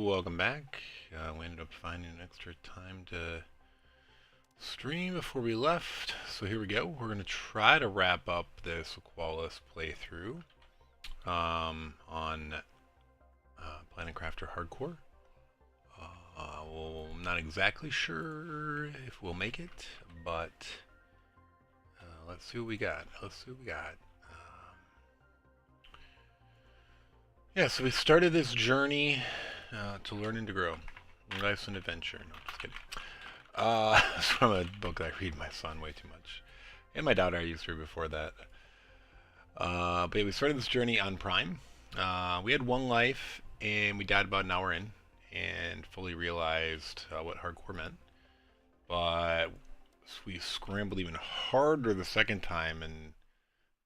welcome back. We ended up finding an extra time to stream before we left, so here we go. We're going to try to wrap up this Aqualis playthrough on Planet Crafter Hardcore. I'm not exactly sure if we'll make it, but let's see what we got. Yeah, so we started this journey to learn and to grow. Life's an adventure. No, just kidding. It's from a book I read my son way too much. And my daughter I used to read before that. But yeah, we started this journey on Prime. We had one life, and we died about an hour in, and fully realized what hardcore meant. But we scrambled even harder the second time, and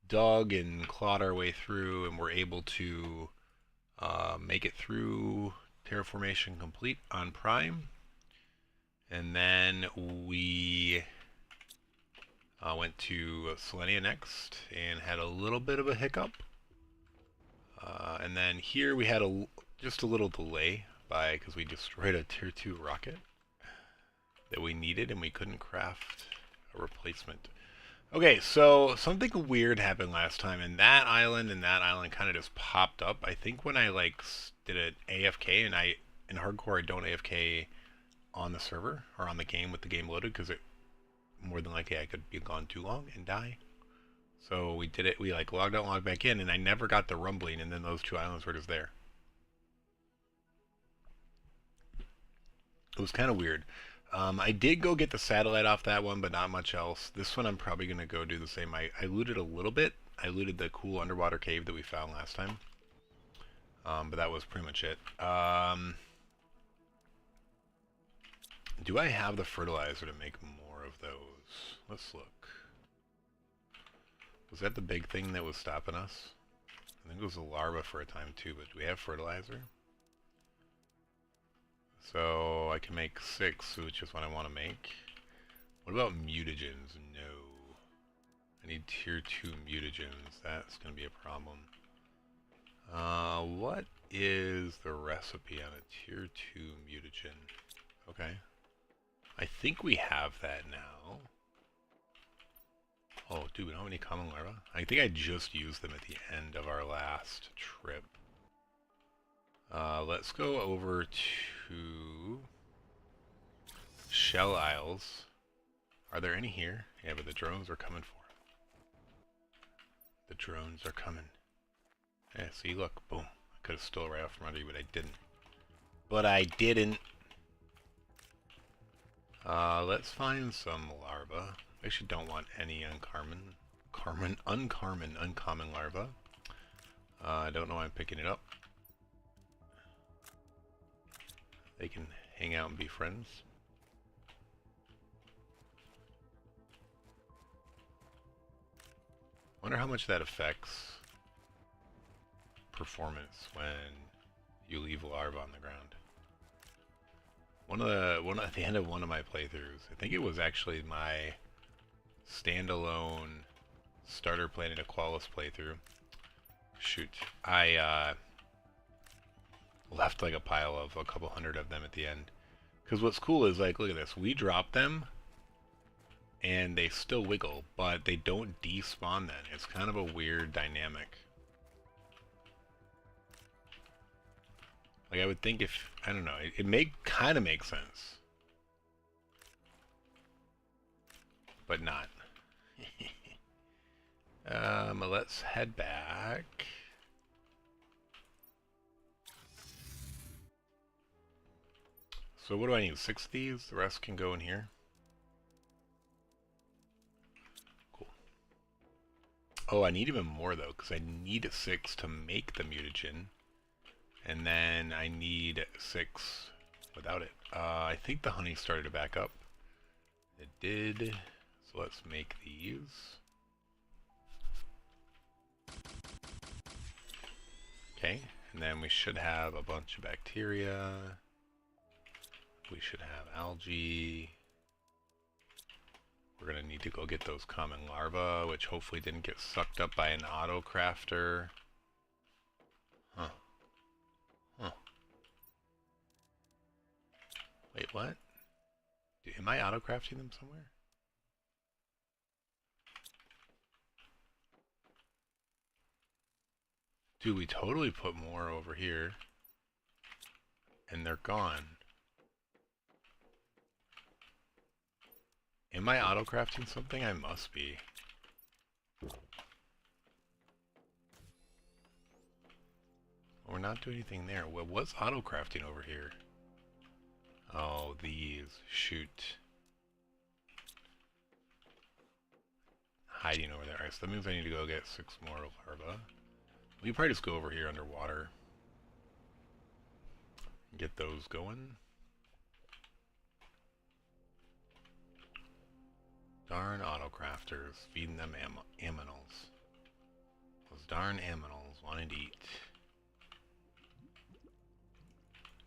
dug and clawed our way through, and were able to make it through Terraformation Complete on Prime. And then we went to Selenia next and had a little bit of a hiccup. And then here we had just a little delay because we destroyed a tier 2 rocket that we needed and we couldn't craft a replacement. Okay, so something weird happened last time, and that island kind of just popped up. I think when I did an AFK, and in hardcore I don't AFK on the server or on the game with the game loaded, because more than likely I could be gone too long and die. So we did it. We logged out and logged back in, and I never got the rumbling, and then those two islands were just there. It was kind of weird. I did go get the satellite off that one, but not much else. This one I'm probably going to go do the same. I looted a little bit. I looted the cool underwater cave that we found last time. But that was pretty much it. Do I have the fertilizer to make more of those? Let's look. Was that the big thing that was stopping us? I think it was a larva for a time too, but do we have fertilizer? So I can make 6, which is what I want to make. What about mutagens? No. I need tier 2 mutagens. That's going to be a problem. What is the recipe on a tier 2 mutagen? Okay. I think we have that now. Oh, dude, we don't have any common larvae? I think I just used them at the end of our last trip. Let's go over to Shell Isles. Are there any here? Yeah, but the drones are coming for them. The drones are coming. Yeah, see, look, boom. I could have stole right off from under you, but I didn't. Let's find some larvae. I actually don't want any uncommon larvae. I don't know why I'm picking it up. They can hang out and be friends. Wonder how much that affects performance when you leave a larva on the ground. At the end of one of my playthroughs, I think it was actually my standalone starter Planet Aqualis playthrough. Shoot, I left a pile of a couple hundred of them at the end. Because what's cool is look at this. We drop them and they still wiggle, but they don't despawn then. It's kind of a weird dynamic. I would think if, I don't know, it kind of make sense. But not. Let's head back. So what do I need? 6 of these? The rest can go in here. Cool. Oh, I need even more though, because I need 6 to make the mutagen. And then I need 6 without it. I think the honey started to back up. It did. So let's make these. Okay, and then we should have a bunch of bacteria. We should have algae. We're going to need to go get those common larvae, which hopefully didn't get sucked up by an auto crafter. Huh. what? Am I auto-crafting them somewhere? Dude, we totally put more over here. And they're gone. Am I auto-crafting something? I must be. We're not doing anything there. Well, what's auto-crafting over here? Oh, these. Shoot. Hiding over there. Alright, so that means I need to go get 6 more larvae. We can probably just go over here underwater. Get those going. Darn auto-crafters. Feeding them aminals. Those darn aminals wanting to eat.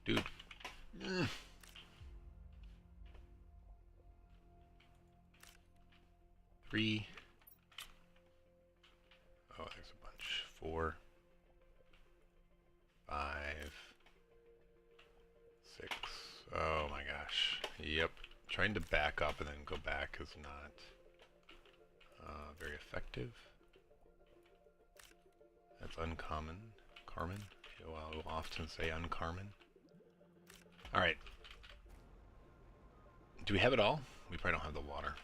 Dude. Mm. 3. Oh, there's a bunch. 4. 5. 6. Oh my gosh. Yep. Trying to back up and then go back is not very effective. That's uncommon. Carmen. I'll often say uncarmen. Alright. Do we have it all? We probably don't have the water.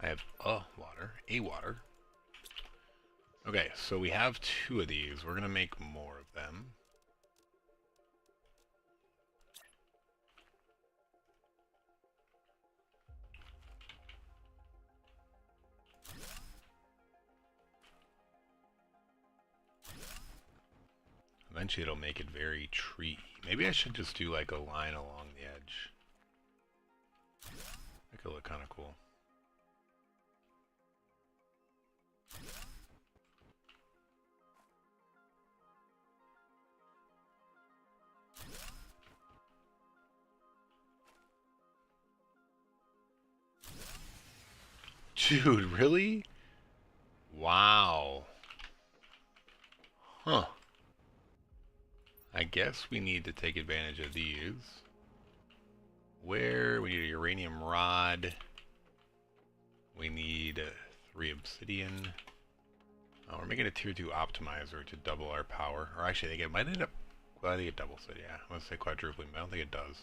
I have a water. Okay, so we have 2 of these. We're going to make more of them. Eventually it'll make it very tree. Maybe I should just do like a line along the edge. That could look kind of cool. Dude, really? Wow. Huh. I guess we need to take advantage of these. Where? We need a uranium rod. We need 3 obsidian. Oh, we're making a tier 2 optimizer to double our power. Or actually, it might end up... Well, I think it doubles it, yeah. I want to say quadrupling, but I don't think it does.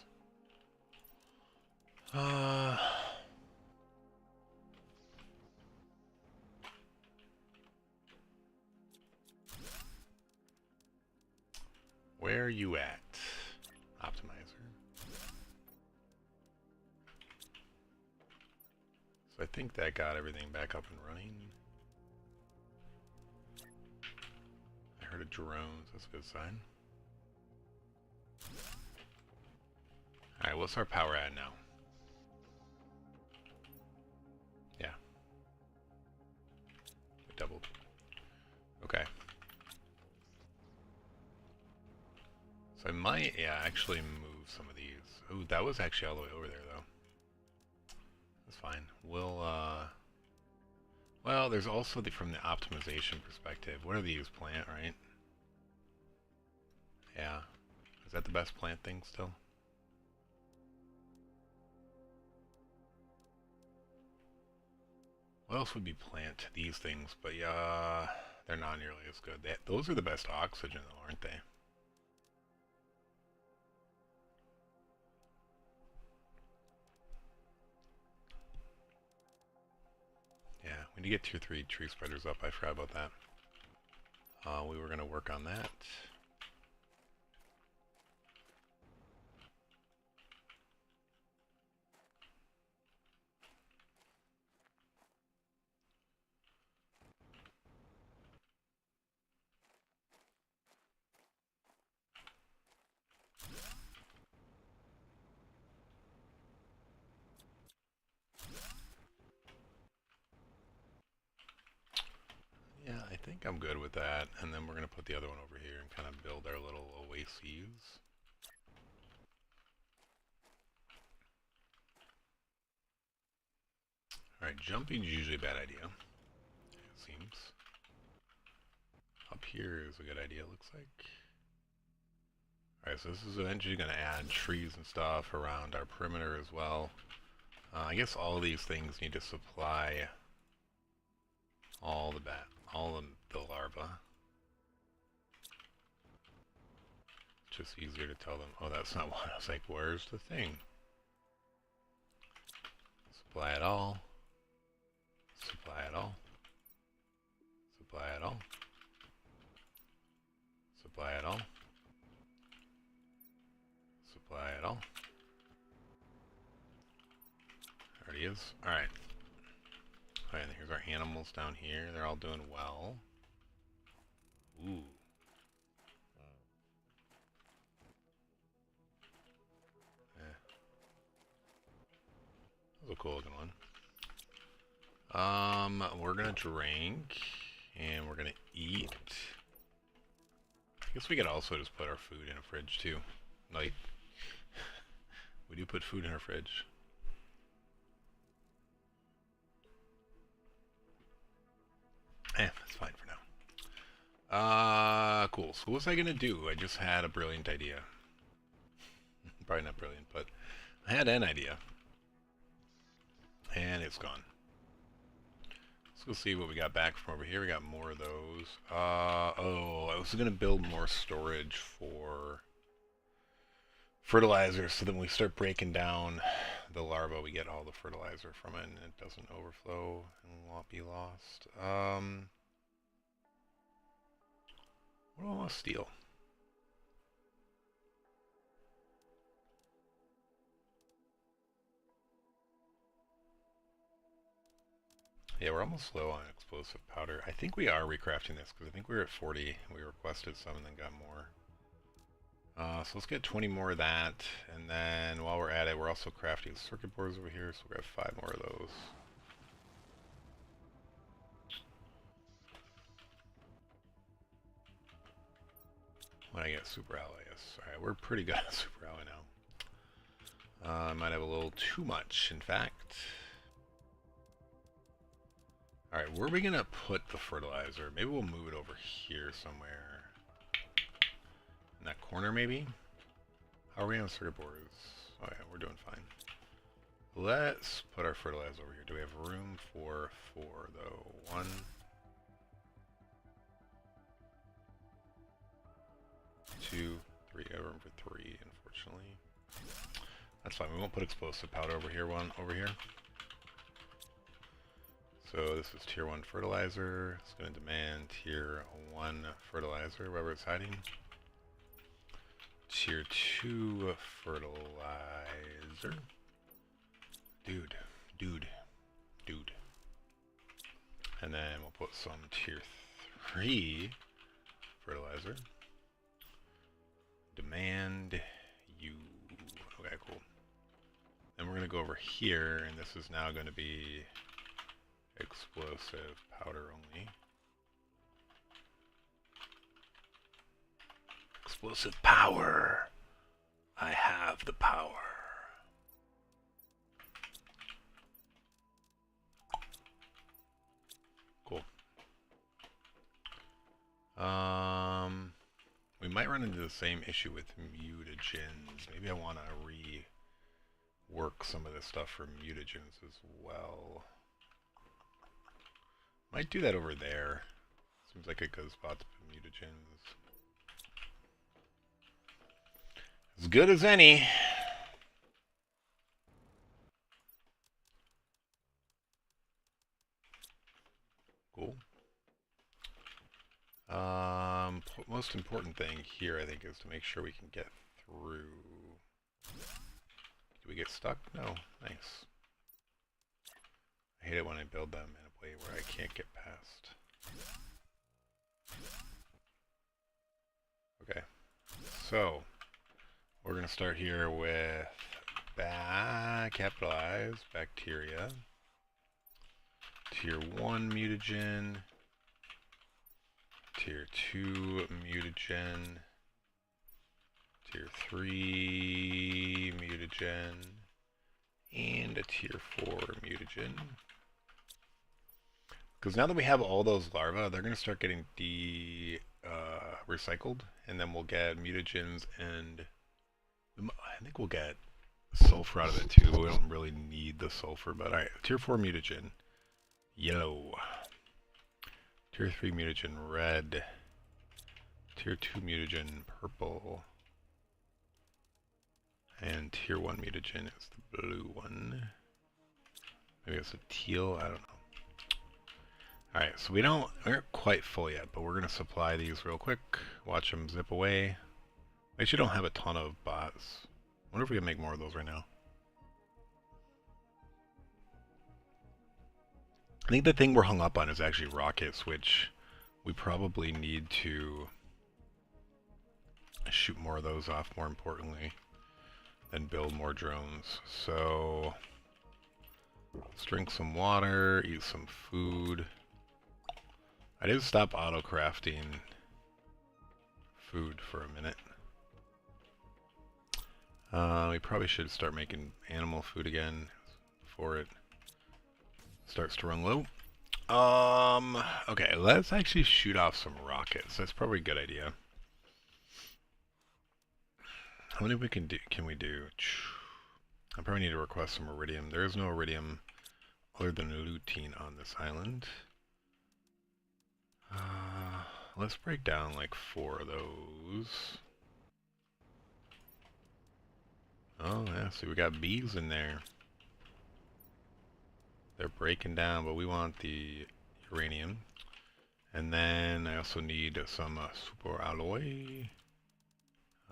Where are you at, optimizer? So I think that got everything back up and running. I heard a drones, that's a good sign. Alright, what's our power at now? Yeah. It doubled. Okay. So I might, yeah, actually move some of these. Ooh, that was actually all the way over there, though. That's fine. We'll, well, there's also from the optimization perspective. What are these? Plant, right? Yeah. Is that the best plant thing still? What else would be plant? These things, but yeah, they're not nearly as good. Those are the best oxygen, though, aren't they? Yeah, we need to get tier 3 tree spreaders up. I forgot about that. We were going to work on that. Yeah, I think I'm good with that. And then we're going to put the other one over here and kind of build our little oases. Alright, jumping is usually a bad idea, it seems. Up here is a good idea, it looks like. Okay, so this is eventually going to add trees and stuff around our perimeter as well. I guess all of these things need to supply all the larvae. It's just easier to tell them, oh, that's not one. I was like, where's the thing? Supply it all. Supply it all. Supply it all. Supply it all. Supply it all. There it is. Alright. Alright, here's our animals down here. They're all doing well. Ooh. That was a cool looking one. We're gonna drink, and we're gonna eat. I guess we could also just put our food in a fridge too. Like, we do put food in our fridge. That's fine for now. Cool. So what was I gonna do? I just had a brilliant idea. Probably not brilliant, but I had an idea. And it's gone. Let's go see what we got back from over here. We got more of those. Oh, I was gonna build more storage for fertilizer, so that when we start breaking down the larva, we get all the fertilizer from it, and it doesn't overflow and won't be lost. What do I want to steal? Yeah, we're almost low on explosive powder. I think we are recrafting this, because I think we were at 40. We requested some and then got more. So let's get 20 more of that, and then while we're at it, we're also crafting circuit boards over here, so we'll grab 5 more of those. When I get super alloy, yes. Alright, we're pretty good at super alloy now. I might have a little too much, in fact. Alright, where are we gonna put the fertilizer? Maybe we'll move it over here somewhere. In that corner, maybe? How are we on circuit boards? Oh yeah, we're doing fine. Let's put our fertilizer over here. Do we have room for 4, though? 1. 2, 3. I have room for 3, unfortunately. That's fine. We won't put explosive powder over here. So this is tier 1 fertilizer. It's going to demand tier 1 fertilizer, wherever it's hiding. Tier 2 fertilizer. Dude. And then we'll put some tier 3 fertilizer. Demand you. Okay, cool. Then we're going to go over here, and this is now going to be explosive powder only. Explosive power. I have the power. Cool. We might run into the same issue with mutagens. Maybe I want to rework some of this stuff for mutagens as well. Might do that over there. Seems like a good spot to put mutagens. As good as any. Cool. Most important thing here, I think, is to make sure we can get through. Do we get stuck? No. Nice. I hate it when I build them in a way where I can't get past. Okay. So, we're going to start here with capitalized bacteria. Tier 1 mutagen. Tier 2 mutagen. Tier 3 mutagen. And a tier 4 mutagen. Because now that we have all those larvae, they're going to start getting recycled, and then we'll get mutagens, and I think we'll get sulfur out of it too, but we don't really need the sulfur. But alright, tier 4 mutagen, yellow. Tier 3 mutagen, red. Tier 2 mutagen, purple. And tier 1 mutagen is the blue one. Maybe it's a teal, I don't know. Alright, so we aren't quite full yet, but we're going to supply these real quick. Watch them zip away. We actually don't have a ton of bots. I wonder if we can make more of those right now. I think the thing we're hung up on is actually rockets, which we probably need to shoot more of those off, more importantly, than build more drones. So let's drink some water, eat some food. I did stop auto-crafting food for a minute. We probably should start making animal food again before it starts to run low. Okay, let's actually shoot off some rockets. That's probably a good idea. How many can we do? I probably need to request some iridium. There is no iridium other than lutein on this island. Let's break down like 4 of those. Oh yeah, see we got bees in there. They're breaking down, but we want the uranium. And then I also need some super alloy.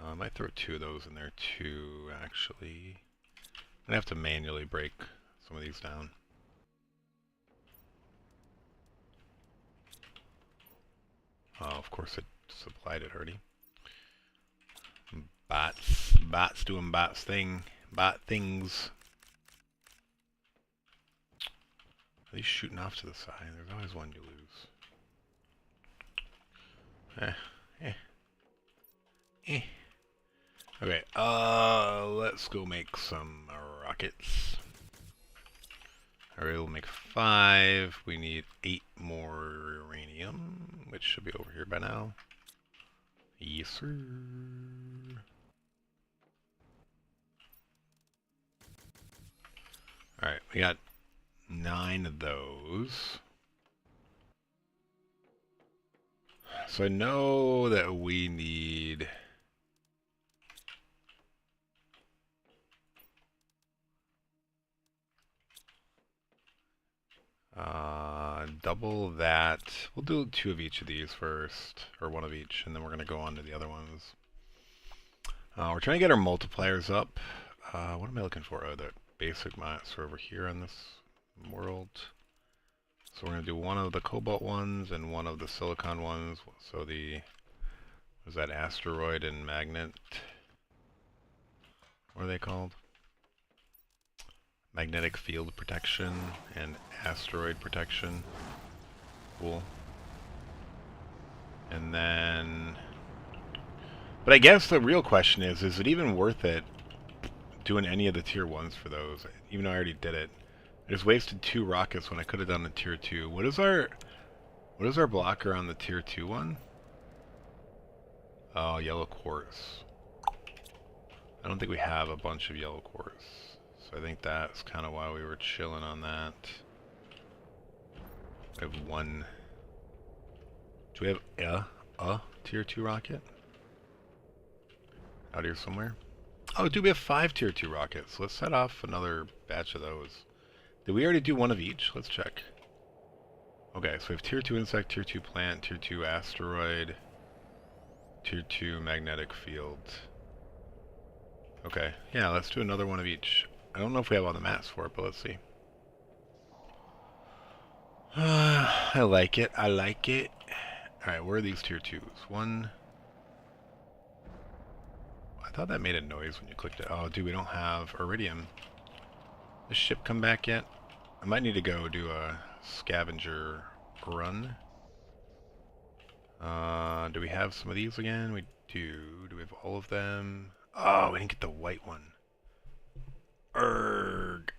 I might throw 2 of those in there too, actually. I'm gonna have to manually break some of these down. Oh, of course it supplied it already. Bots doing bot things. Are these shooting off to the side? There's always one you lose. Okay, let's go make some rockets. Alright, we'll make 5. We need 8 more uranium, which should be over here by now. Yes, sir. Alright, we got 9 of those. So I know that we need... double that. We'll do 2 of each of these first, or 1 of each, and then we're going to go on to the other ones. We're trying to get our multipliers up. What am I looking for? Oh, the basic mats are over here on this world. So we're going to do 1 of the cobalt ones and 1 of the silicon ones. So the, was that asteroid and magnet? What are they called? Magnetic field protection and asteroid protection. Cool. And then... But I guess the real question is it even worth it doing any of the tier 1s for those? Even though I already did it. I just wasted 2 rockets when I could have done the tier 2. What is our blocker on the tier 2 one? Oh, yellow quartz. I don't think we have a bunch of yellow quartz. So I think that's kind of why we were chilling on that. We have 1. Do we have a tier 2 rocket? Out here somewhere? Oh, do we have 5 tier 2 rockets? Let's set off another batch of those. Did we already do 1 of each? Let's check. Okay, so we have tier 2 insect, tier 2 plant, tier 2 asteroid, tier 2 magnetic field. Okay, yeah, let's do another 1 of each. I don't know if we have all the mats for it, but let's see. I like it. I like it. Alright, where are these tier 2s? 1. I thought that made a noise when you clicked it. Oh, dude, we don't have iridium. This ship come back yet? I might need to go do a scavenger run. Do we have some of these again? We do. Do we have all of them? Oh, we didn't get the white one. Erg.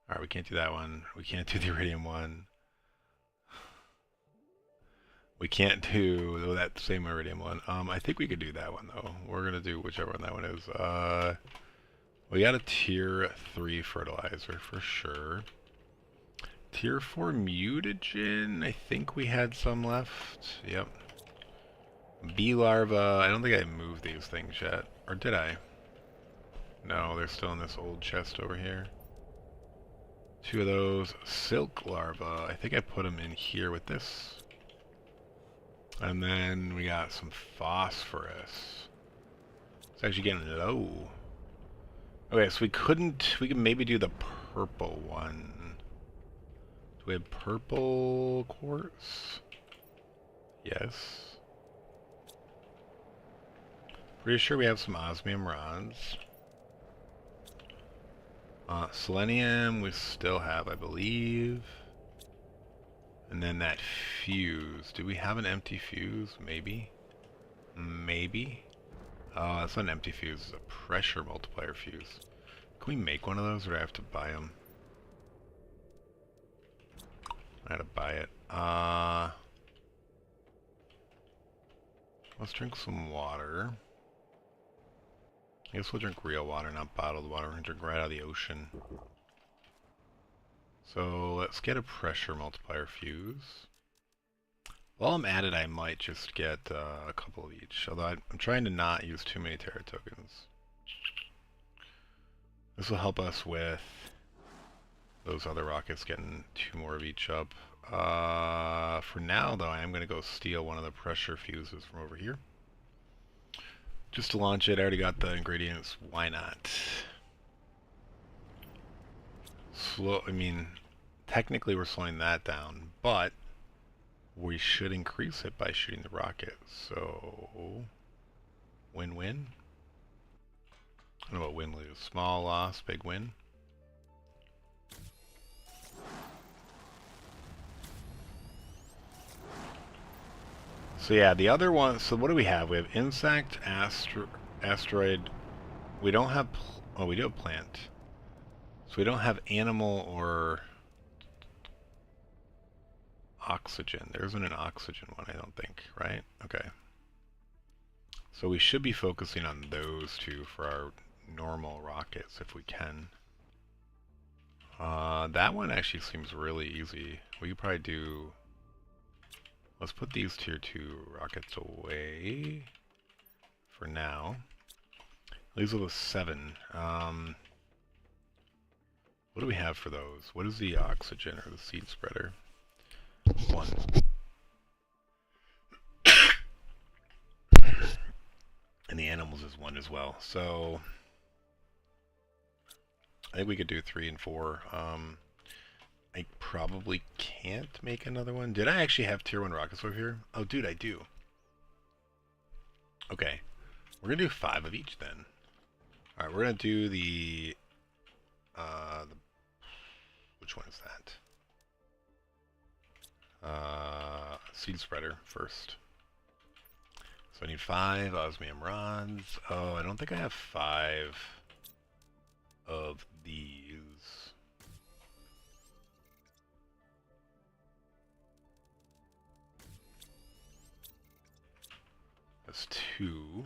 Alright, we can't do that one. We can't do the iridium one. We can't do that same iridium one. I think we could do that one though. We're gonna do whichever one that one is. We got a tier 3 fertilizer for sure. Tier 4 mutagen, I think we had some left. Yep. Bee larva, I don't think I moved these things yet. Or did I? No, they're still in this old chest over here. 2 of those. Silk larva, I think I put them in here with this. And then we got some phosphorus. It's actually getting low. Okay, so we can maybe do the purple one. Do we have purple quartz? Yes. Pretty sure we have some osmium rods. Selenium we still have, I believe. And then that fuse. Do we have an empty fuse? Maybe. Maybe. Oh, that's not an empty fuse. It's a pressure multiplier fuse. Can we make one of those, or do I have to buy them? I had to buy it. Let's drink some water. I guess we'll drink real water, not bottled water. We're gonna drink right out of the ocean. So let's get a pressure multiplier fuse. While I'm at it, I might just get a couple of each. Although I'm trying to not use too many Terra tokens. This will help us with those other rockets getting 2 more of each up. For now, though, I am going to go steal one of the pressure fuses from over here. Just to launch it, I already got the ingredients. Why not? I mean, technically we're slowing that down, but we should increase it by shooting the rocket. So, win-win. I don't know what win-lose. Small loss, big win. So yeah, the other one, so what do we have? We have insect, asteroid. We don't have, oh, we do have plant. So we don't have animal or oxygen. There isn't an oxygen one, I don't think, right? Okay. So we should be focusing on those two for our normal rockets if we can. That one actually seems really easy. We could probably do... Let's put these tier 2 rockets away for now. These are the 7. What do we have for those? What is the oxygen or the seed spreader? 1. And the animals is 1 as well. So I think we could do 3 and 4. I probably can't make another one. Did I actually have tier 1 rockets over here? Oh, dude, I do. Okay. We're going to do 5 of each then. Alright, we're going to do the... Which one is that? Seed spreader first. So I need 5 osmium rods. Oh, I don't think I have 5 of these. That's 2.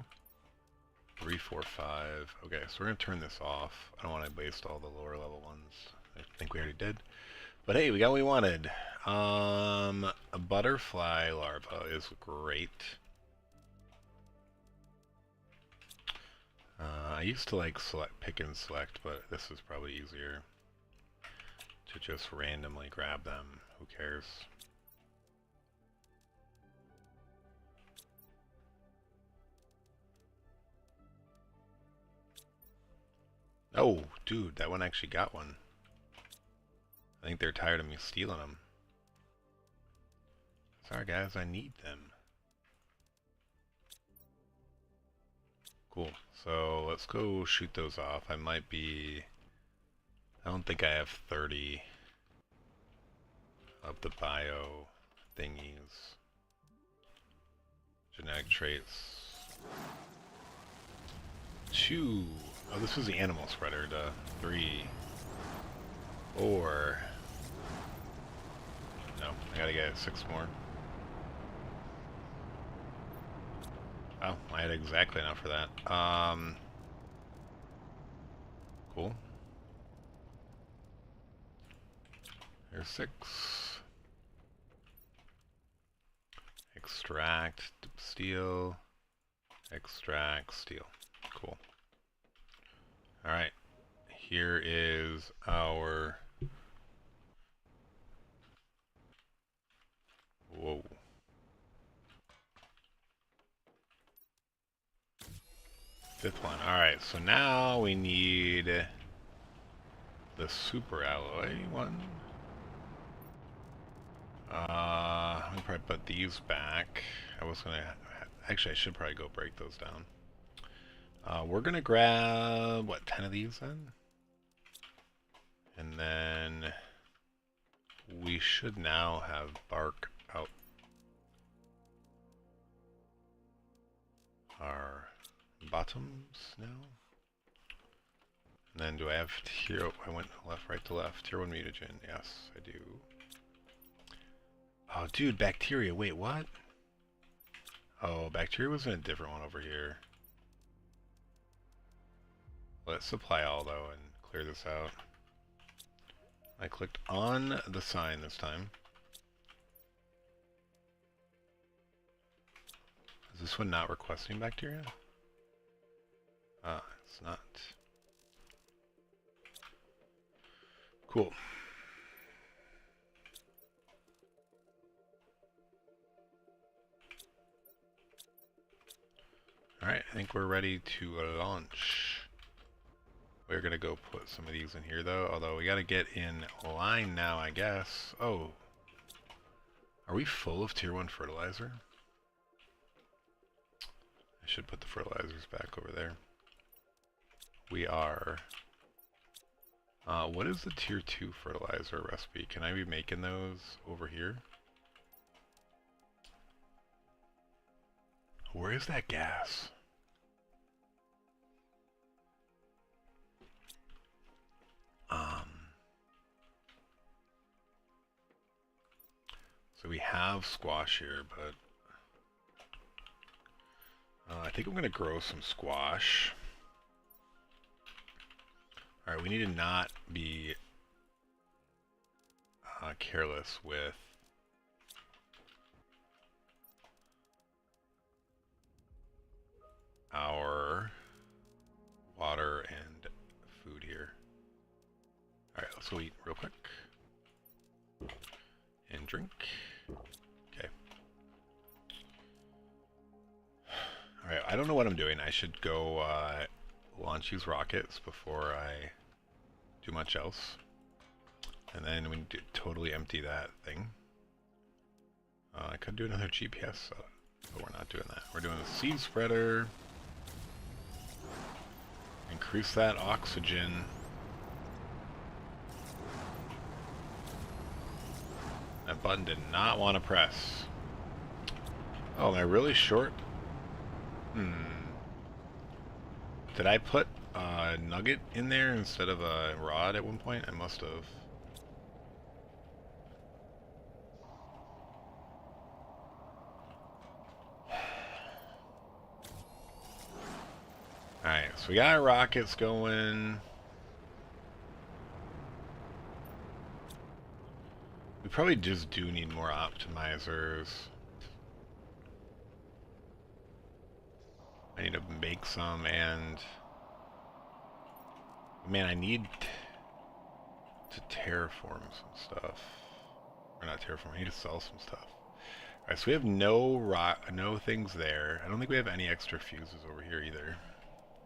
3, 4, 5. Okay, so we're going to turn this off. I don't want to waste all the lower level ones. I think we already did. But hey, we got what we wanted. A butterfly larva is great. I used to like pick and select, but this is probably easier to just randomly grab them. Who cares? Oh, dude, that one actually got one. I think they're tired of me stealing them. Sorry guys, I need them. Cool. So let's go shoot those off. I might be... I don't think I have 30 of the bio thingies. Genetic traits. 2. Oh, this was the animal spreader. 3. 4. No, I gotta get 6 more. Oh, I had exactly enough for that. Cool. There's 6. Extract steel. Extract steel. Cool. Alright. Here is our... Whoa. Fifth one. Alright, so now we need the super alloy one. I'm gonna probably put these back. I was gonna... Actually, I should probably go break those down. We're gonna grab, what, 10 of these then? And then we should now have bark out our bottoms now. And then do I have tier... I went left, right to left. Tier 1 mutagen. Yes, I do. Oh, dude, bacteria. Wait, what? Oh, bacteria was in a different one over here. Let's supply all, though, and clear this out. I clicked on the sign this time. Is this one not requesting bacteria? Ah, it's not. Cool. Alright, I think we're ready to launch. We're gonna go put some of these in here though, although we gotta get in line now, I guess. Oh. Are we full of tier 1 fertilizer? I should put the fertilizers back over there. We are. What is the tier 2 fertilizer recipe? Can I be making those over here? Where is that gas? So we have squash here, but I think I'm gonna grow some squash. Alright, we need to not be careless with our water and food here. Alright, let's go eat real quick. And drink. Okay. Alright, I don't know what I'm doing. I should go launch these rockets before I do much else. And then we need to totally empty that thing. I could do another GPS, but we're not doing that. We're doing a seed spreader. Increase that oxygen. That button did not want to press. Oh, am I really short? Did I put a nugget in there instead of a rod at one point? I must have. Alright, so we got our rockets going. We probably just do need more optimizers. I need to make some, and man, I need to terraform some stuff. Or not terraform, I need to sell some stuff. Alright, so we have no things there. I don't think we have any extra fuses over here either.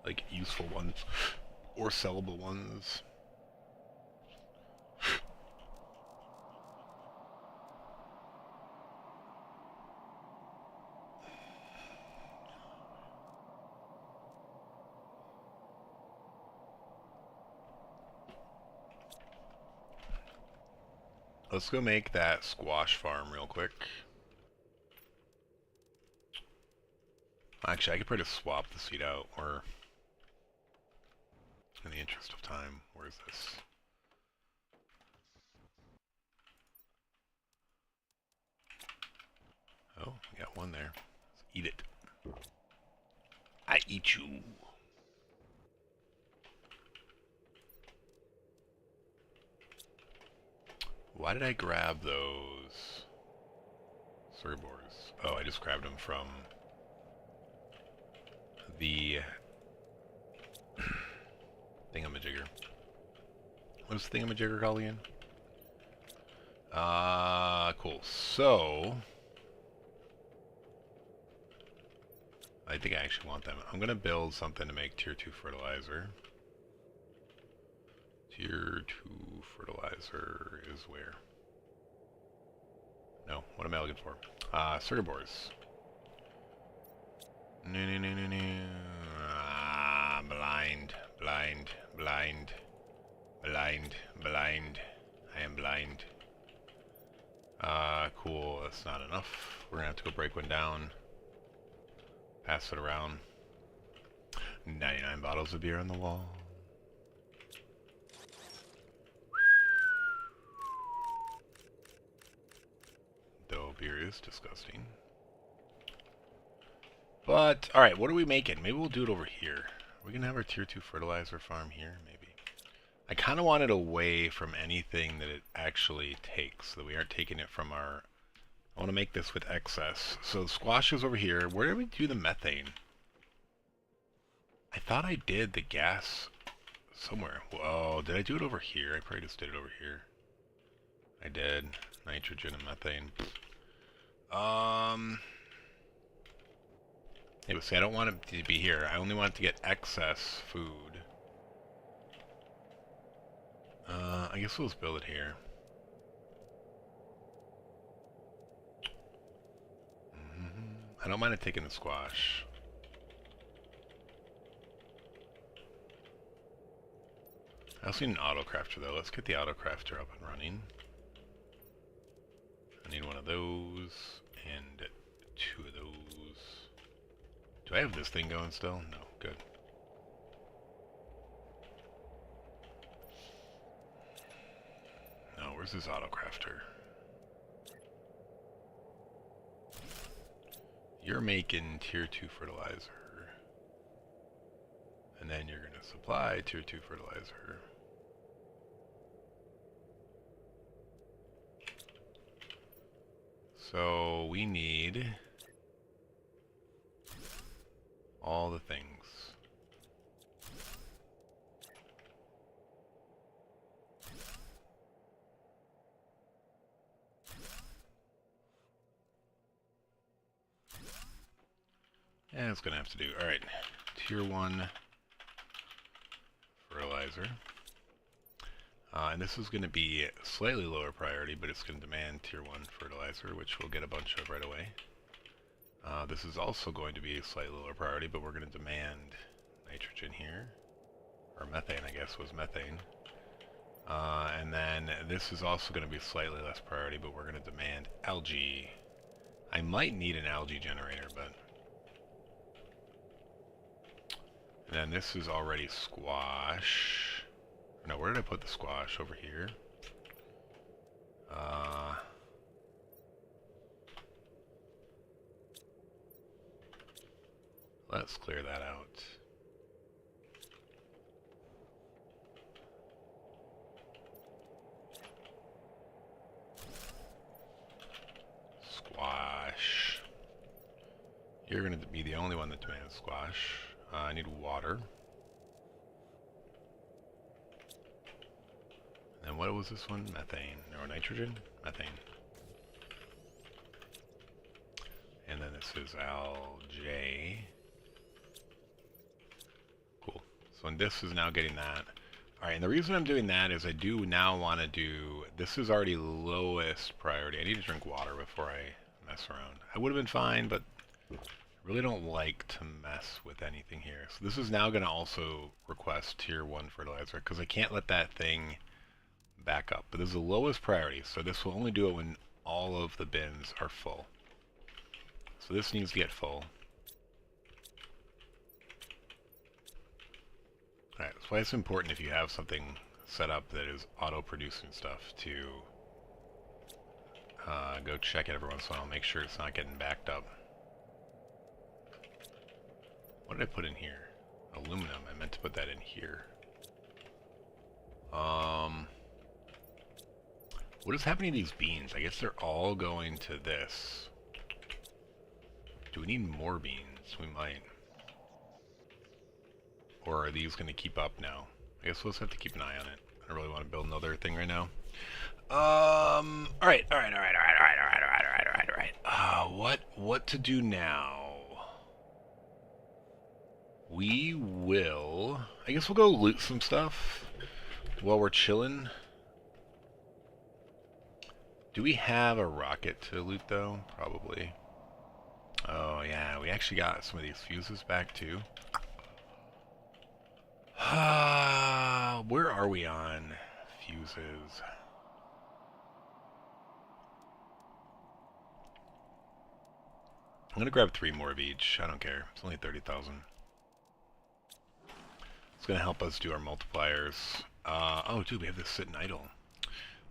Like useful ones or sellable ones. Let's go make that squash farm real quick. Actually, I could probably just swap the seed out, or in the interest of time, where is this? Oh, we got one there. Let's eat it. I eat you. Why did I grab those Cerbors? Oh, I just grabbed them from the thingamajigger. What's the thingamajigger called again? Cool. So, I think I actually want them. I'm gonna build something to make tier 2 fertilizer. Tier 2 fertilizer is where? No, what am I looking for? Circuit No. Blind. I am blind. Cool, that's not enough. We're gonna have to go break one down. Pass it around. 99 bottles of beer on the wall. Though beer is disgusting. But, alright, what are we making? Maybe we'll do it over here. Are we gonna have our tier 2 fertilizer farm here? Maybe. I kind of want it away from anything that it actually takes, so that we aren't taking it from our... I want to make this with excess. So the squash is over here. Where did we do the methane? I thought I did the gas somewhere. Whoa, did I do it over here? I probably just did it over here. I did. Nitrogen and methane. Yeah, but see, I don't want it to be here. I only want it to get excess food. I guess we'll just build it here. I don't mind it taking the squash. I also need an autocrafter though. Let's get the autocrafter up and running. I need one of those and 2 of those. Do I have this thing going still? No, good. No, where's this autocrafter? You're making tier 2 fertilizer. And then you're going to supply tier 2 fertilizer. So we need all the things. Yeah, it's gonna have to do. Alright, tier 1 fertilizer. And this is going to be slightly lower priority, but it's going to demand tier 1 fertilizer, which we'll get a bunch of right away. This is also going to be a slightly lower priority, but we're going to demand nitrogen here. Or methane, I guess, was methane. And then this is also going to be slightly less priority, but we're going to demand algae. I might need an algae generator, but... And then this is already squash. No, where did I put the squash? Over here. Let's clear that out. Squash. You're going to be the only one that demands squash. I need water. And what was this one? Methane. Or nitrogen? Methane. And then this is algae. Cool. So and this is now getting that. Alright, and the reason I'm doing that is I do now want to do... This is already lowest priority. I need to drink water before I mess around. I would have been fine, but I really don't like to mess with anything here. So this is now going to also request tier 1 fertilizer, because I can't let that thing back up. But this is the lowest priority, so this will only do it when all of the bins are full. So this needs to get full. Alright, that's why it's important if you have something set up that is auto-producing stuff to go check it every once in a while, make sure it's not getting backed up. What did I put in here? Aluminum. I meant to put that in here. What is happening to these beans? I guess they're all going to this. Do we need more beans? We might. Or are these going to keep up now? I guess we'll just have to keep an eye on it. I don't really want to build another thing right now. Alright. What to do now? We will... I guess we'll go loot some stuff while we're chilling. Do we have a rocket to loot, though? Probably. Oh, yeah, we actually got some of these fuses back, too. Where are we on fuses? I'm gonna grab 3 more of each. I don't care. It's only 30,000. It's gonna help us do our multipliers. Oh, dude, we have this sitting idle.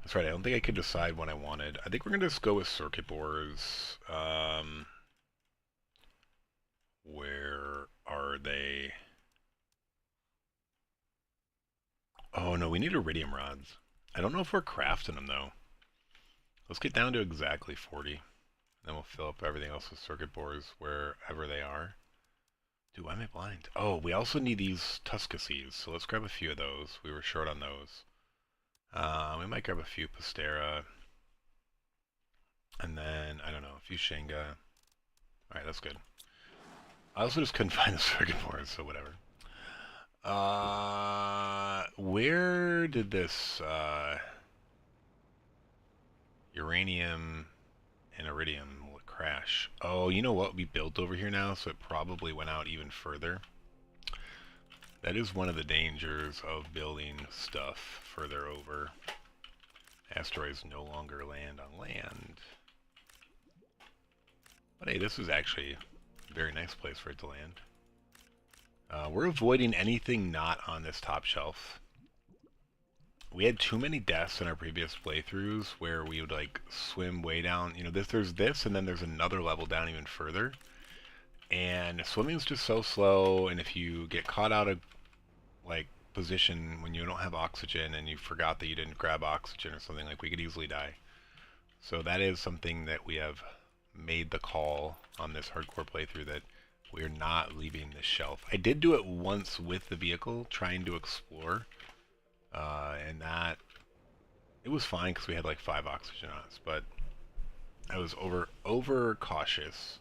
That's right. I don't think I could decide what I wanted. I think we're gonna just go with circuit boards. Where are they? Oh no, we need iridium rods. I don't know if we're crafting them though. Let's get down to exactly 40. Then we'll fill up everything else with circuit boards wherever they are. Dude, why am I blind? Oh, we also need these Tuscasees, so let's grab a few of those. We were short on those. We might grab a few Pastera. And then, I don't know, a few Shenga. Alright, that's good. I also just couldn't find the circuit boards, so whatever. Where did this, uranium and iridium crash? Oh, you know what? We built over here now, so it probably went out even further. That is one of the dangers of building stuff further over. Asteroids no longer land on land. But hey, this is actually a very nice place for it to land. We're avoiding anything not on this top shelf. We had too many deaths in our previous playthroughs where we would like swim way down. You know, there's this, and then there's another level down even further. And swimming is just so slow, and if you get caught out of like position when you don't have oxygen and you forgot that you didn't grab oxygen or something, like we could easily die. So that is something that we have made the call on this hardcore playthrough, that we're not leaving this shelf. I did do it once with the vehicle, trying to explore, and that, it was fine because we had like 5 oxygen on us, but I was over cautious,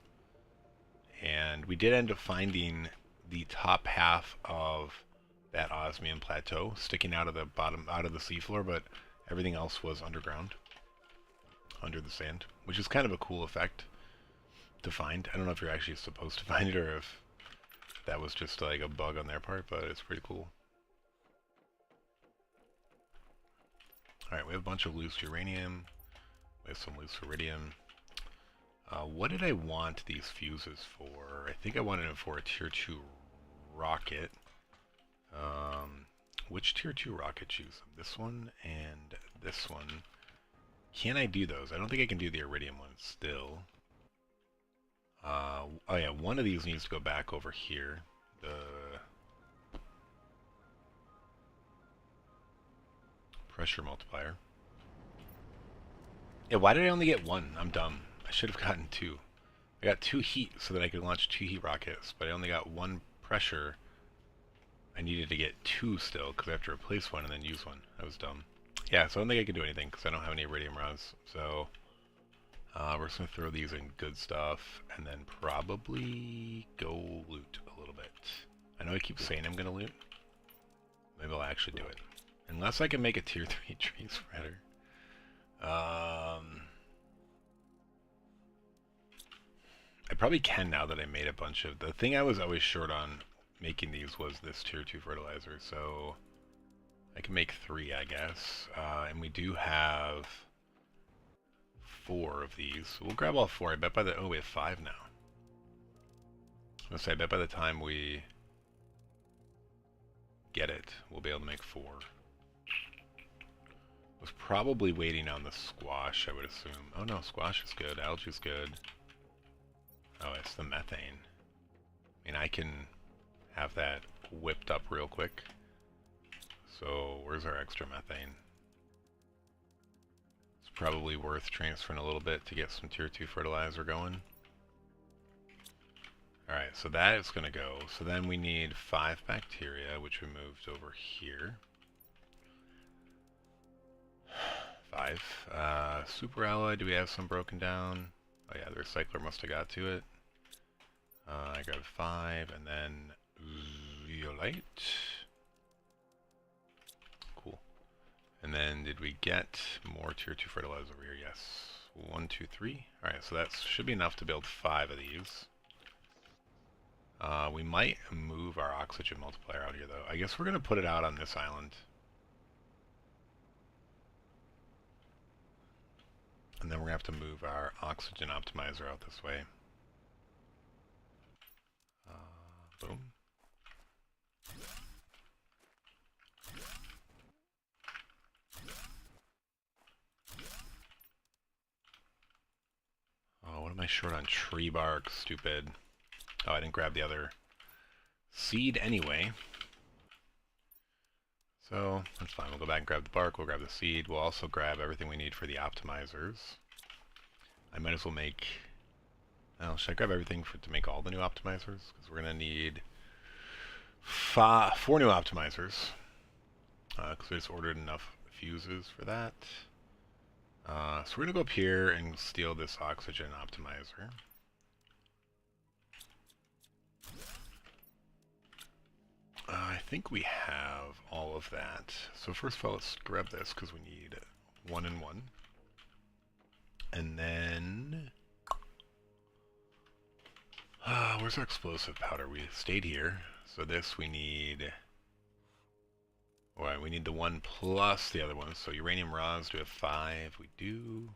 and we did end up finding the top half of that osmium plateau sticking out of the bottom, out of the seafloor, but everything else was underground, under the sand, which is kind of a cool effect to find. I don't know if you're actually supposed to find it or if that was just like a bug on their part, but it's pretty cool. Alright, we have a bunch of loose uranium. We have some loose iridium. What did I want these fuses for? I think I wanted them for a tier 2 rocket. Which tier 2 rocket use? This one and this one. Can I do those? I don't think I can do the iridium one still. Oh yeah, one of these needs to go back over here. The pressure multiplier. Yeah, why did I only get 1? I'm dumb. I should have gotten 2. I got 2 heat so that I could launch 2 heat rockets, but I only got 1 pressure. I needed to get 2 still, because I have to replace 1 and then use 1. That was dumb. Yeah, so I don't think I can do anything, because I don't have any iridium rods. So, we're just going to throw these in good stuff, and then probably go loot a little bit. I know I keep saying I'm going to loot. Maybe I'll actually do it. Unless I can make a tier 3 tree spreader. I probably can now that I made a bunch of... The thing I was always short on making these was this tier 2 fertilizer, so I can make 3, I guess. And we do have 4 of these. So we'll grab all 4. I bet by the... Oh, we have 5 now. I was gonna say, I bet by the time we get it, we'll be able to make 4. Was probably waiting on the squash, I would assume. Oh no, squash is good. Algae is good. Oh, it's the methane. I mean, I can have that whipped up real quick. So where's our extra methane? It's probably worth transferring a little bit to get some tier 2 fertilizer going. Alright, so that is going to go. So then we need 5 bacteria, which we moved over here. 5. Super alloy, do we have some broken down? Oh yeah, the recycler must have got to it. I grabbed 5, and then zeolite. Cool. And then did we get more tier 2 fertilizer over here? Yes. 1, 2, 3. Alright, so that should be enough to build 5 of these. We might move our oxygen multiplier out here, though. I guess we're going to put it out on this island. And then we're going to have to move our oxygen optimizer out this way. Boom. Oh, what am I short on? Tree bark, stupid. Oh, I didn't grab the other seed anyway. So, that's fine. We'll go back and grab the bark, we'll grab the seed. We'll also grab everything we need for the optimizers. I might as well make... Oh, should I grab everything to make all the new optimizers? Because we're going to need 4 new optimizers. Because we just ordered enough fuses for that. So we're going to go up here and steal this oxygen optimizer. I think we have all of that. So first of all, let's grab this because we need 1 and 1. And then... where's our explosive powder? We stayed here. So this we need... Alright, we need the 1 plus the other one. So uranium rods, do we have 5? We do.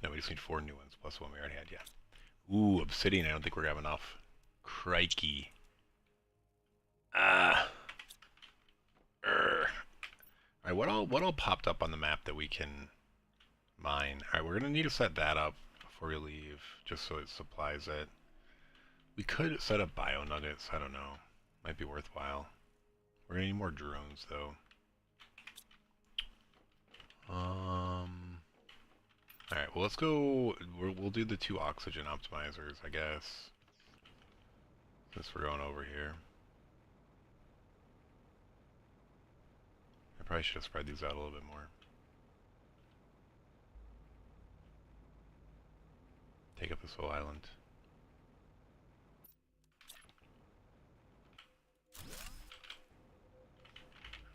No, we just need 4 new ones plus 1 we already had, yeah. Ooh, obsidian, I don't think we're gonna have enough. Crikey. Alright, what all popped up on the map that we can mine? Alright, we're gonna need to set that up before we leave, just so it supplies it. We could set up bio nuggets, I don't know. Might be worthwhile. We're gonna need more drones though. Alright, well let's go, we'll do the 2 oxygen optimizers, I guess. Since we're going over here. I probably should have spread these out a little bit more. Take up this whole island.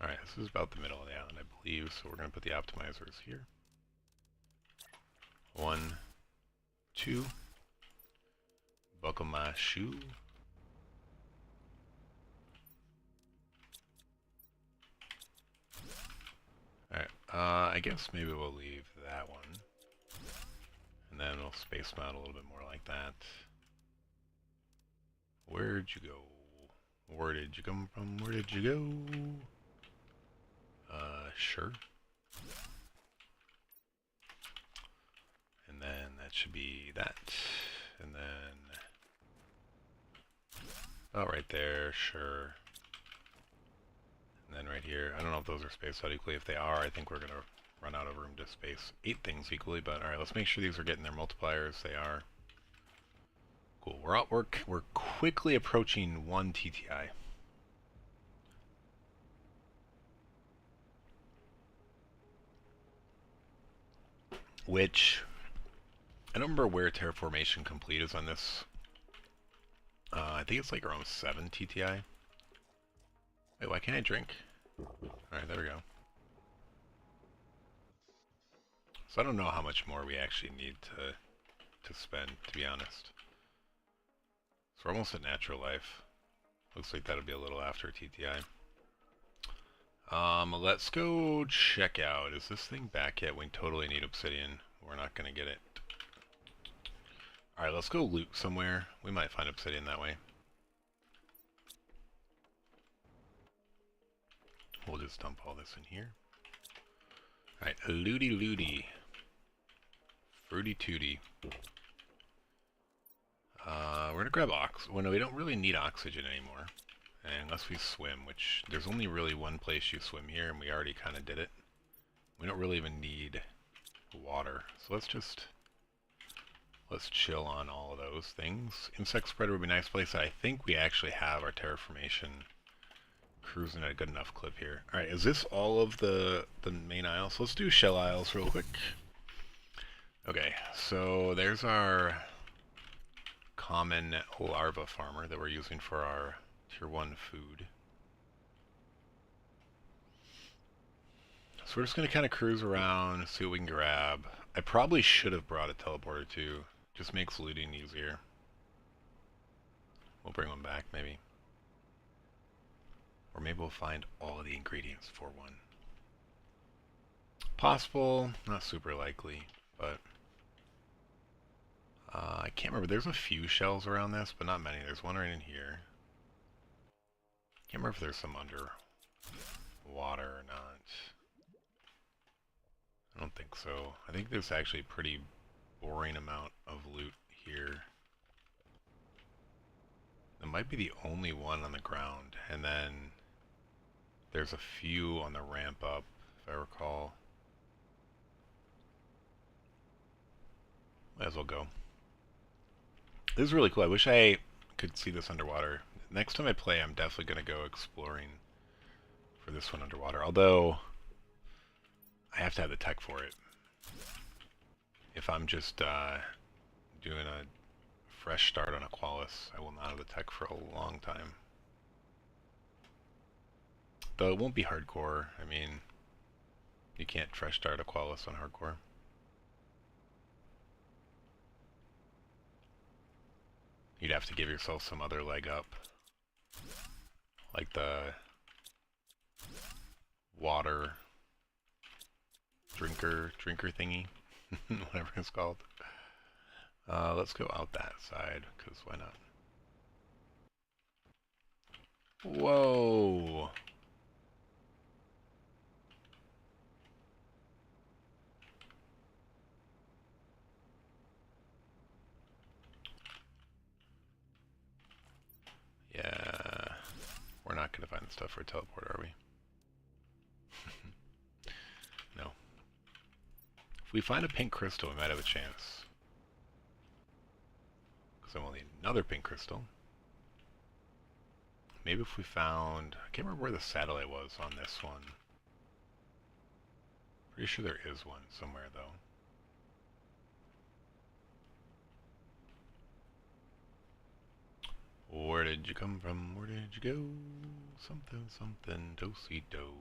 Alright, this is about the middle of the island, I believe, so we're going to put the optimizers here. 1, 2. Buckle my shoe. Alright, I guess maybe we'll leave that one. And then we'll space them out a little bit more like that. Where'd you go? Where did you come from? Where did you go? Sure. And then that should be that. And then... Oh, right there, sure. And then right here, I don't know if those are spaced out equally. If they are, I think we're going to run out of room to space 8 things equally. But alright, let's make sure these are getting their multipliers. They are. Cool. We're quickly approaching 1 TTI. Which, I don't remember where Terraformation Complete is on this. I think it's like around 7 TTI. Wait, why can't I drink? Alright, there we go. So I don't know how much more we actually need to spend, to be honest. So we're almost at natural life. Looks like that'll be a little after TTI. Let's go check out. Is this thing back yet? We totally need obsidian. We're not gonna get it. Alright, let's go loot somewhere. We might find obsidian that way. We'll just dump all this in here. Alright, looty looty. Fruity tooty. We're gonna grab well, no, we don't really need oxygen anymore. Unless we swim, which there's only really one place you swim here, and we already kind of did it. We don't really even need water. So let's chill on all of those things. Insect spreader would be a nice place. I think we actually have our terraformation cruising at a good enough clip here. Alright, is this all of the main aisles? So let's do shell aisles real quick. Okay, so there's our common larva farmer that we're using for our tier 1 food. So we're just going to kind of cruise around, see what we can grab. I probably should have brought a teleporter too. Just makes looting easier. We'll bring one back maybe. Or maybe we'll find all of the ingredients for one. Possible, not super likely, but I can't remember. There's a few shells around this, but not many. There's one right in here. Can't remember if there's some under water or not. I don't think so. I think there's actually a pretty boring amount of loot here. That might be the only one on the ground, and then there's a few on the ramp up, if I recall. Might as well go. This is really cool. I wish I could see this underwater. Next time I play, I'm definitely going to go exploring for this one underwater. Although, I have to have the tech for it. If I'm just doing a fresh start on Aqualis, I will not have the tech for a long time. Though it won't be hardcore. I mean, you can't fresh start Aqualis on hardcore. You'd have to give yourself some other leg up. Like the water drinker thingy. Whatever it's called. Let's go out that side, because why not? Whoa! Yeah, we're not going to find the stuff for a teleporter, are we? No. If we find a pink crystal, we might have a chance. Because I will need another pink crystal. Maybe if we found... I can't remember where the satellite was on this one. Pretty sure there is one somewhere, though. Where did you come from? Where did you go? Something, something, do-si-do.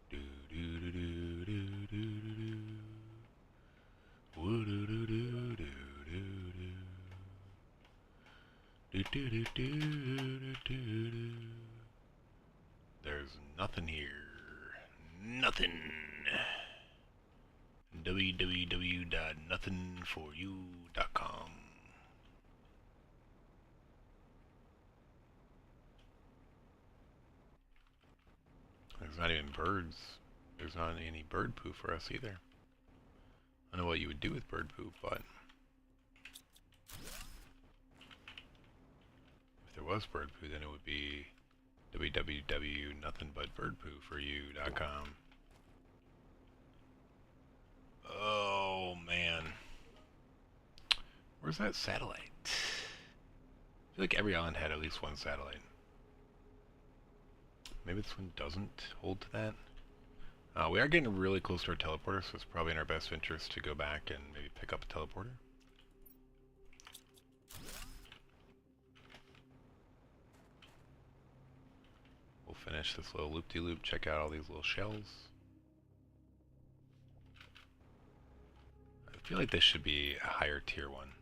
Do-do-do-do-do-do-do-do. Woo-do-do-do-do-do-do-do. Do-do-do-do-do-do-do. There's nothing here. Nothing. www.nothingforyou.com. There's not even birds. There's not any bird poo for us either. I don't know what you would do with bird poop, but if there was bird poo, then it would be www.nothingbutbirdpooforyou.com. Oh man, where's that satellite? I feel like every island had at least one satellite. Maybe this one doesn't hold to that. We are getting really close to our teleporter, so it's probably in our best interest to go back and maybe pick up a teleporter. We'll finish this little loop-de-loop, check out all these little shells. I feel like this should be a higher tier one.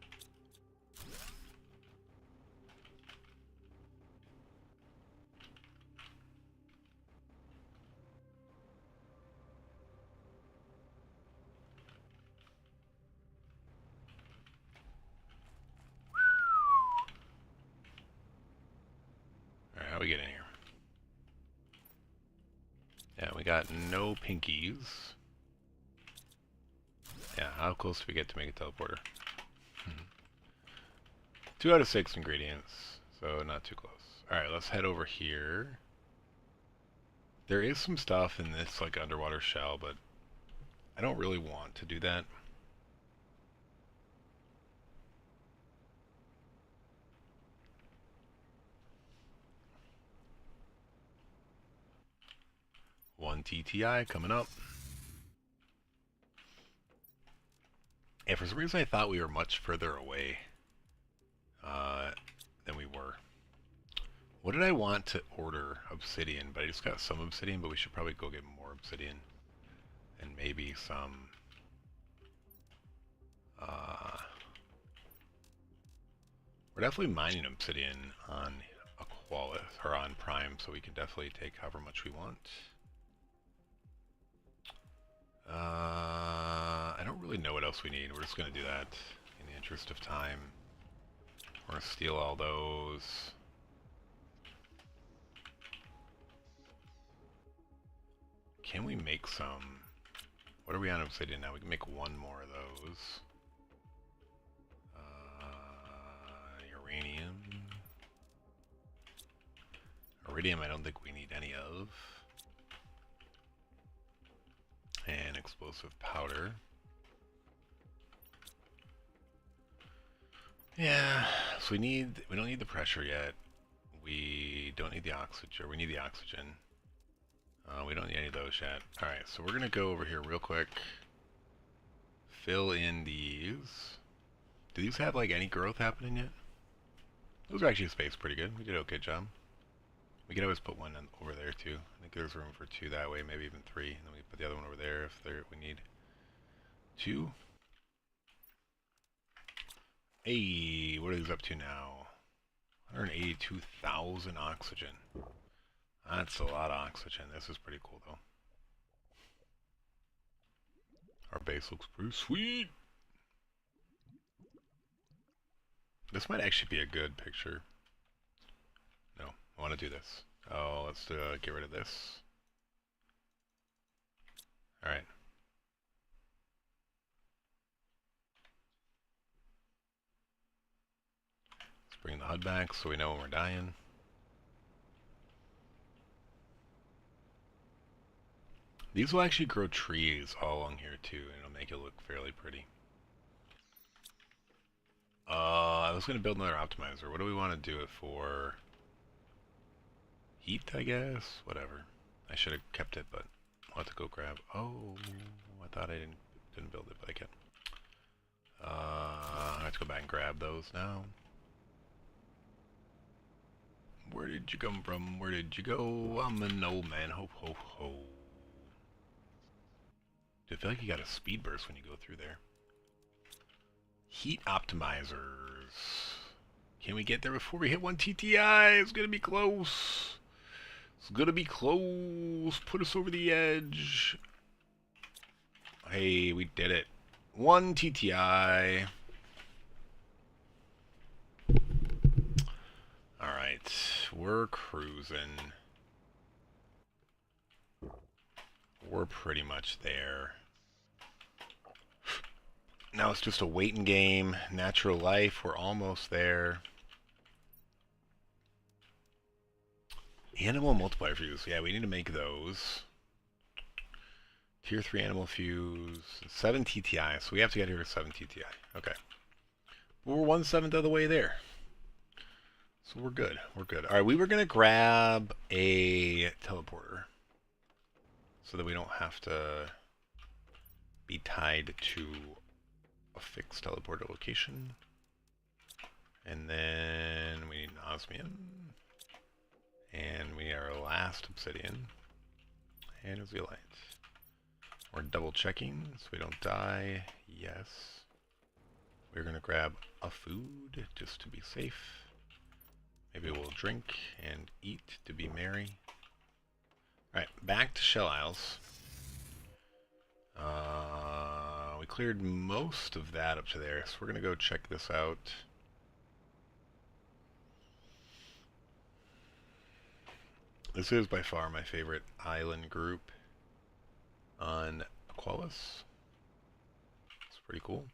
Alright, how we get in here? Yeah, we got no pinkies. Yeah, Yeah, how close do we get to make a teleporter? 2 out of 6 ingredients, so not too close. Alright, let's head over here. There is some stuff in this like underwater shell, but I don't really want to do that. One TTI coming up. Yeah, for some reason I thought we were much further away than we were. What did I want to order? Obsidian, but I just got some obsidian, but we should probably go get more obsidian. And maybe some... we're definitely mining obsidian on Aqualis, or on Prime, so we can definitely take however much we want. I don't really know what else we need. We're just going to do that in the interest of time. We're going to steal all those. Can we make some? What are we on obsidian now? We can make one more of those. Uranium. Iridium I don't think we need any of. And explosive powder. Yeah, so we don't need the pressure yet. We don't need the oxygen, we need the oxygen. We don't need any of those yet. Alright, so we're gonna go over here real quick. Fill in these. Do these have like any growth happening yet? Those are actually spaced pretty good. We did an okay job. We could always put one over there too. I think there's room for 2 that way, maybe even 3. And then we put the other one over there if we need 2. Hey, what are these up to now? 182,000 oxygen. That's a lot of oxygen. This is pretty cool though. Our base looks pretty sweet. This might actually be a good picture. No, I want to do this. Oh, let's get rid of this. Alright. Let's bring the HUD back so we know when we're dying. These will actually grow trees all along here too, and it'll make it look fairly pretty. I was going to build another optimizer. What do we want to do it for? Heat, I guess? Whatever. I should have kept it, but I'll have to go grab... Oh, I thought I didn't build it, but I can. I have to go back and grab those now. Where did you come from? Where did you go? I'm an old man. Ho, ho, ho. I feel like you got a speed burst when you go through there. Heat optimizers. Can we get there before we hit 1 TTI? It's gonna be close. It's gonna be close. Put us over the edge. Hey, we did it. 1 TTI. Alright, we're cruising. We're pretty much there. Now it's just a waiting game. Natural life, we're almost there. Animal multiplier fuse. Yeah, we need to make those. Tier 3 animal fuse. 7 TTI, so we have to get here with 7 TTI. Okay. We're 1/7 of the way there. So we're good. We're good. Alright, we were going to grab a teleporter. So that we don't have to be tied to a fixed teleporter location. And then we need an osmium. And we are last obsidian. And a zeolite. We're double checking so we don't die. Yes. We're going to grab a food just to be safe. Maybe we'll drink and eat to be merry. Alright, back to Shell Isles. We cleared most of that up to there, so we're going to go check this out. This is by far my favorite island group on Aqualis. So pretty cool.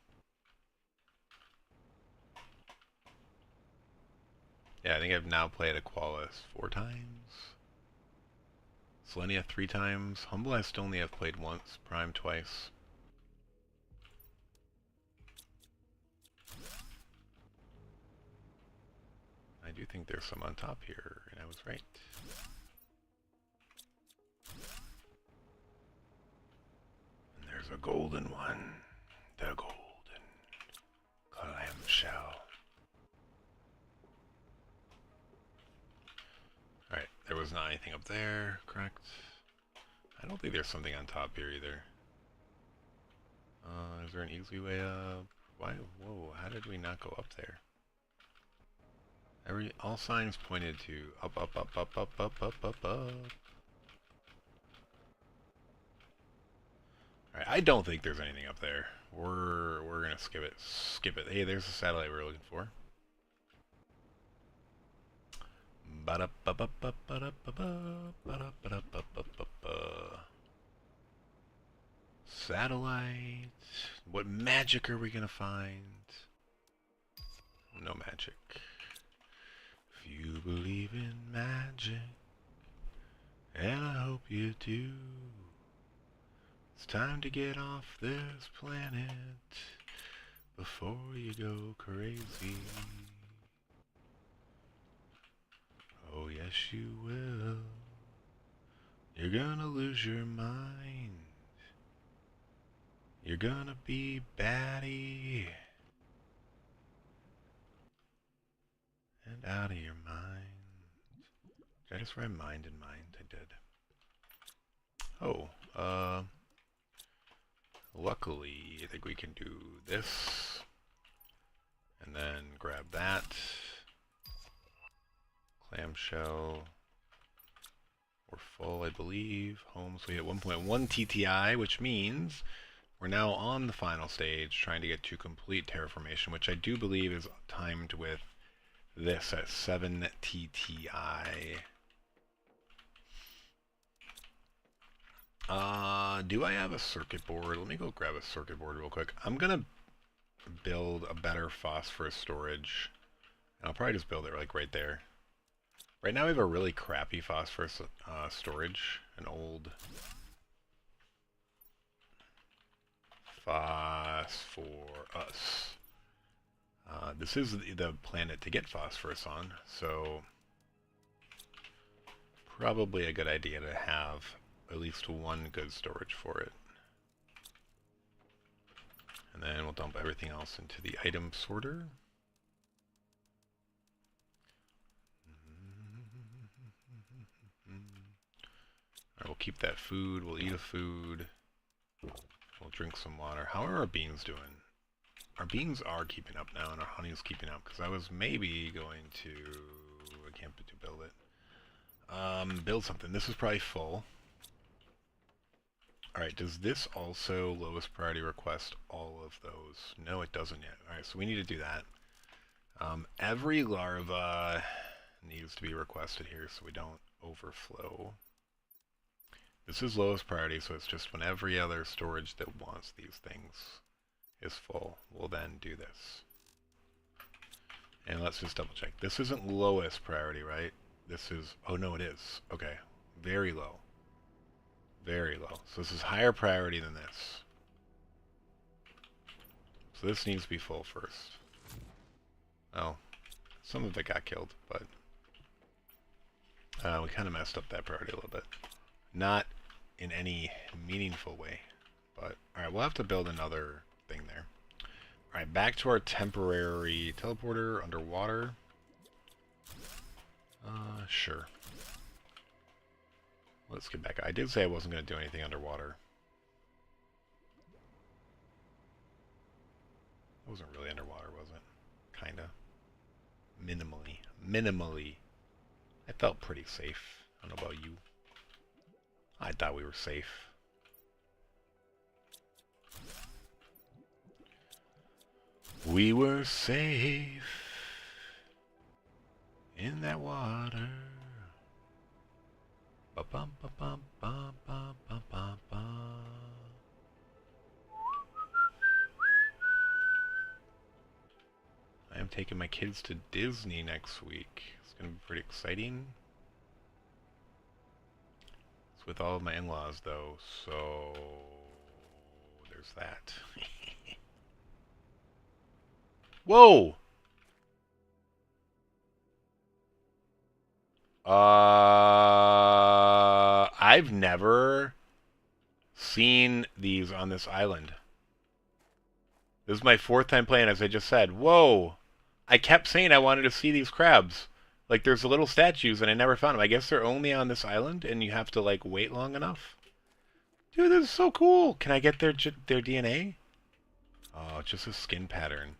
Yeah, I think I've now played Aqualis 4 times. Selenia 3 times. Humble I still only have played once. Prime twice. I do think there's some on top here, and I was right. And there's a golden one. The golden clamshell. Alright, there was not anything up there, correct? I don't think there's something on top here either. Is there an easy way up? Why? Whoa, how did we not go up there? All signs pointed to up, up, up, up, up, up, up, up, up. Alright, I don't think there's anything up there. We're gonna skip it. Skip it. Hey, there's the satellite we were looking for. Satellite. What magic are we gonna find? No magic. If you believe in magic, and I hope you do, it's time to get off this planet before you go crazy. Oh yes you will. You're gonna lose your mind. You're gonna be batty and out of your mind. Did I just write mind and mind? I did. Oh, luckily I think we can do this and then grab that. Clamshell. We're full, I believe. Home, so we hit 1.1 TTI, which means we're now on the final stage, trying to get to complete terraformation, which I do believe is timed with this at 7 TTI. Do I have a circuit board? Let me go grab a circuit board real quick. I'm gonna build a better phosphorus storage. And I'll probably just build it like right there. Right now we have a really crappy phosphorus storage, an old phosphorus. This is the planet to get phosphorus on, so probably a good idea to have at least one good storage for it. And then we'll dump everything else into the item sorter. Alright, we'll keep that food, we'll eat a food, we'll drink some water. How are our beans doing? Our beans are keeping up now, and our honey's keeping up, because I was maybe going to... I can't build it. Build something. This is probably full. Alright, does this also lowest priority request all of those? No, it doesn't yet. Alright, so we need to do that. Every larva needs to be requested here so we don't overflow. This is lowest priority, so it's just when every other storage that wants these things is full, we'll then do this. And let's just double check. This isn't lowest priority, right? This is... oh no, it is. Okay. Very low. Very low. So this is higher priority than this. So this needs to be full first. Well, some of it got killed, but we kind of messed up that priority a little bit. Not in any meaningful way, but alright, we'll have to build another thing there. Alright, back to our temporary teleporter underwater. Sure. Let's get back. I did say I wasn't going to do anything underwater. It wasn't really underwater, was it? Kinda. Minimally. I felt pretty safe. I don't know about you. I thought we were safe. We were safe in that water. Ba-bum, ba-bum, ba-bum, ba-bum, ba. taking my kids to Disney next week. It's going to be pretty exciting. It's with all of my in-laws, though, so there's that. Whoa! I've never seen these on this island. This is my 4th time playing, as I just said. Whoa! I kept saying I wanted to see these crabs. Like, there's the little statues, and I never found them. I guess they're only on this island, and you have to, like, wait long enough. Dude, this is so cool! Can I get their DNA? Oh, just a skin pattern.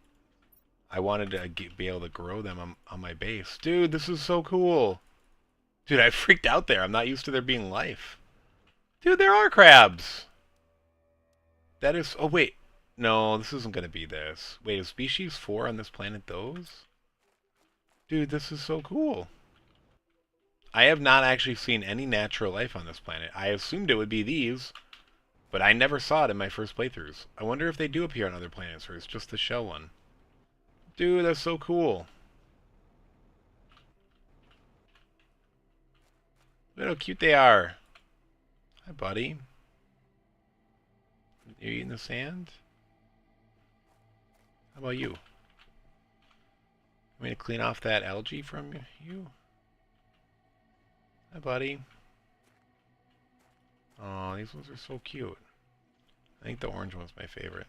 I wanted to be able to grow them on my base. Dude, this is so cool! Dude, I freaked out there. I'm not used to there being life. Dude, there are crabs! That is... Oh, wait. No, this isn't going to be this. Wait, is species 4 on this planet those? Dude, this is so cool. I have not actually seen any natural life on this planet. I assumed it would be these, but I never saw it in my first playthroughs. I wonder if they do appear on other planets, or it's just the shell one. Dude, that's so cool. Look how cute they are. Hi, buddy. You eating the sand? How about you? I'm going to clean off that algae from you. Hi, buddy. Oh, these ones are so cute. I think the orange one's my favorite.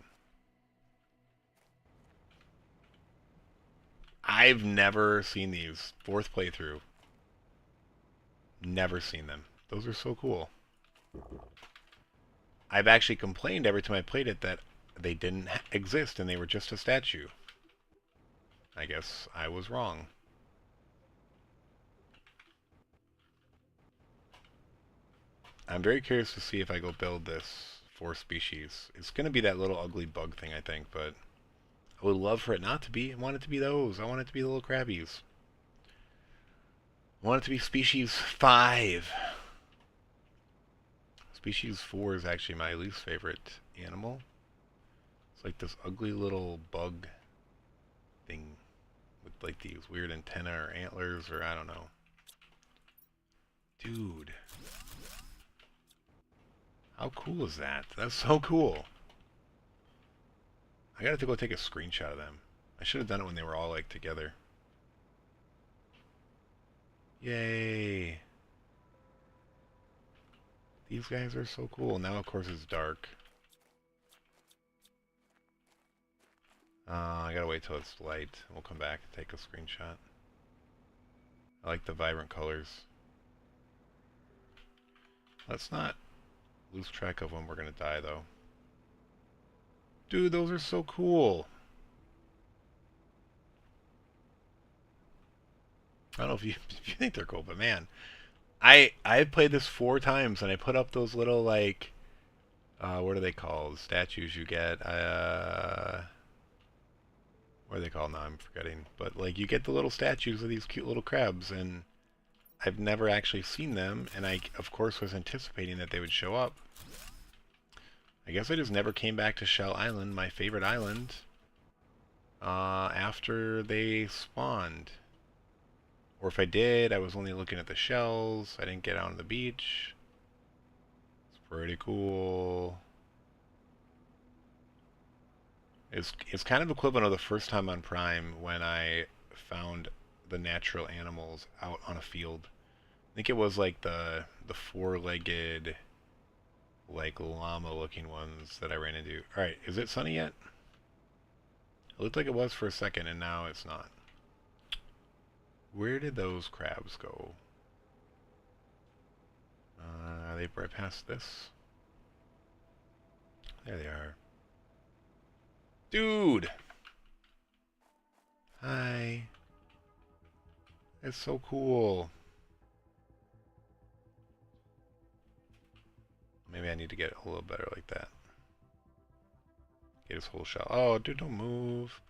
I've never seen these. 4th playthrough. Never seen them. Those are so cool. I've actually complained every time I played it that they didn't exist and they were just a statue. I guess I was wrong. I'm very curious to see if I go build this 4 species. It's going to be that little ugly bug thing, I think, but I would love for it not to be. I want it to be those. I want it to be the little crabbies. I want it to be species 5. Species 4 is actually my least favorite animal. It's like this ugly little bug thing with like these weird antennae or antlers or I don't know. Dude. How cool is that? That's so cool. I gotta go take a screenshot of them. I should have done it when they were all like together. Yay. These guys are so cool. Now, of course, it's dark. I gotta wait till it's light. We'll come back and take a screenshot. I like the vibrant colors. Let's not lose track of when we're gonna die, though. Dude, those are so cool. I don't know if you, if you think they're cool, but man, I've played this 4 times, and I put up those little, like, what are they called? Statues you get. What are they called now? I'm forgetting. But, like, you get the little statues of these cute little crabs, and I've never actually seen them, and I, of course, was anticipating that they would show up. I guess I just never came back to Shell Island, my favorite island, after they spawned. Or if I did, I was only looking at the shells. I didn't get out on the beach. It's pretty cool. It's kind of equivalent of the first time on Prime when I found the natural animals out on a field. I think it was like the 4-legged, like llama-looking ones that I ran into. All right, is it sunny yet? It looked like it was for a second, and now it's not. Where did those crabs go? Are they right past this? There they are. Dude! Hi. It's so cool. Maybe I need to get a little better like that. Get his whole shot. Oh, dude, don't move.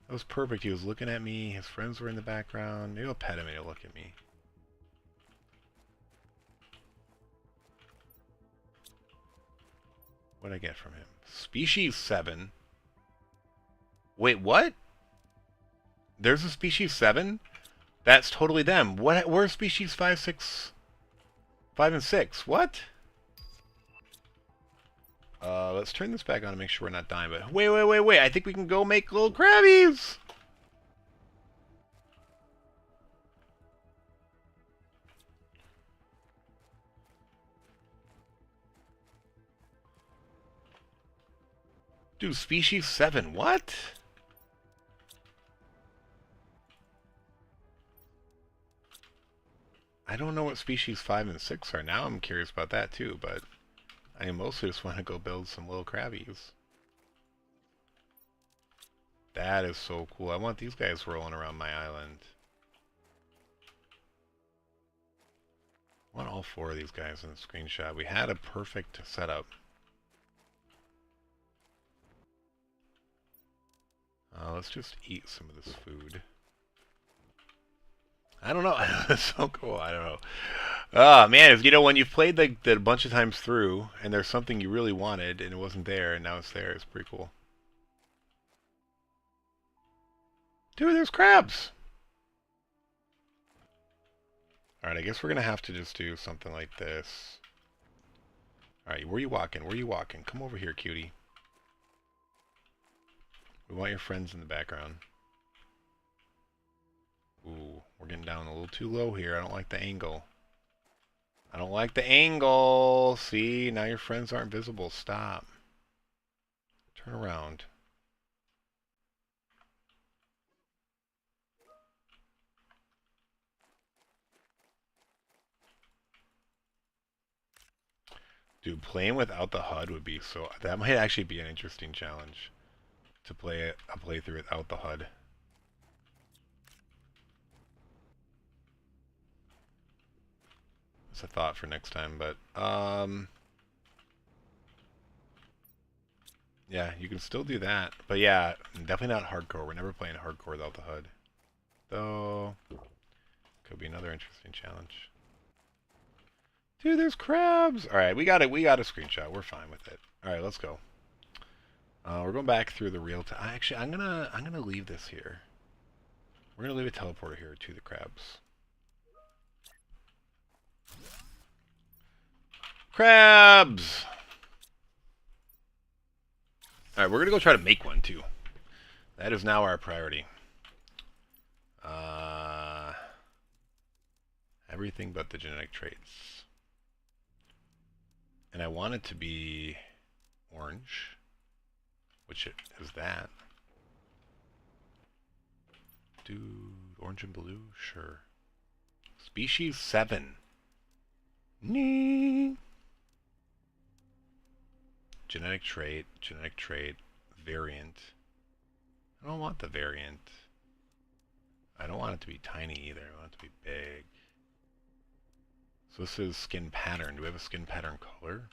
That was perfect. He was looking at me. His friends were in the background. Maybe I'll pet him and he'll look at me. What'd I get from him? Species 7? Wait, what? There's a species 7? That's totally them. What? Where's species 5, 6, 5, and 6? What? Let's turn this back on to make sure we're not dying. But wait. I think we can go make little crabbies. Dude, species 7. What? I don't know what species 5 and 6 are. Now I'm curious about that too, but I mostly just want to go build some little crabbies. That is so cool. I want these guys rolling around my island. I want all 4 of these guys in the screenshot. We had a perfect setup. Let's just eat some of this food. I don't know. It's so cool. I don't know. Oh, man. If, you know, when you've played the bunch of times through, and there's something you really wanted, and it wasn't there, and now it's there, it's pretty cool. Dude, there's crabs! Alright, I guess we're gonna have to just do something like this. Alright, where you walking? Where you walking? Come over here, cutie. We want your friends in the background. Ooh, we're getting down a little too low here. I don't like the angle. I don't like the angle! See, now your friends aren't visible. Stop. Turn around. Dude, playing without the HUD would be so... That might actually be an interesting challenge. To play a playthrough without the HUD. It's a thought for next time, but... yeah, you can still do that. But yeah, definitely not hardcore. We're never playing hardcore without the HUD. Though... Could be another interesting challenge. Dude, there's crabs! Alright, we got a screenshot. We're fine with it. Alright, let's go. We're going back through the real time. Actually, I'm gonna leave this here. We're gonna leave a teleporter here to the crabs. Crabs! Alright, we're gonna go try to make one too. That is now our priority. Everything but the genetic traits. And I want it to be orange, which it is that. Dude, orange and blue? Sure. Species 7. Nee. Genetic trait, variant. I don't want the variant. I don't want it to be tiny either. I want it to be big. So this is skin pattern. Do we have a skin pattern color?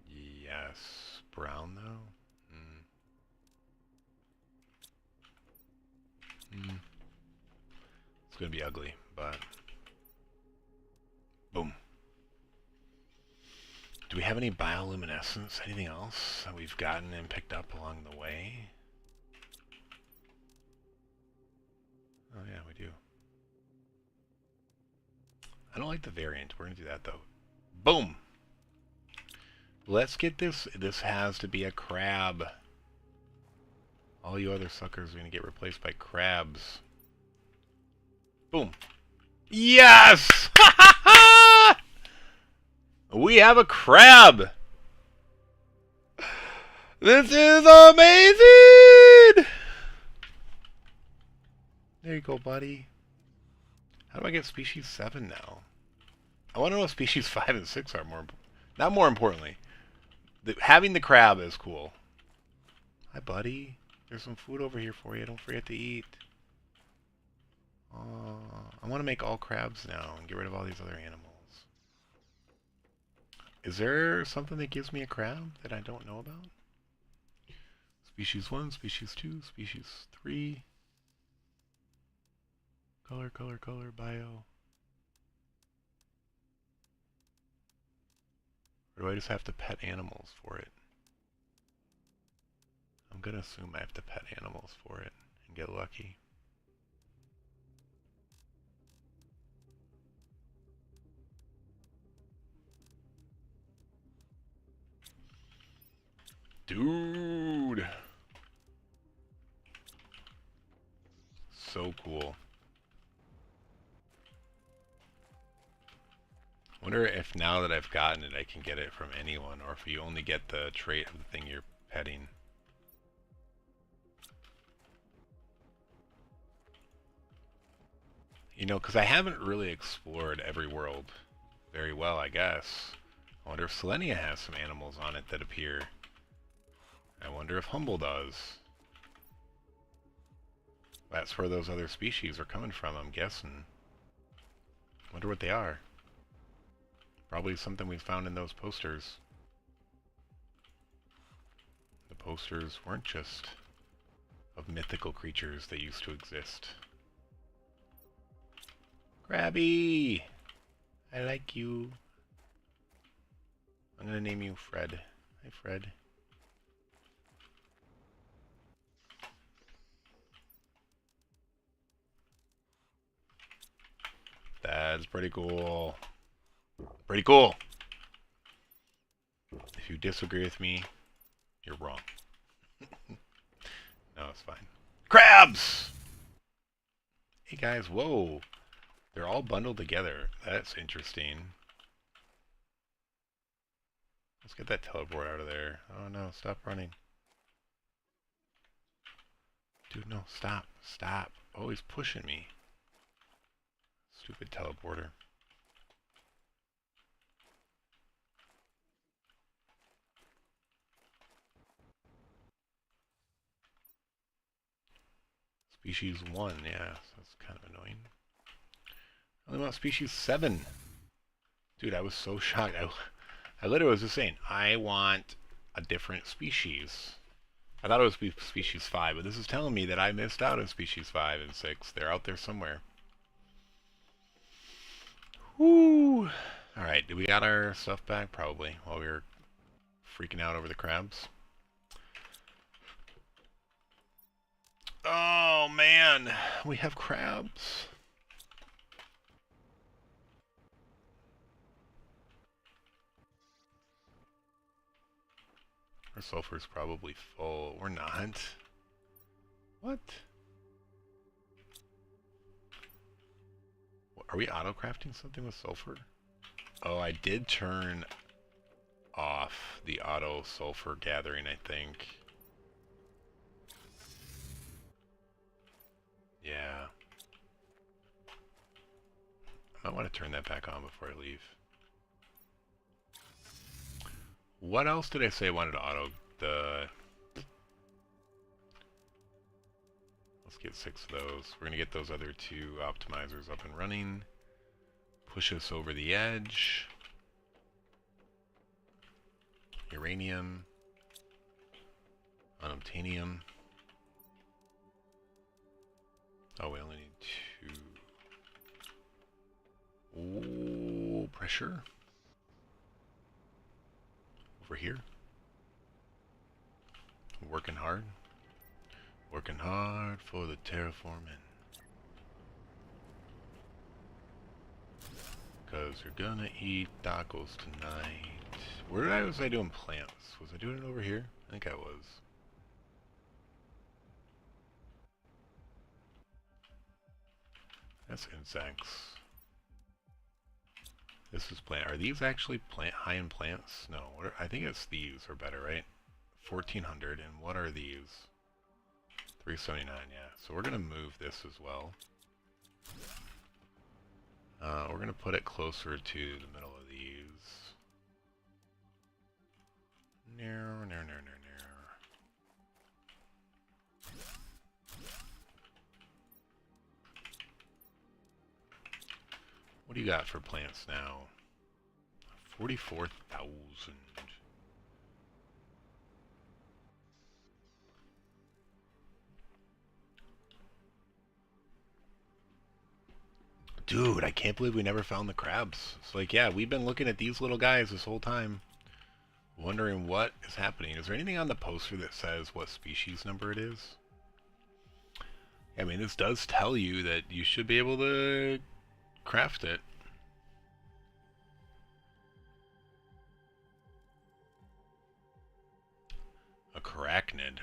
Yes. Brown though? It's gonna be ugly, but... Boom. Do we have any bioluminescence? Anything else that we've gotten and picked up along the way? Oh yeah, we do. I don't like the variant. We're gonna do that though. Boom! Let's get this. This has to be a crab. All you other suckers are gonna get replaced by crabs. Boom. Yes! We have a crab! This is amazing! There you go, buddy. How do I get species 7 now? I want to know if species 5 and 6 are more... Not more importantly. Having the crab is cool. Hi, buddy. There's some food over here for you. Don't forget to eat. I want to make all crabs now and get rid of all these other animals. Is there something that gives me a crab that I don't know about? Species 1, Species 2, Species 3. Color, bio. Or do I just have to pet animals for it? I'm gonna assume I have to pet animals for it and get lucky. Dude! So cool. Wonder if now that I've gotten it I can get it from anyone, or if you only get the trait of the thing you're petting. You know, because I haven't really explored every world very well, I guess. I wonder if Selenia has some animals on it that appear. I wonder if Humble does. That's where those other species are coming from, I'm guessing. Wonder what they are. Probably something we found in those posters. The posters weren't just of mythical creatures that used to exist. Krabby! I like you. I'm gonna name you Fred. Hi, Fred. That's pretty cool. Pretty cool! If you disagree with me, you're wrong. No, it's fine. Crabs! Hey guys, whoa. They're all bundled together. That's interesting. Let's get that teleport out of there. Oh no, stop running. Dude, no, stop. Stop. Oh, he's pushing me. Stupid teleporter. Species 1, yeah, so that's kind of annoying. I only want species 7. Dude, I was so shocked. I literally was just saying, I want a different species. I thought it was species 5, but this is telling me that I missed out on species 5 and 6. They're out there somewhere. Woo! Alright, did we got our stuff back? Probably, while we were freaking out over the crabs. Oh man, we have crabs. Our sulfur's probably full. We're not. What? Are we auto-crafting something with sulfur? Oh, I did turn off the auto sulfur gathering, I think. Yeah. I might want to turn that back on before I leave. What else did I say I wanted to auto? Let's get 6 of those. We're going to get those other 2 optimizers up and running. Push us over the edge. Uranium. Unobtainium. Oh, we only need 2. Ooh, pressure. Over here. Working hard. Working hard for the terraforming. Because you're gonna eat tacos tonight. Where was I doing plants? Was I doing it over here? I think I was. That's insects. This is plant. Are these actually high in plants? No. I think it's these are better, right? 1400. And what are these? 379. Yeah. So we're gonna move this as well. We're gonna put it closer to the middle of these. No. What do you got for plants now? 44,000. Dude, I can't believe we never found the crabs. It's like, yeah, we've been looking at these little guys this whole time. Wondering what is happening. Is there anything on the poster that says what species number it is? I mean, this does tell you that you should be able to craft it. Arachnid.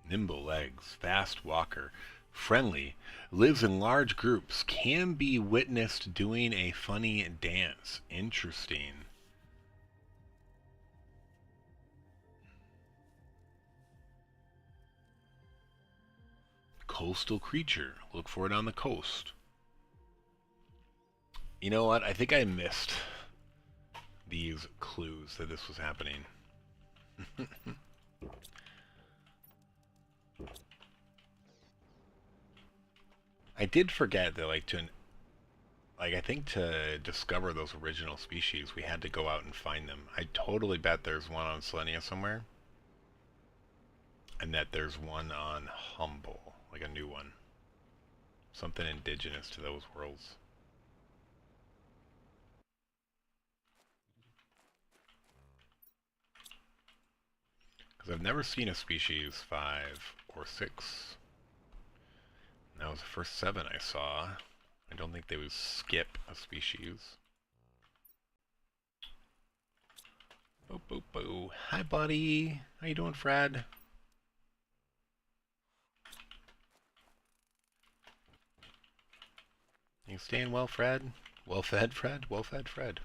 Nimble legs, fast walker, friendly, lives in large groups, can be witnessed doing a funny dance. Interesting. Coastal creature. Look for it on the coast. You know what? I think I missed these clues that this was happening. I did forget that, I think to discover those original species, we had to go out and find them. I totally bet there's one on Selenia somewhere, and that there's one on Humble, like a new one. Something indigenous to those worlds. Because I've never seen a species 5 or 6. That was the first 7 I saw. I don't think they would skip a species. Boo boo boo. Hi buddy. How you doing, Fred? You staying well, Fred? Well fed, Fred? Well fed, Fred.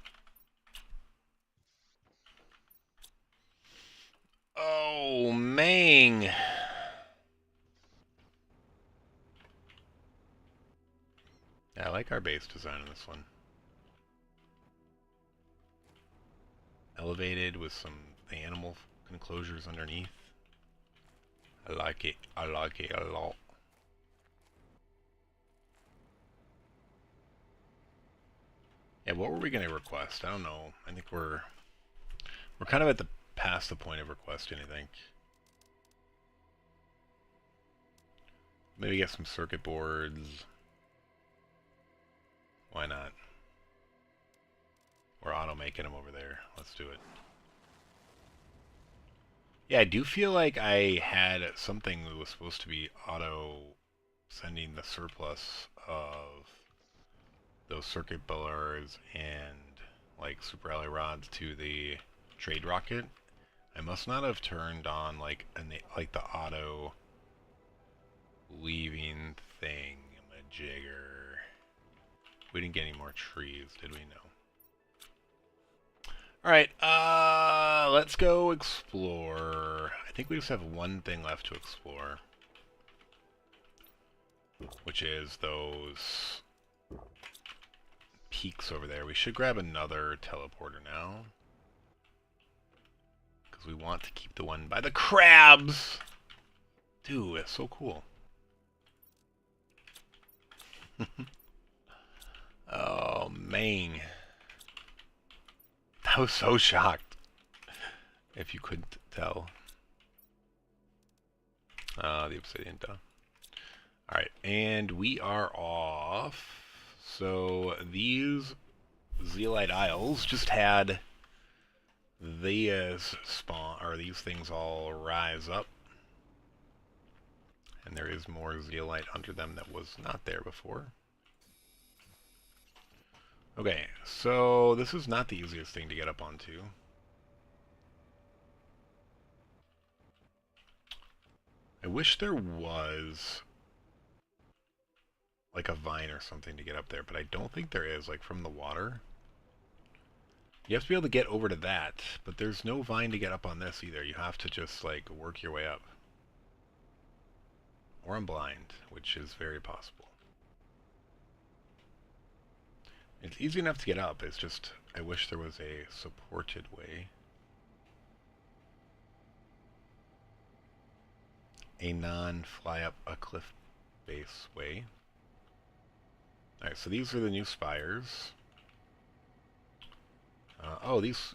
Oh, Mang. Yeah, I like our base design in this one. Elevated with some animal enclosures underneath. I like it. I like it a lot. Yeah, what were we gonna request? I don't know. I think we're kind of at the past the point of requesting, I think. Maybe get some circuit boards. Why not? We're auto-making them over there. Let's do it. Yeah, I do feel like I had something that was supposed to be auto-sending the surplus of those circuit boards and, like, super ally rods to the trade rocket. I must not have turned on, like, the auto leaving thing. Majigger. We didn't get any more trees, did we? No. Alright, let's go explore. I think we just have one thing left to explore, which is those peaks over there. We should grab another teleporter now, because we want to keep the one by the crabs! Dude, it's so cool. Oh, man. I was so shocked, if you couldn't tell. The obsidian done. Alright, and we are off. So these Zeolite Isles just had these spawn, or these things all rise up. And there is more Zeolite under them that was not there before. Okay, so this is not the easiest thing to get up onto. I wish there was like a vine or something to get up there, but I don't think there is, like from the water. You have to be able to get over to that, but there's no vine to get up on this either. You have to just like work your way up. Or I'm blind, which is very possible. It's easy enough to get up, it's just, I wish there was a supported way. A non-fly up a cliff base way. Alright, so these are the new spires. Oh, these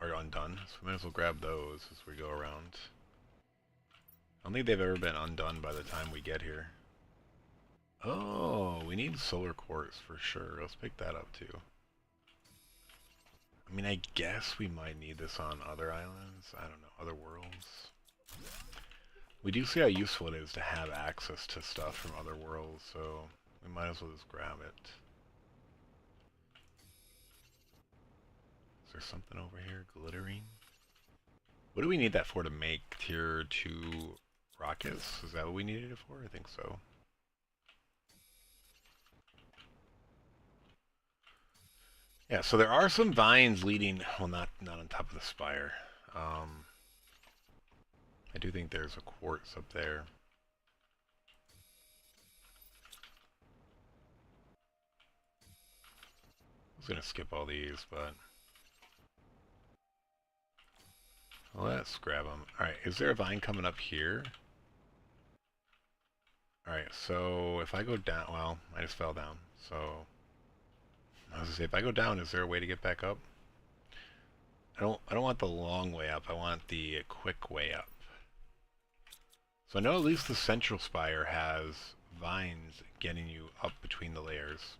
are undone, so we might as well grab those as we go around. I don't think they've ever been undone by the time we get here. Oh, we need solar quartz for sure. Let's pick that up too. I mean, I guess we might need this on other islands. I don't know, other worlds. We do see how useful it is to have access to stuff from other worlds, so we might as well just grab it. Is there something over here glittering? What do we need that for to make tier 2 rockets? Is that what we needed it for? I think so. Yeah, so there are some vines leading, well, not on top of the spire. I do think there's a quartz up there. I was going to skip all these, but let's grab them. Alright, is there a vine coming up here? Alright, so if I go down, well, I just fell down, so I was gonna say, if I go down, is there a way to get back up? I don't want the long way up, I want the quick way up. So I know at least the central spire has vines getting you up between the layers.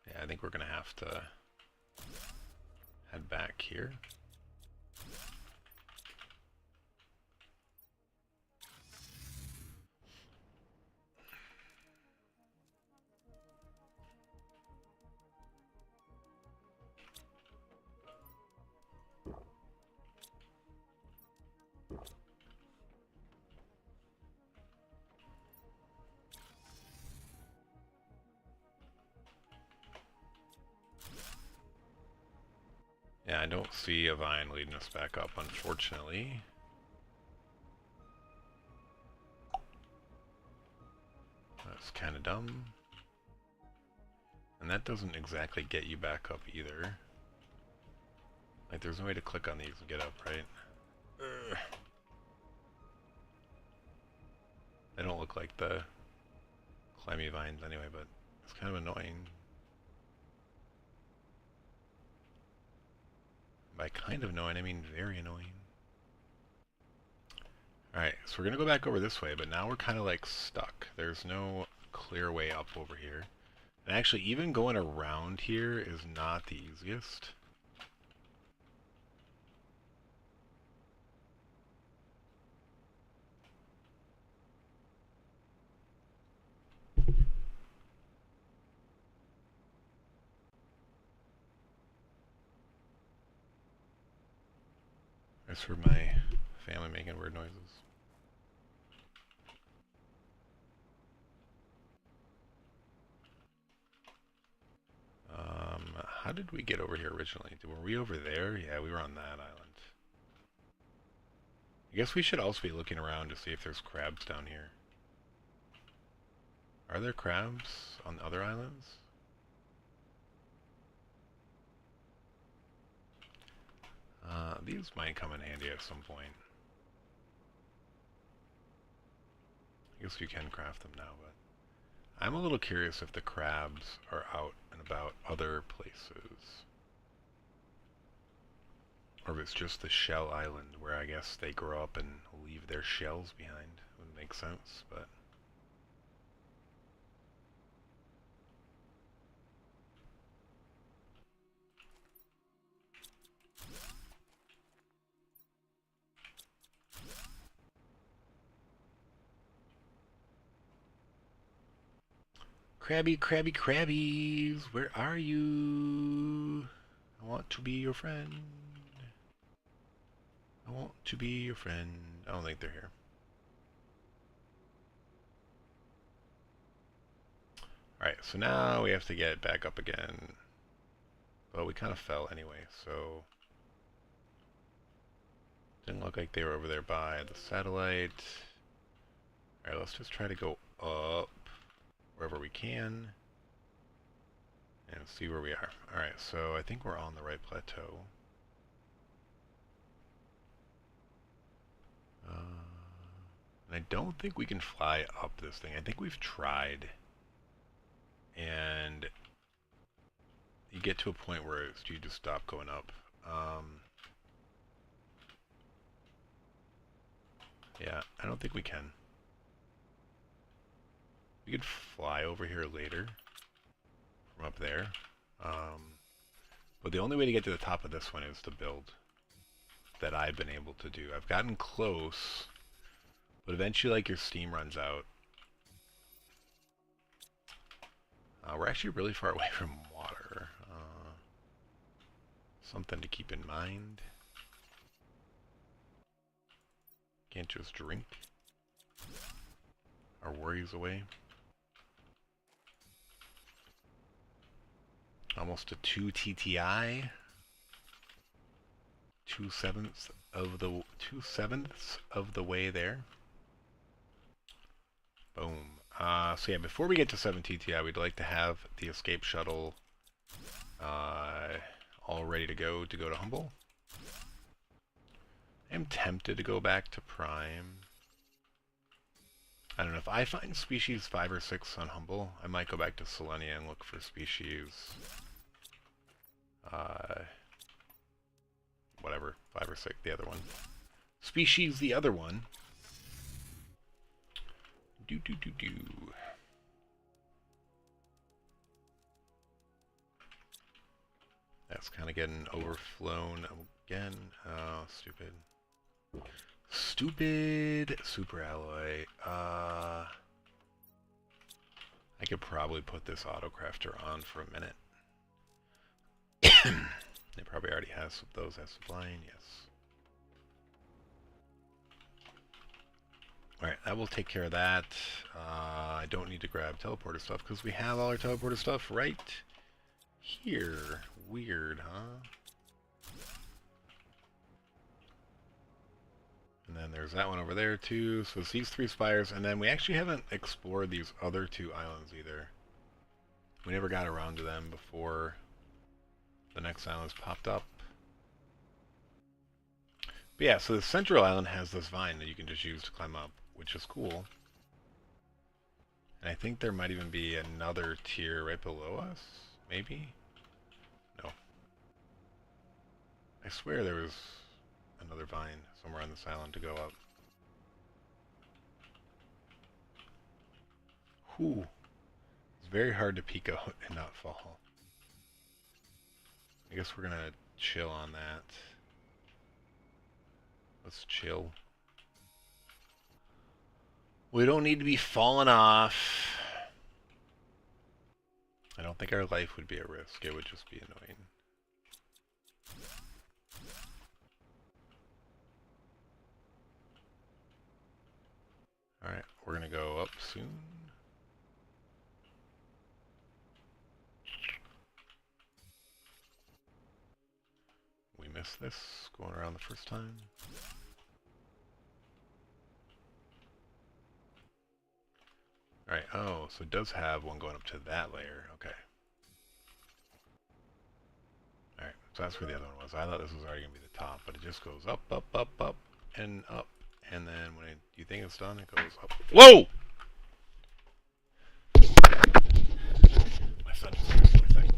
Yeah, I think we're gonna have to head back here. Yeah, I don't see a vine leading us back up, unfortunately. That's kind of dumb. And that doesn't exactly get you back up either. Like, there's no way to click on these and get up, right? Ugh. They don't look like the climby vines anyway, but it's kind of annoying. By kind of annoying, I mean very annoying. Alright, so we're going to go back over this way, but now we're kind of like stuck. There's no clear way up over here. And actually, even going around here is not the easiest. That's for my family making weird noises. How did we get over here originally? Were we over there? Yeah, we were on that island. I guess we should also be looking around to see if there's crabs down here. Are there crabs on the other islands? These might come in handy at some point. I guess you can craft them now, but I'm a little curious if the crabs are out and about other places. Or if it's just the shell island where I guess they grow up and leave their shells behind. Would make sense, but Crabby, crabby, crabbies, where are you? I want to be your friend. I want to be your friend. I don't think they're here. Alright, so now we have to get back up again. Well, we kind of fell anyway, so didn't look like they were over there by the satellite. Alright, let's just try to go up wherever we can and see where we are. Alright, so I think we're on the right plateau. And I don't think we can fly up this thing. I think we've tried. And you get to a point where you just stop going up. Yeah, I don't think we can. We could fly over here later from up there. But the only way to get to the top of this one is to build that I've been able to do. I've gotten close, but eventually like your steam runs out. We're actually really far away from water. Something to keep in mind. Can't just drink our worries away. Almost a 2 TTI. 2/7 of the way there. Boom. So yeah, before we get to 7 TTI, we'd like to have the escape shuttle all ready to go to Humble. I'm tempted to go back to Prime. I don't know, if I find species 5 or 6 on Humble, I might go back to Selenia and look for species whatever, 5 or 6, the other one. Species the other one. Do. That's kind of getting overflown again. Oh, stupid. Stupid super alloy. I could probably put this autocrafter on for a minute. It probably already has those as supplying, yes. Alright, that will take care of that. I don't need to grab teleporter stuff because we have all our teleporter stuff right here. Weird, huh? And then there's that one over there too. So it's these 3 spires, and then we actually haven't explored these other 2 islands either. We never got around to them before the next islands popped up. But yeah, so the central island has this vine that you can just use to climb up, which is cool. And I think there might even be another tier right below us, maybe? No. I swear there was another vine somewhere on this island to go up. Whew. It's very hard to peek out and not fall. I guess we're gonna chill on that. Let's chill. We don't need to be falling off. I don't think our life would be at risk. It would just be annoying. Alright, we're gonna go up soon. We missed this going around the first time. Alright, oh, so it does have one going up to that layer. Okay. Alright, so that's where the other one was. I thought this was already going to be the top, but it just goes up, up, up, up, and up. And then when you think it's done, it goes up. Whoa! My son just my thing.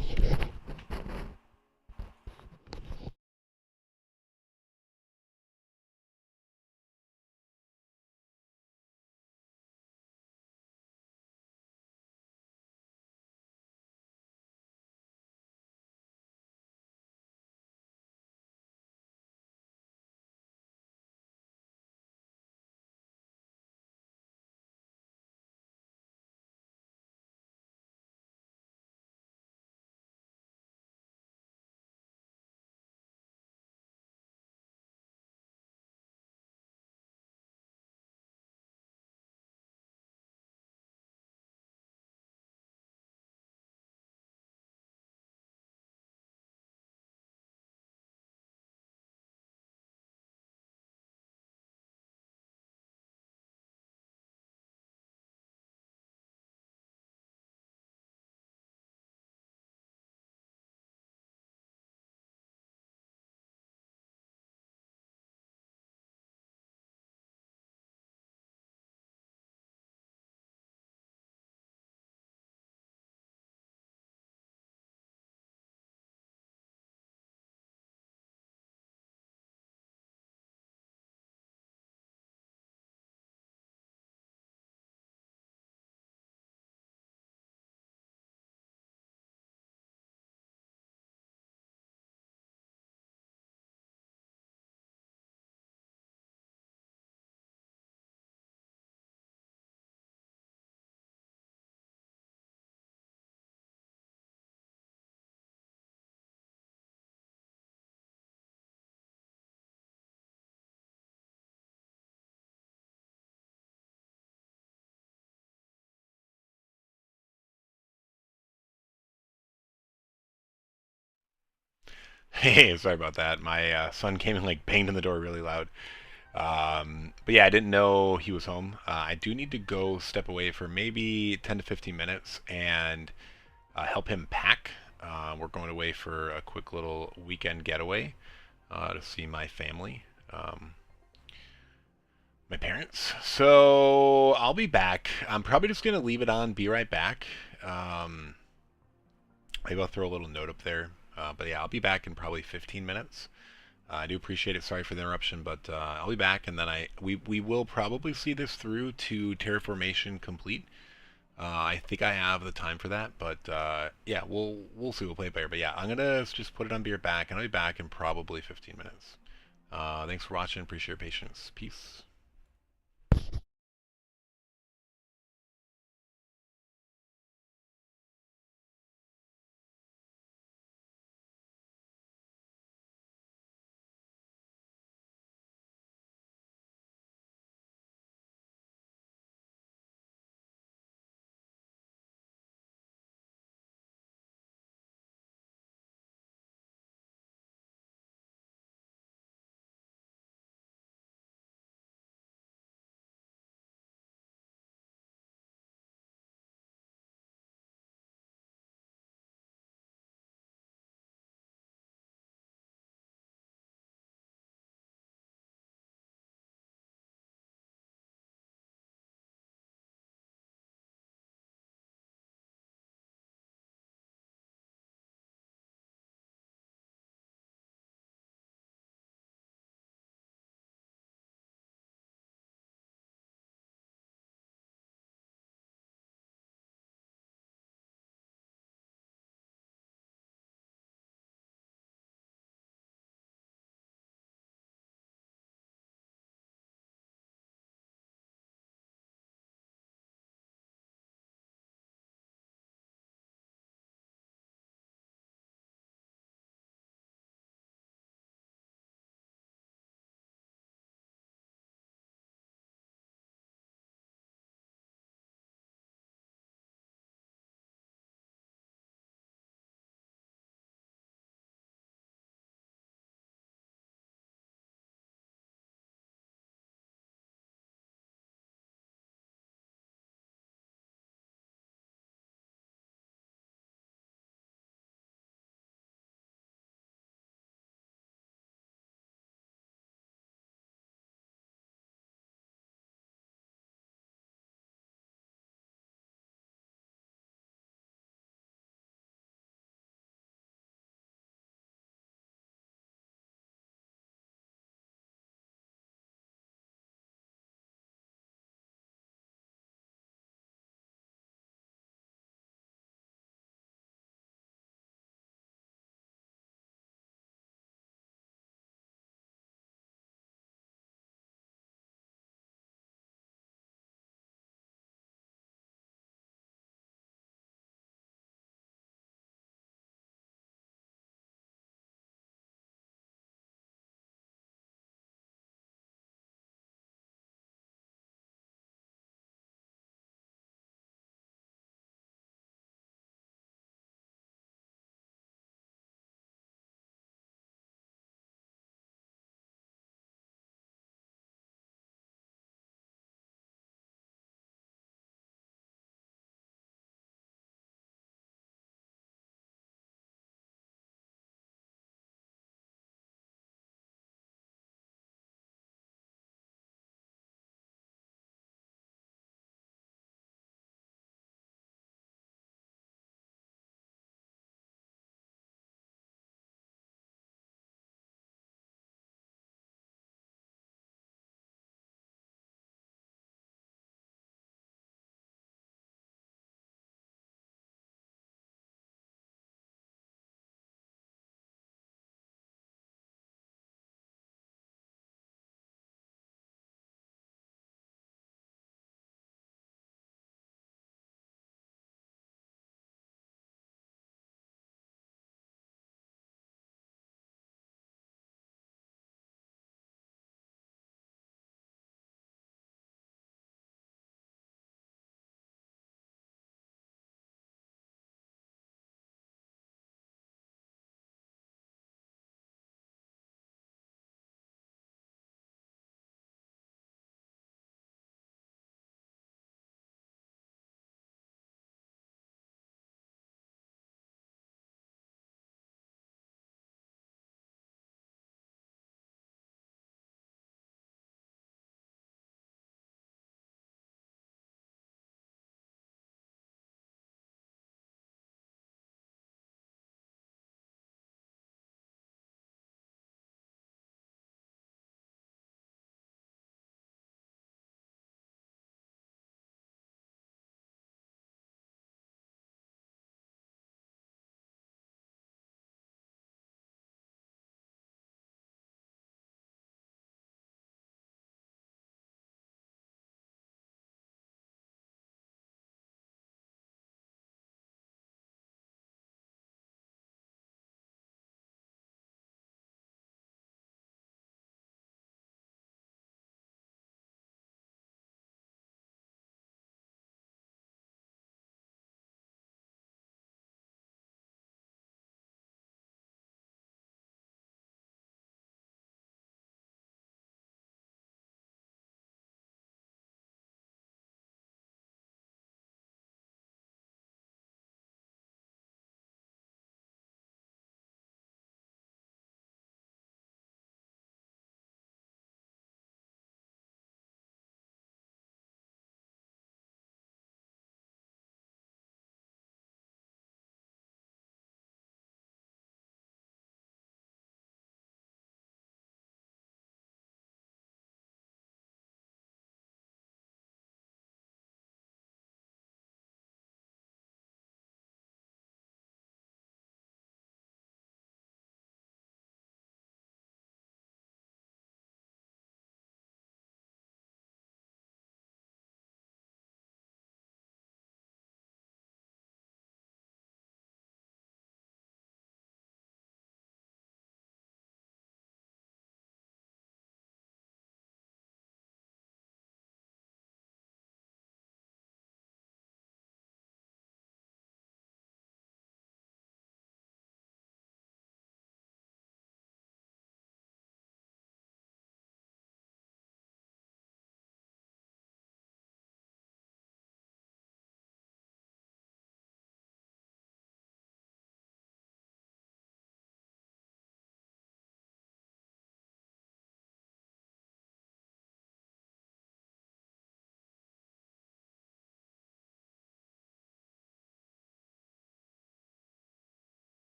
Hey, sorry about that. My son came and like banged on the door really loud. But yeah, I didn't know he was home. I do need to go step away for maybe 10 to 15 minutes and help him pack. We're going away for a quick little weekend getaway to see my family, my parents. So I'll be back. I'm probably just gonna leave it on. Be right back. Um, Maybe I'll throw a little note up there. But yeah, I'll be back in probably 15 minutes. I do appreciate it. Sorry for the interruption, but I'll be back, and then we will probably see this through to Terraformation Complete. I think I have the time for that, but yeah, we'll see. We'll play it by ear. But yeah, I'm gonna just put it on, be right back, and I'll be back in probably 15 minutes. Thanks for watching. Appreciate your patience. Peace.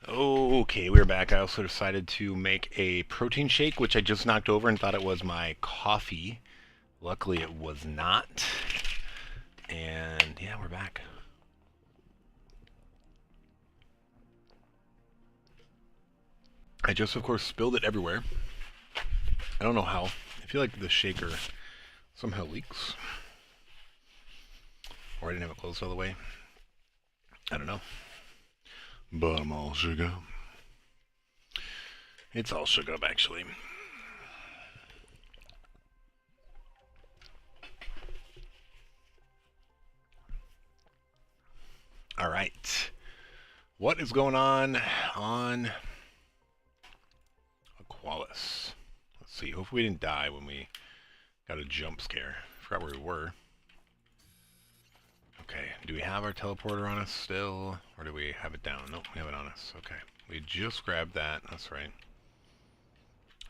Okay, we're back. I also decided to make a protein shake, which I just knocked over and thought it was my coffee. Luckily, it was not. And yeah, we're back. I just, of course, spilled it everywhere. I don't know how. I feel like the shaker somehow leaks. Or I didn't have it closed all the way. I don't know. But I'm all shook up. It's all shook up, actually. All right. What is going on Aqualis? Let's see. Hopefully we didn't die when we got a jump scare. Forgot where we were. Okay. Do we have our teleporter on us still? Or do we have it down? Nope, we have it on us. Okay. We just grabbed that. That's right.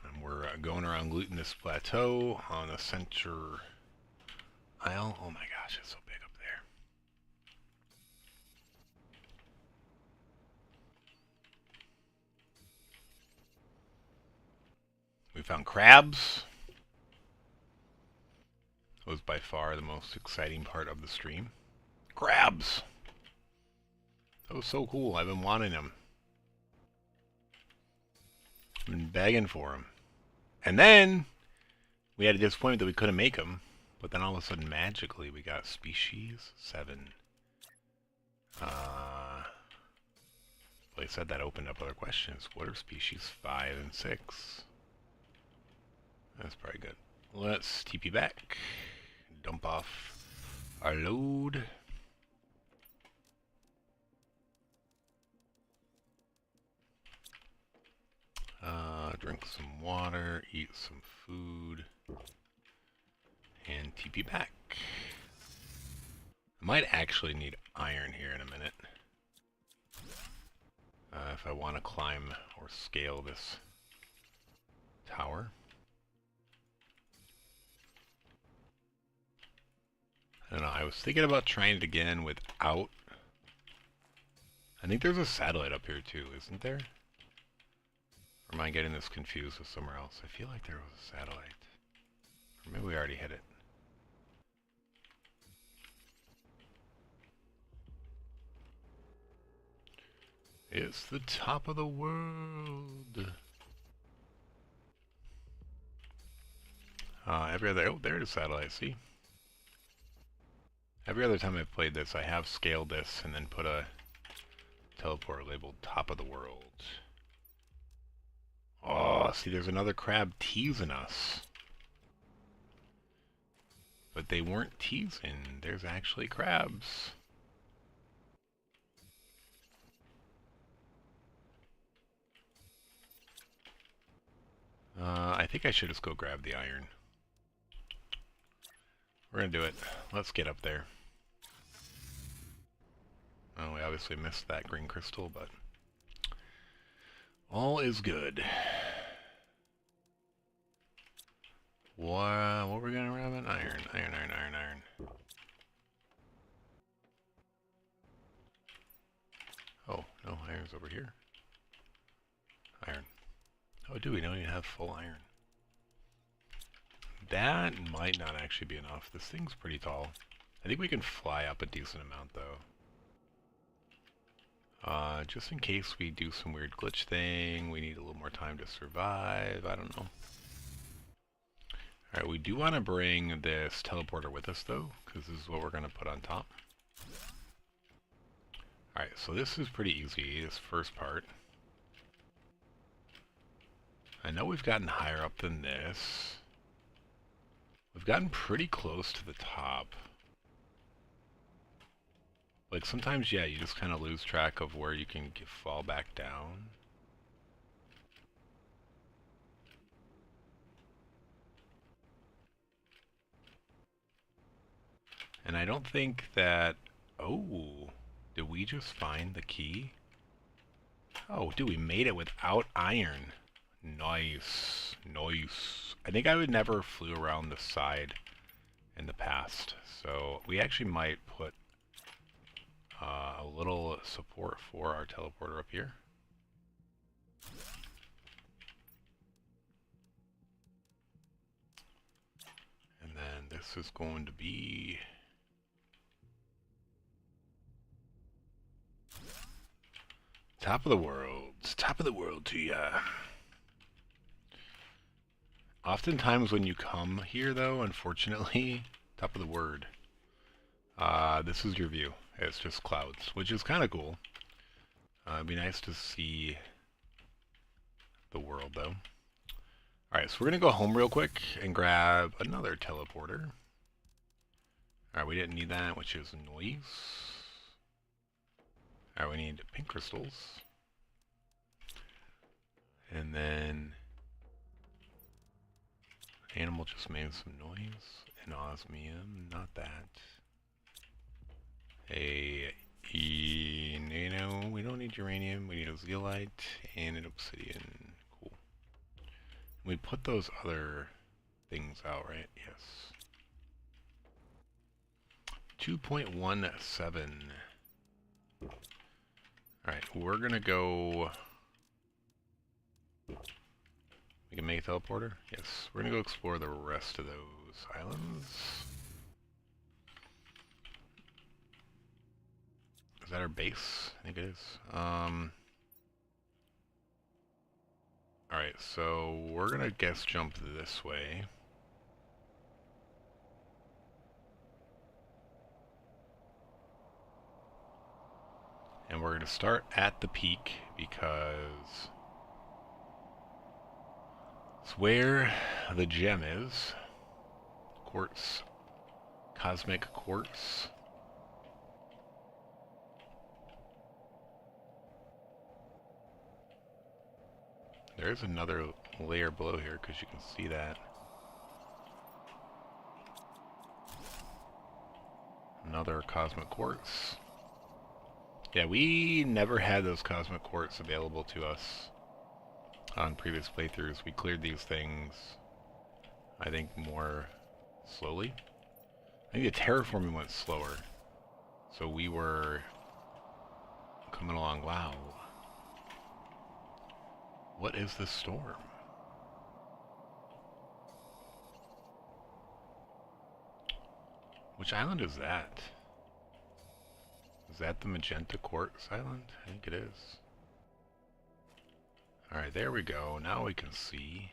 And we're going around looting this plateau on the center aisle. Oh my gosh, it's so big up there. We found crabs. That was by far the most exciting part of the stream. Crabs! That was so cool. I've been wanting them. I've been begging for them. And then we had a disappointment that we couldn't make them. But then all of a sudden, magically, we got species 7. Well, they said that opened up other questions. What are species 5 and 6? That's probably good. Let's TP back. Dump off our load. Drink some water, eat some food, and TP back. I might actually need iron here in a minute. If I want to climb or scale this tower. I don't know, I was thinking about trying it again without... I think there's a satellite up here too, isn't there? Or am I getting this confused with somewhere else? I feel like there was a satellite. Or maybe we already hit it. It's the top of the world. Every other... Oh, there's a satellite, see? Every other time I've played this, I have scaled this and then put a teleport labeled top of the world. Oh, see, there's another crab teasing us. But they weren't teasing. There's actually crabs. I think I should just go grab the iron. We're gonna do it. Let's get up there. Oh, we obviously missed that green crystal, but all is good. What we're gonna grab an iron. Iron. Oh, no, iron's over here. Iron. Oh, do we don't even have full iron? That might not actually be enough. This thing's pretty tall. I think we can fly up a decent amount, though. Just in case we do some weird glitch thing, we need a little more time to survive. I don't know. Alright, we do want to bring this teleporter with us, though, because this is what we're going to put on top. Alright, so this is pretty easy, this first part. I know we've gotten higher up than this. We've gotten pretty close to the top. Like, sometimes, yeah, you just kind of lose track of where you can fall back down. And I don't think that... Oh, did we just find the key? Oh, dude, we made it without iron. Nice. Nice. I think I would never flew around the side in the past. So we actually might put a little support for our teleporter up here. And then this is going to be top of the world. Top of the world to ya. Oftentimes when you come here, though, unfortunately, top of the word, this is your view. It's just clouds, which is kind of cool. It'd be nice to see the world, though. Alright, so we're going to go home real quick and grab another teleporter. Alright, we didn't need that, which is noise. Alright, we need pink crystals. And then animal just made some noise. An osmium, not that. No, we don't need uranium. We need a zeolite and an obsidian. Cool. We put those other things out, right? Yes. 2.17. Alright, we're gonna go... We can make a teleporter? Yes. We're gonna go explore the rest of those islands. Is that our base? I think it is. Alright, so we're gonna guess jump this way. And we're gonna start at the peak because it's where the gem is. Quartz. Cosmic quartz. There's another layer below here because you can see that. Another cosmic quartz. Yeah, we never had those cosmic quartz available to us on previous playthroughs. We cleared these things, I think, more slowly. I think the terraforming went slower. So we were coming along. Wow. What is this storm? Which island is that? Is that the magenta quartz island? I think it is. Alright, there we go. Now we can see.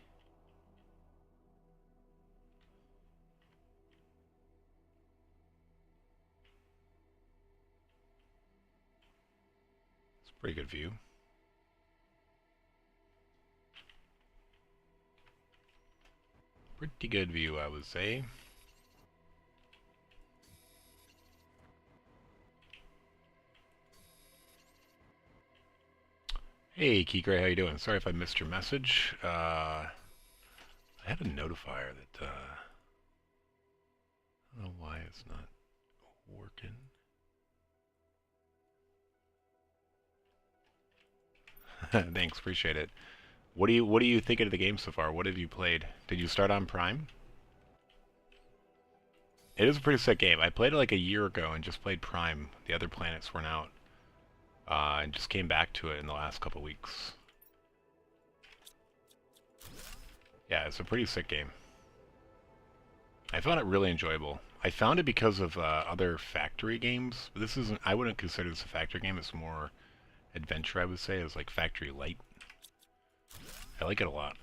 It's a pretty good view. Pretty good view, I would say. Hey, Kikray, how you doing? Sorry if I missed your message. I had a notifier that, I don't know why it's not working. Thanks, appreciate it. What do you think of the game so far? What have you played? Did you start on Prime? It is a pretty sick game. I played it like a year ago and just played Prime. The other planets weren't out. And just came back to it in the last couple weeks. Yeah, it's a pretty sick game. I found it really enjoyable. I found it because of other factory games. This isn't, I wouldn't consider this a factory game. It's more adventure, I would say. It's like Factory Light. I like it a lot.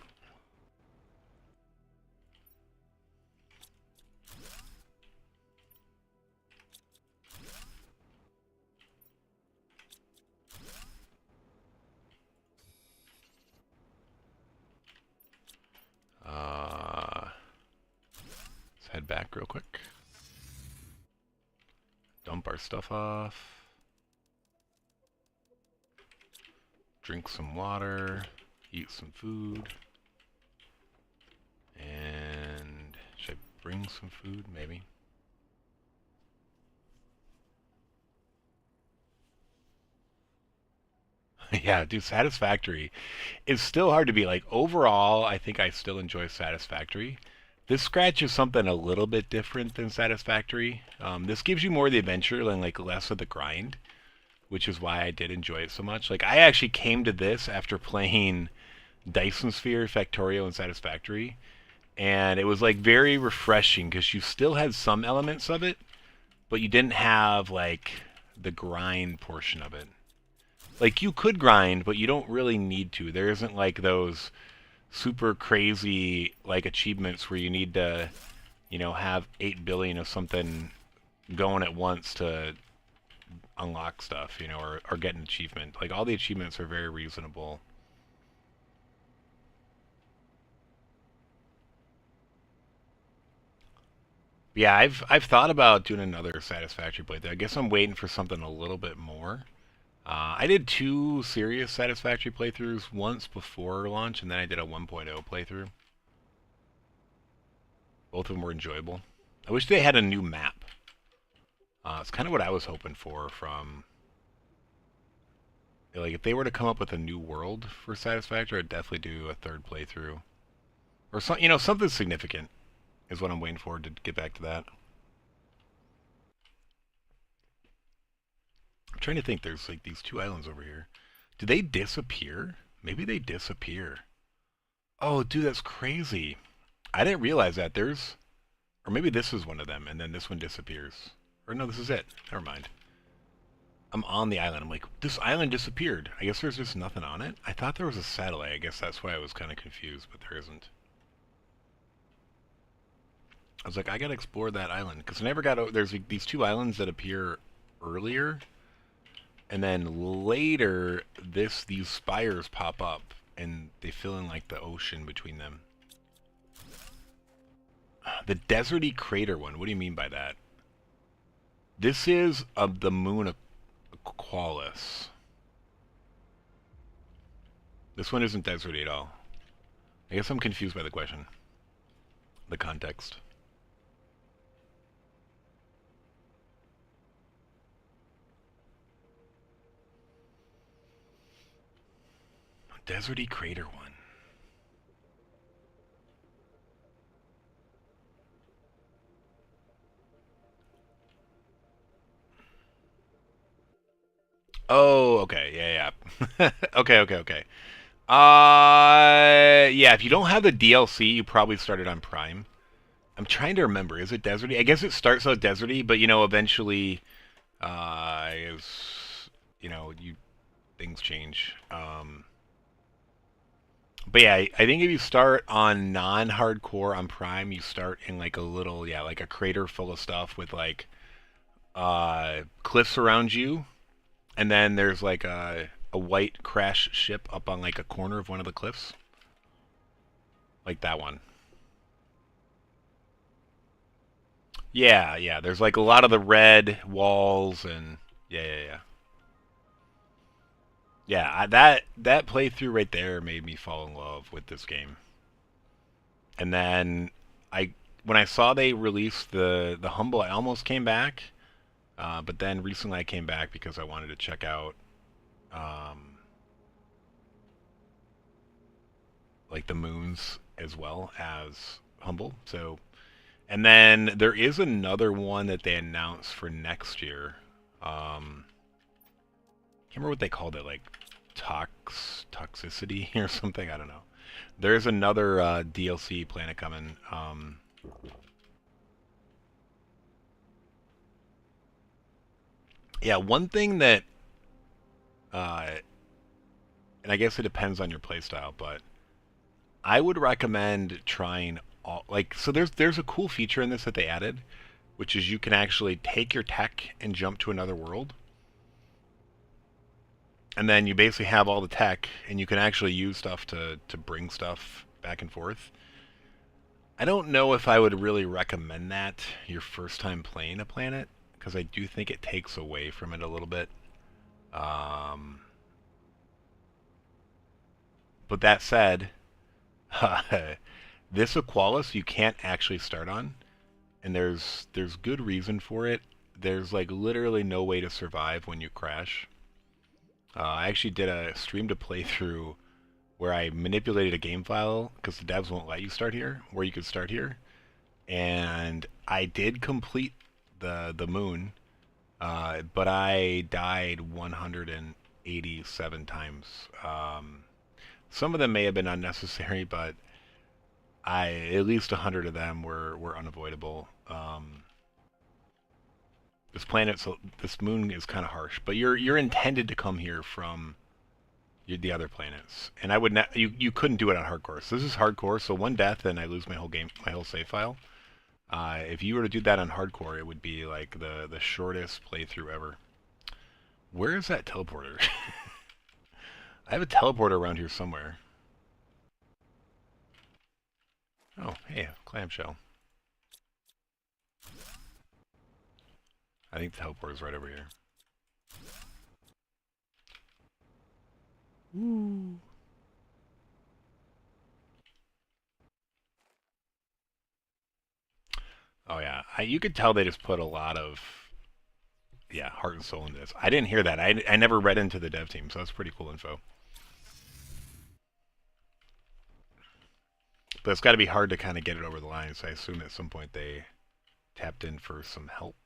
Let's head back real quick. Dump our stuff off. Drink some water. Eat some food. And should I bring some food? Maybe. Yeah, dude, Satisfactory. It's still hard to be like, overall, I think I still enjoy Satisfactory. This scratch is something a little bit different than Satisfactory. This gives you more of the adventure and like less of the grind, which is why I did enjoy it so much. Like, I actually came to this after playing Dyson Sphere, Factorio, and Satisfactory, and it was like very refreshing because you still had some elements of it, but you didn't have like the grind portion of it. Like, you could grind, but you don't really need to. There isn't like those super crazy like achievements where you need to, you know, have 8 billion of something going at once to unlock stuff, you know, or get an achievement. Like, all the achievements are very reasonable. Yeah, I've thought about doing another Satisfactory playthrough. I guess I'm waiting for something a little bit more. I did 2 serious Satisfactory playthroughs, once before launch, and then I did a 1.0 playthrough. Both of them were enjoyable. I wish they had a new map. It's kind of what I was hoping for from... Like, if they were to come up with a new world for Satisfactory, I'd definitely do a 3rd playthrough. Or, you know, something significant is what I'm waiting for to get back to that. I'm trying to think, there's like these 2 islands over here. Do they disappear? Maybe they disappear. Oh, dude, that's crazy. I didn't realize that. There's... Or maybe this is one of them, and then this one disappears. Or no, this is it. Never mind. I'm on the island. I'm like, this island disappeared. I guess there's just nothing on it. I thought there was a satellite. I guess that's why I was kind of confused, but there isn't. I was like, I gotta explore that island. Because I never got... There's like these 2 islands that appear earlier. And then later, these spires pop up, and they fill in like the ocean between them. The deserty crater one. What do you mean by that? This is of the moon Aqualis. This one isn't deserty at all. I guess I'm confused by the question. The context. Deserty crater one. Oh, okay. Yeah, yeah. Okay. Yeah, if you don't have the DLC, you probably started on Prime. I'm trying to remember. Is it deserty? I guess it starts out deserty, but, you know, eventually, you know, things change. But yeah, I think if you start on non-hardcore on Prime, you start in like a little, yeah, like a crater full of stuff with like cliffs around you, and then there's like a white crash ship up on like a corner of one of the cliffs, like that one. Yeah, yeah. There's like a lot of the red walls and yeah. Yeah, that playthrough right there made me fall in love with this game. And then when I saw they released the Humble, I almost came back. But then recently I came back because I wanted to check out like the moons as well as Humble. So, and then there is another one that they announced for next year. Can't remember what they called it, like toxicity or something. I don't know. There's another DLC planet coming. Yeah, one thing that, and I guess it depends on your playstyle, but I would recommend trying all, like, so there's a cool feature in this that they added, which is you can actually take your tech and jump to another world. And then you basically have all the tech, and you can actually use stuff to bring stuff back and forth. I don't know if I would really recommend that your first time playing a planet, because I do think it takes away from it a little bit. But that said, this Aqualis you can't actually start on, and there's good reason for it. There's like literally no way to survive when you crash. I actually did a stream to play through where I manipulated a game file because the devs won't let you start here, where you could start here, and I did complete the moon. But I died 187 times. Some of them may have been unnecessary, but at least 100 of them were unavoidable. This moon is kind of harsh, but you're intended to come here from the other planets, and I would not. You couldn't do it on hardcore. So this is hardcore. So one death, and I lose my whole game, my whole save file. If you were to do that on hardcore, it would be like the shortest playthrough ever. Where is that teleporter? I have a teleporter around here somewhere. Oh, hey, clamshell. I think the teleporter's right over here. Woo. Oh yeah, you could tell they just put a lot of heart and soul into this. I didn't hear that. I never read into the dev team, so that's pretty cool info. But it's got to be hard to kind of get it over the line, so I assume at some point they tapped in for some help.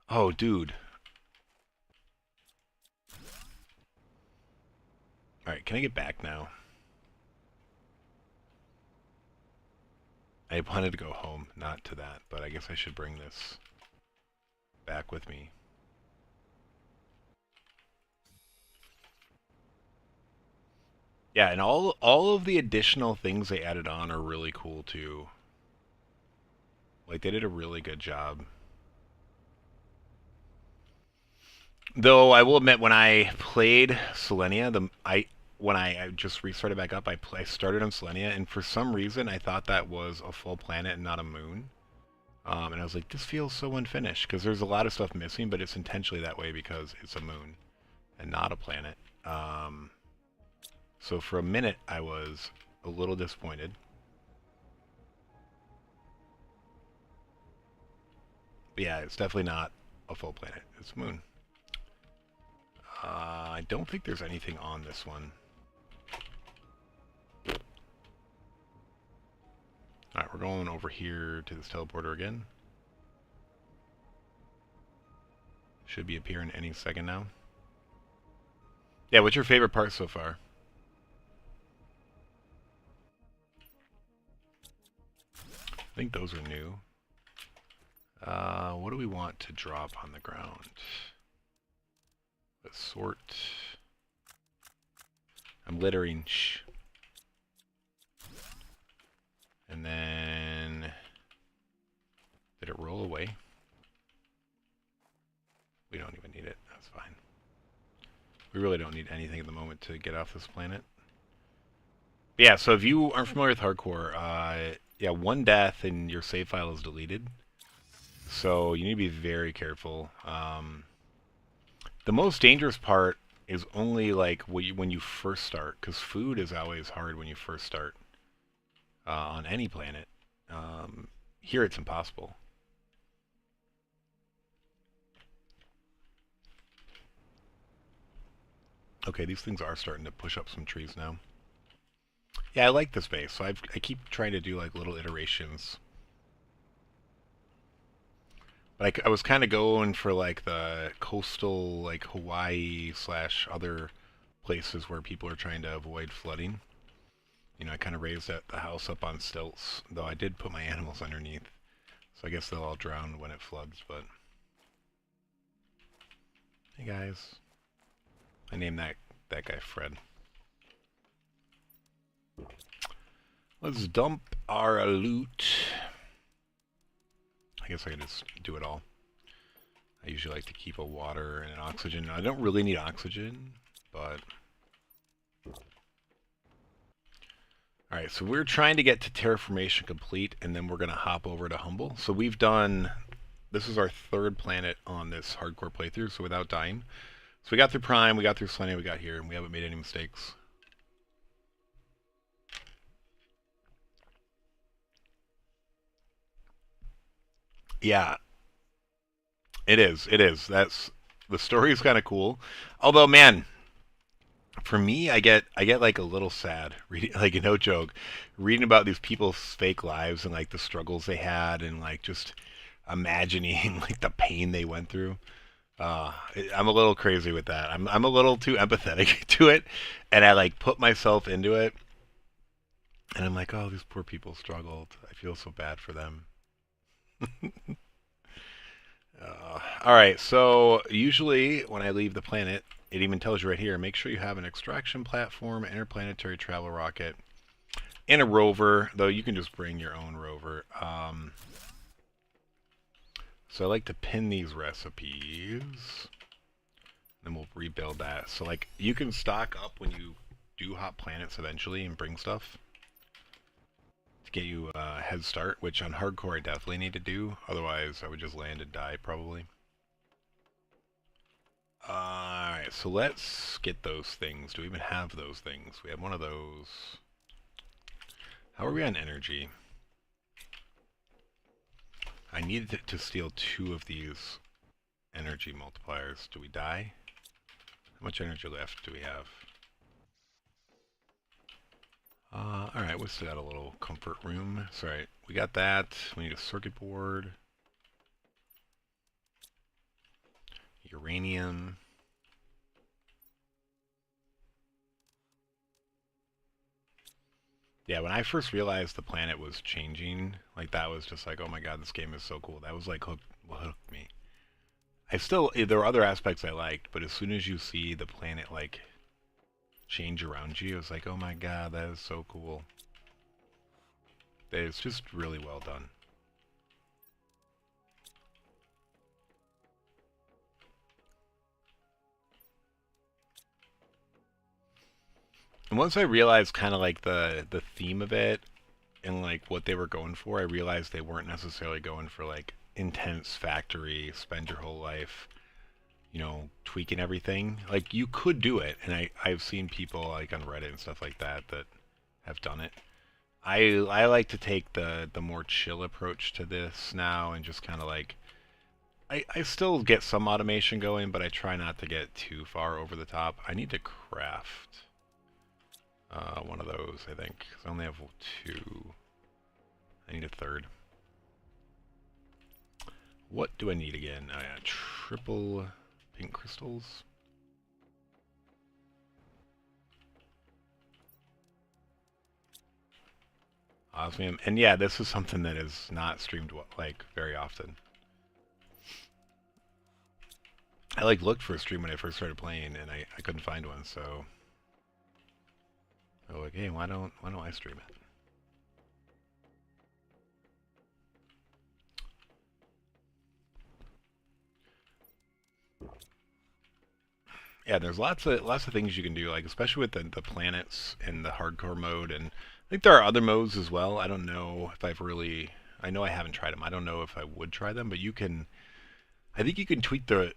Oh, dude. Alright, can I get back now? I wanted to go home, not to that, but I guess I should bring this back with me. Yeah, and all of the additional things they added on are really cool too. Like they did a really good job. Though I will admit, when I played Selenia, when I just restarted back up, I started on Selenia, and for some reason I thought that was a full planet and not a moon. And I was like, this feels so unfinished, because there's a lot of stuff missing, but it's intentionally that way because it's a moon and not a planet. So for a minute, I was a little disappointed. But yeah, it's definitely not a full planet. It's a moon. I don't think there's anything on this one. Alright, we're going over here to this teleporter again. Should be appearing any second now. Yeah, what's your favorite part so far? I think those are new. What do we want to drop on the ground? Let's sort. I'm littering. Shh. And then... Did it roll away? We don't even need it. That's fine. We really don't need anything at the moment to get off this planet. Yeah, so if you aren't familiar with hardcore, yeah, one death and your save file is deleted. So you need to be very careful. The most dangerous part is only like when you first start, because food is always hard when you first start on any planet. Here it's impossible. Okay, these things are starting to push up some trees now. Yeah, I like this base, so I keep trying to do like little iterations. But I was kind of going for like the coastal, like Hawaii / other places where people are trying to avoid flooding. You know, I kind of raised the house up on stilts, though I did put my animals underneath. So I guess they'll all drown when it floods, but... Hey guys. I named that guy Fred. Let's dump our loot. I guess I can just do it all. I usually like to keep a water and an oxygen. I don't really need oxygen, but... Alright, so we're trying to get to Terraformation Complete, and then we're going to hop over to Humble. So we've done... This is our third planet on this hardcore playthrough, so without dying. So we got through Prime, we got through Selenia, we got here, and we haven't made any mistakes. Yeah. It is, it is. The story is kind of cool. Although, man... For me, I get like a little sad reading, like no joke, reading about these people's fake lives and like the struggles they had and like just imagining like the pain they went through. I'm a little crazy with that. I'm a little too empathetic to it, and I like put myself into it, and I'm like, oh, these poor people struggled. I feel so bad for them. All right, so usually when I leave the planet, it even tells you right here, make sure you have an extraction platform, interplanetary travel rocket, and a rover, though you can just bring your own rover. So I like to pin these recipes, then we'll rebuild that. So like you can stock up when you do hop planets eventually and bring stuff to get you a head start, which on hardcore I definitely need to do. Otherwise I would just land and die probably. Alright, so let's get those things. Do we even have those things? We have one of those. How are we on energy? I needed to steal 2 of these energy multipliers. Do we die? How much energy left do we have? Alright, we still got a little comfort room. Sorry, we got that. We need a circuit board. Uranium. Yeah, when I first realized the planet was changing, like that was just like, oh my god, this game is so cool. That was like what hooked me. There were other aspects I liked, but as soon as you see the planet like change around you, it's like, oh my god, that is so cool. It's just really well done. And once I realized kind of like the theme of it and like what they were going for, I realized they weren't necessarily going for like intense factory, spend your whole life, you know, tweaking everything. Like you could do it, and I've seen people like on Reddit and stuff like that that have done it. I like to take the more chill approach to this now and just kind of like I still get some automation going, but I try not to get too far over the top. I need to craft one of those, I think. 'Cause I only have 2. I need a 3rd. What do I need again? Oh yeah, triple pink crystals. Osmium. And yeah, this is something that is not streamed like very often. I like looked for a stream when I first started playing, and I couldn't find one, so I was like, hey, why don't I stream it? Yeah, there's lots of things you can do, like especially with the planets and the hardcore mode, and I think there are other modes as well. I don't know if I've really, I know I haven't tried them. I don't know if I would try them, but you can. I think you can tweak the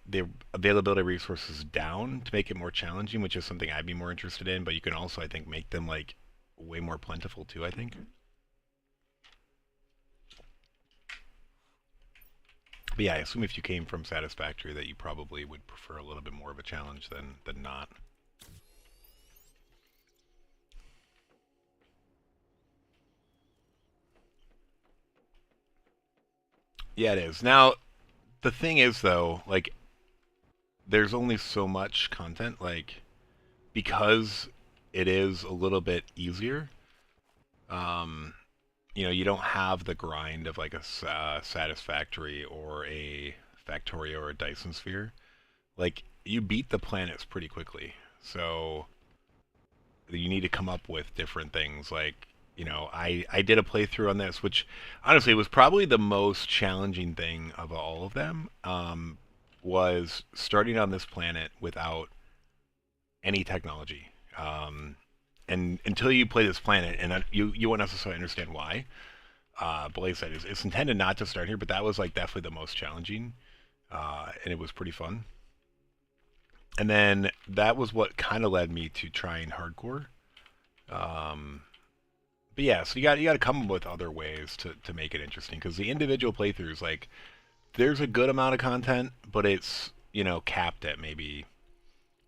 availability of resources down to make it more challenging, which is something I'd be more interested in. But you can also, I think, make them like way more plentiful too. I think. But yeah, I assume if you came from Satisfactory that you probably would prefer a little bit more of a challenge than not. Yeah, it is. Now, the thing is though, like there's only so much content, like because it is a little bit easier. Um, you know, you don't have the grind of like a Satisfactory or a Factorio or a Dyson Sphere. Like you beat the planets pretty quickly, so you need to come up with different things. Like you know, I did a playthrough on this, which honestly was probably the most challenging thing of all of them. Was starting on this planet without any technology. And until you play this planet, and you won't necessarily understand why. But like I said, it's intended not to start here, but that was like definitely the most challenging, and it was pretty fun. And then that was what kind of led me to trying hardcore. Um, but yeah, so you got to come up with other ways to make it interesting because the individual playthroughs, like, there's a good amount of content, but it's you know capped at maybe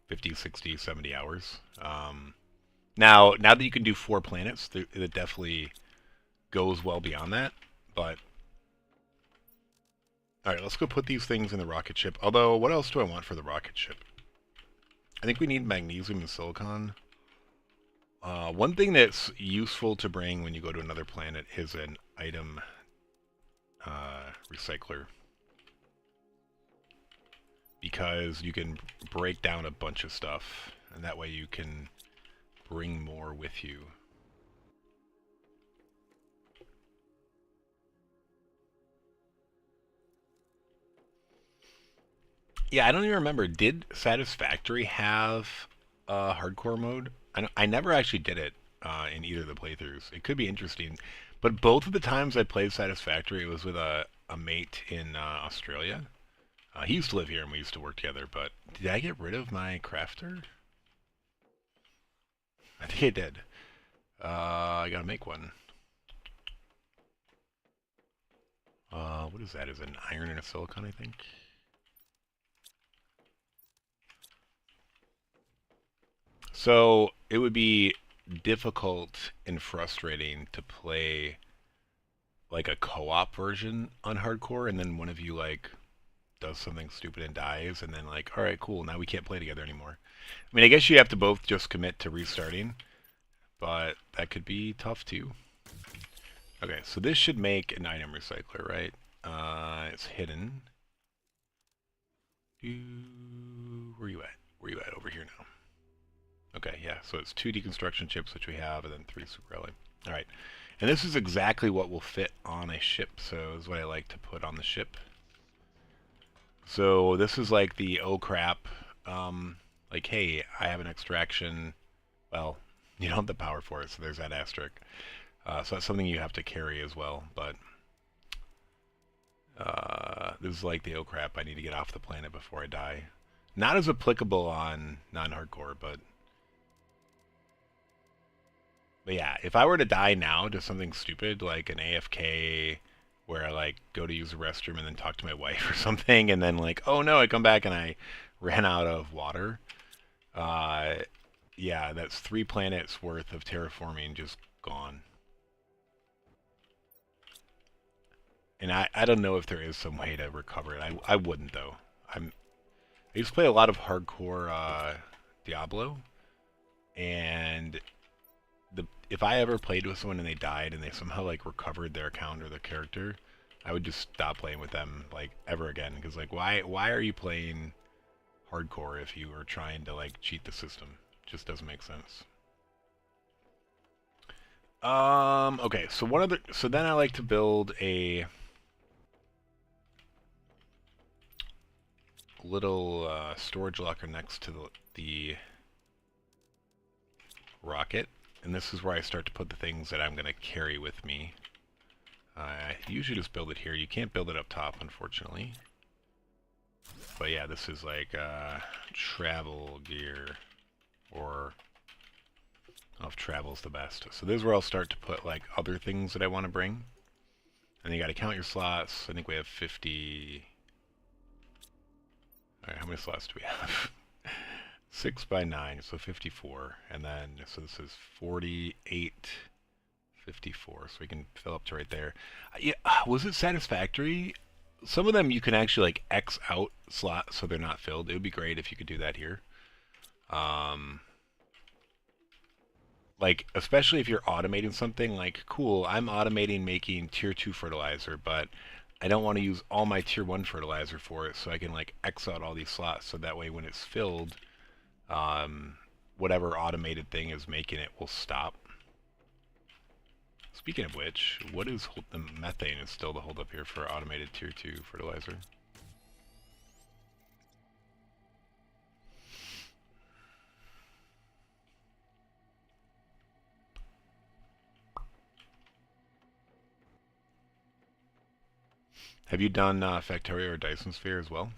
50, 60, 70 hours. Now that you can do 4 planets, it definitely goes well beyond that. But Alright, let's go put these things in the rocket ship. Although, what else do I want for the rocket ship? I think we need magnesium and silicon. One thing that's useful to bring when you go to another planet is an item recycler. Because you can break down a bunch of stuff, and that way you can bring more with you. Yeah, I don't even remember. Did Satisfactory have a hardcore mode? I never actually did it in either of the playthroughs. It could be interesting. But both of the times I played Satisfactory, it was with a mate in Australia. He used to live here and we used to work together, but did I get rid of my crafter? I think I did. I gotta make one. What is that? Is it an iron and a silicon, I think? So it would be difficult and frustrating to play like a co-op version on hardcore, and then one of you like does something stupid and dies, and then like, all right, cool, now we can't play together anymore. I mean, I guess you have to both just commit to restarting, but that could be tough too. Okay, so this should make an item recycler, right? It's hidden. Where you at? Where you at? Over here now. Okay, yeah, so it's 2 deconstruction chips, which we have, and then 3 super alloy. Alright, and this is exactly what will fit on a ship, so this is what I like to put on the ship. So this is like the oh crap, like hey, I have an extraction. Well, you don't have the power for it, so there's that asterisk. So that's something you have to carry as well, but this is like the oh crap, I need to get off the planet before I die. Not as applicable on non-hardcore, but yeah, if I were to die now to something stupid like an AFK where I like go to use the restroom and then talk to my wife or something, and then like, oh no, I come back and I ran out of water. Yeah, that's 3 planets worth of terraforming just gone. And I don't know if there is some way to recover it. I wouldn't though. I used to play a lot of hardcore Diablo, and if I ever played with someone and they died and they somehow like recovered their account or their character, I would just stop playing with them like ever again, because like why are you playing hardcore if you are trying to like cheat the system? It just doesn't make sense. Okay, so then I like to build a little storage locker next to the rocket, and this is where I start to put the things that I'm going to carry with me. I usually just build it here. You can't build it up top, unfortunately. But yeah, this is like travel gear, or I don't know if travel's the best. So this is where I'll start to put like other things that I want to bring. And you got to count your slots. I think we have 50. All right, how many slots do we have? 6 by 9, so 54. And then, so this is 48, 54. So we can fill up to right there. Yeah, was it satisfactory? Some of them you can actually like X out slots so they're not filled. It would be great if you could do that here. Like, especially if you're automating something, like, cool, I'm automating making tier 2 fertilizer, but I don't want to use all my tier 1 fertilizer for it, so I can like X out all these slots, so that way when it's filled, whatever automated thing is making it will stop. Speaking of which, what is the methane is still the hold up here for automated tier 2 fertilizer? Have you done Factorio or Dyson Sphere as well?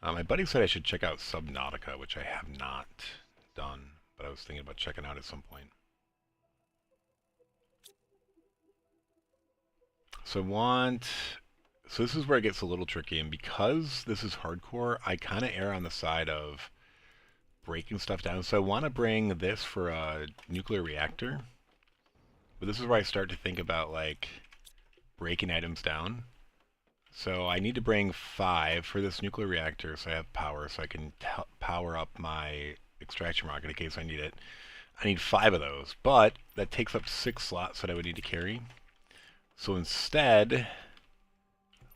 My buddy said I should check out Subnautica, which I have not done, but I was thinking about checking out at some point. So so this is where it gets a little tricky, and because this is hardcore, I kind of err on the side of breaking stuff down. So I want to bring this for a nuclear reactor. But this is where I start to think about like breaking items down. So I need to bring 5 for this nuclear reactor so I have power so I can power up my extraction rocket in case I need it. I need 5 of those, but that takes up 6 slots that I would need to carry. So instead,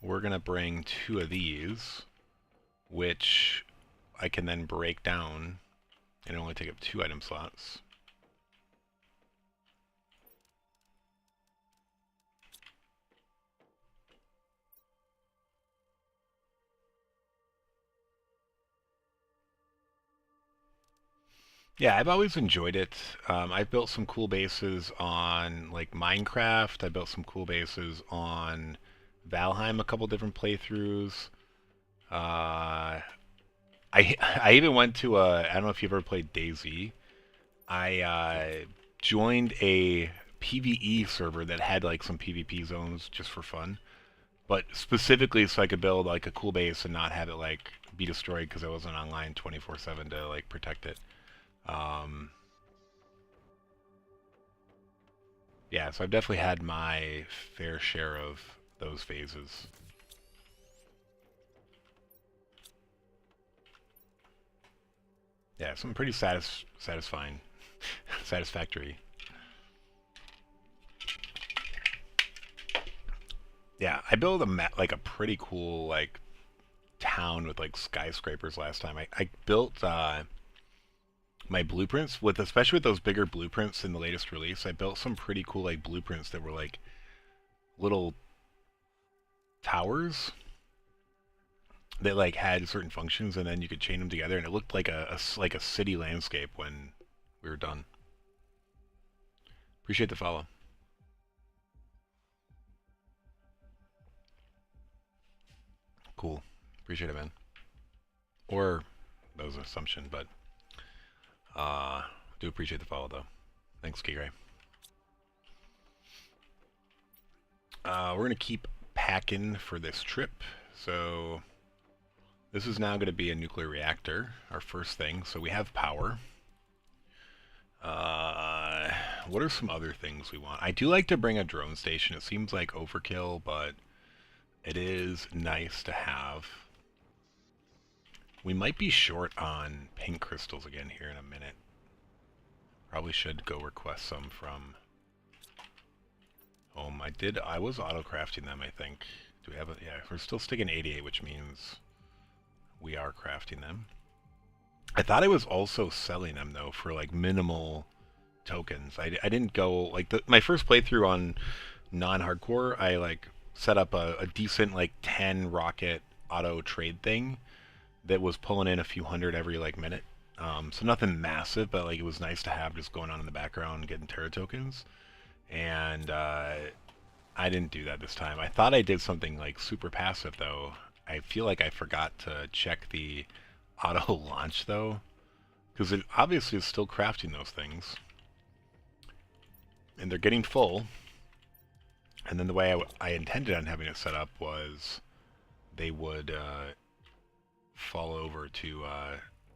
we're going to bring 2 of these, which I can then break down and only take up 2 item slots. Yeah, I've always enjoyed it. I've built some cool bases on like Minecraft. I built some cool bases on Valheim a couple different playthroughs. Uh, I even went to I don't know if you've ever played DayZ. I joined a PvE server that had like some PvP zones just for fun, but specifically so I could build like a cool base and not have it like be destroyed because I wasn't online 24/7 to like protect it. Um, yeah, so I've definitely had my fair share of those phases. Yeah, some pretty satisfying, satisfactory. Yeah, I built like a pretty cool like town with like skyscrapers last time. I built my blueprints with especially with those bigger blueprints in the latest release. I built some pretty cool like blueprints that were like little towers that like had certain functions, and then you could chain them together, and it looked like like a city landscape when we were done. Appreciate the follow. Cool. Appreciate it, man. Or that was an assumption, but do appreciate the follow though. Thanks, Kigray. We're gonna keep packing for this trip. So this is now going to be a nuclear reactor, our first thing. So we have power. What are some other things we want? I do like to bring a drone station. It seems like overkill, but it is nice to have. We might be short on pink crystals again here in a minute. Probably should go request some from home. I was auto-crafting them, I think. Do we have a, yeah, we're still sticking 88, which means we are crafting them. I thought I was also selling them though for like minimal tokens. I didn't go like my first playthrough on non-hardcore. I like set up a decent like 10 rocket auto trade thing that was pulling in a few hundred every like minute. So nothing massive, but like it was nice to have just going on in the background getting Terra tokens. And I didn't do that this time. I thought I did something like super passive though. I feel like I forgot to check the auto launch though, because it obviously is still crafting those things, and they're getting full. And then the way I intended on having it set up was they would fall over to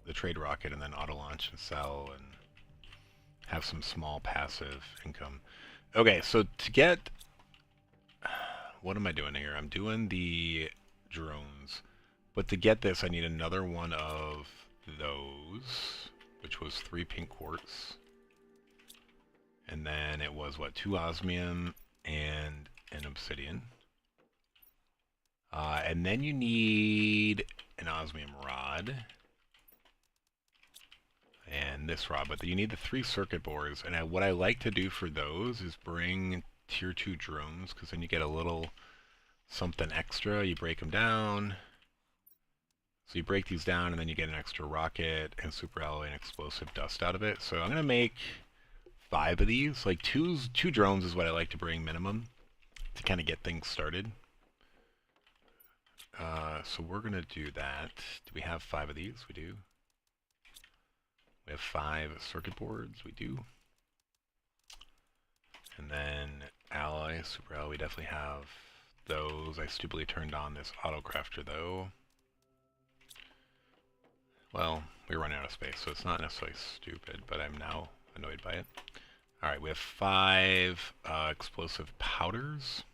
the trade rocket and then auto launch and sell and have some small passive income. Okay, so to get, what am I doing here? I'm doing the drones. But to get this, I need another one of those, which was 3 pink quartz. And then it was, what, 2 osmium and an obsidian. And then you need an osmium rod. And this rod, but you need the 3 circuit boards. And what I like to do for those is bring tier 2 drones, because then you get a little something extra. You break them down. So you break these down, and then you get an extra rocket and super alloy and explosive dust out of it. So I'm going to make 5 of these. Like 2 drones is what I like to bring minimum to kind of get things started. So we're going to do that. Do we have 5 of these? We do. We have 5 circuit boards. We do. And then alloy, super alloy, we definitely have those. I stupidly turned on this auto crafter though. Well, we're running out of space, so it's not necessarily stupid, but I'm now annoyed by it. Alright, we have 5 explosive powders.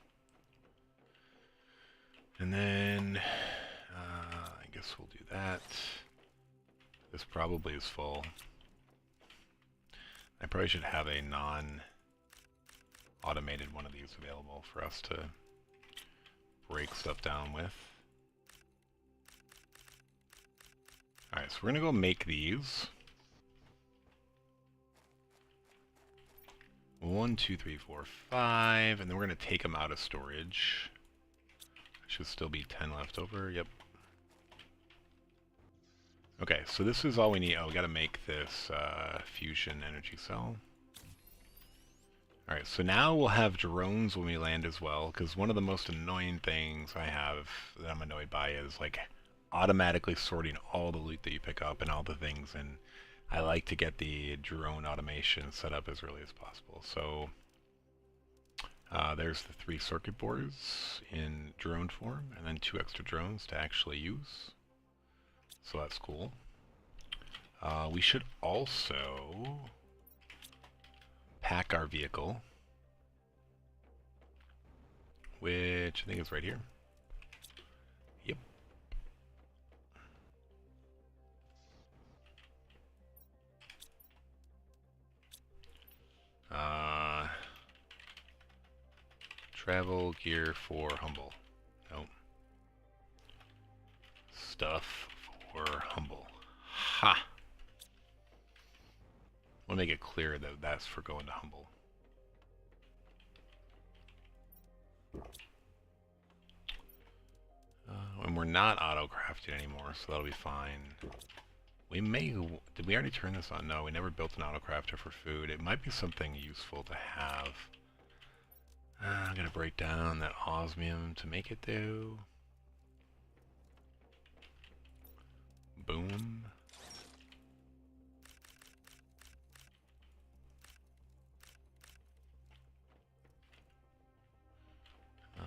And then, I guess we'll do that. This probably is full. I probably should have a non-automated one of these available for us to break stuff down with. Alright, so we're gonna go make these. 1, 2, 3, 4, 5, and then we're gonna take them out of storage. Should still be 10 left over, yep. Okay, so this is all we need. Oh, we gotta make this fusion energy cell. Alright, so now we'll have drones when we land as well, because one of the most annoying things I have that I'm annoyed by is like automatically sorting all the loot that you pick up and all the things, and I like to get the drone automation set up as early as possible. So there's the 3 circuit boards in drone form, and then 2 extra drones to actually use. So that's cool. We should also pack our vehicle, which I think is right here. Yep. Travel gear for Humble. Nope. Stuff for Humble. Ha! I want to make it clear that that's for going to Humble. And we're not auto-crafting anymore, so that'll be fine. We may... Did we already turn this on? No, we never built an auto-crafter for food. It might be something useful to have. I'm gonna break down that osmium to make it though. Boom.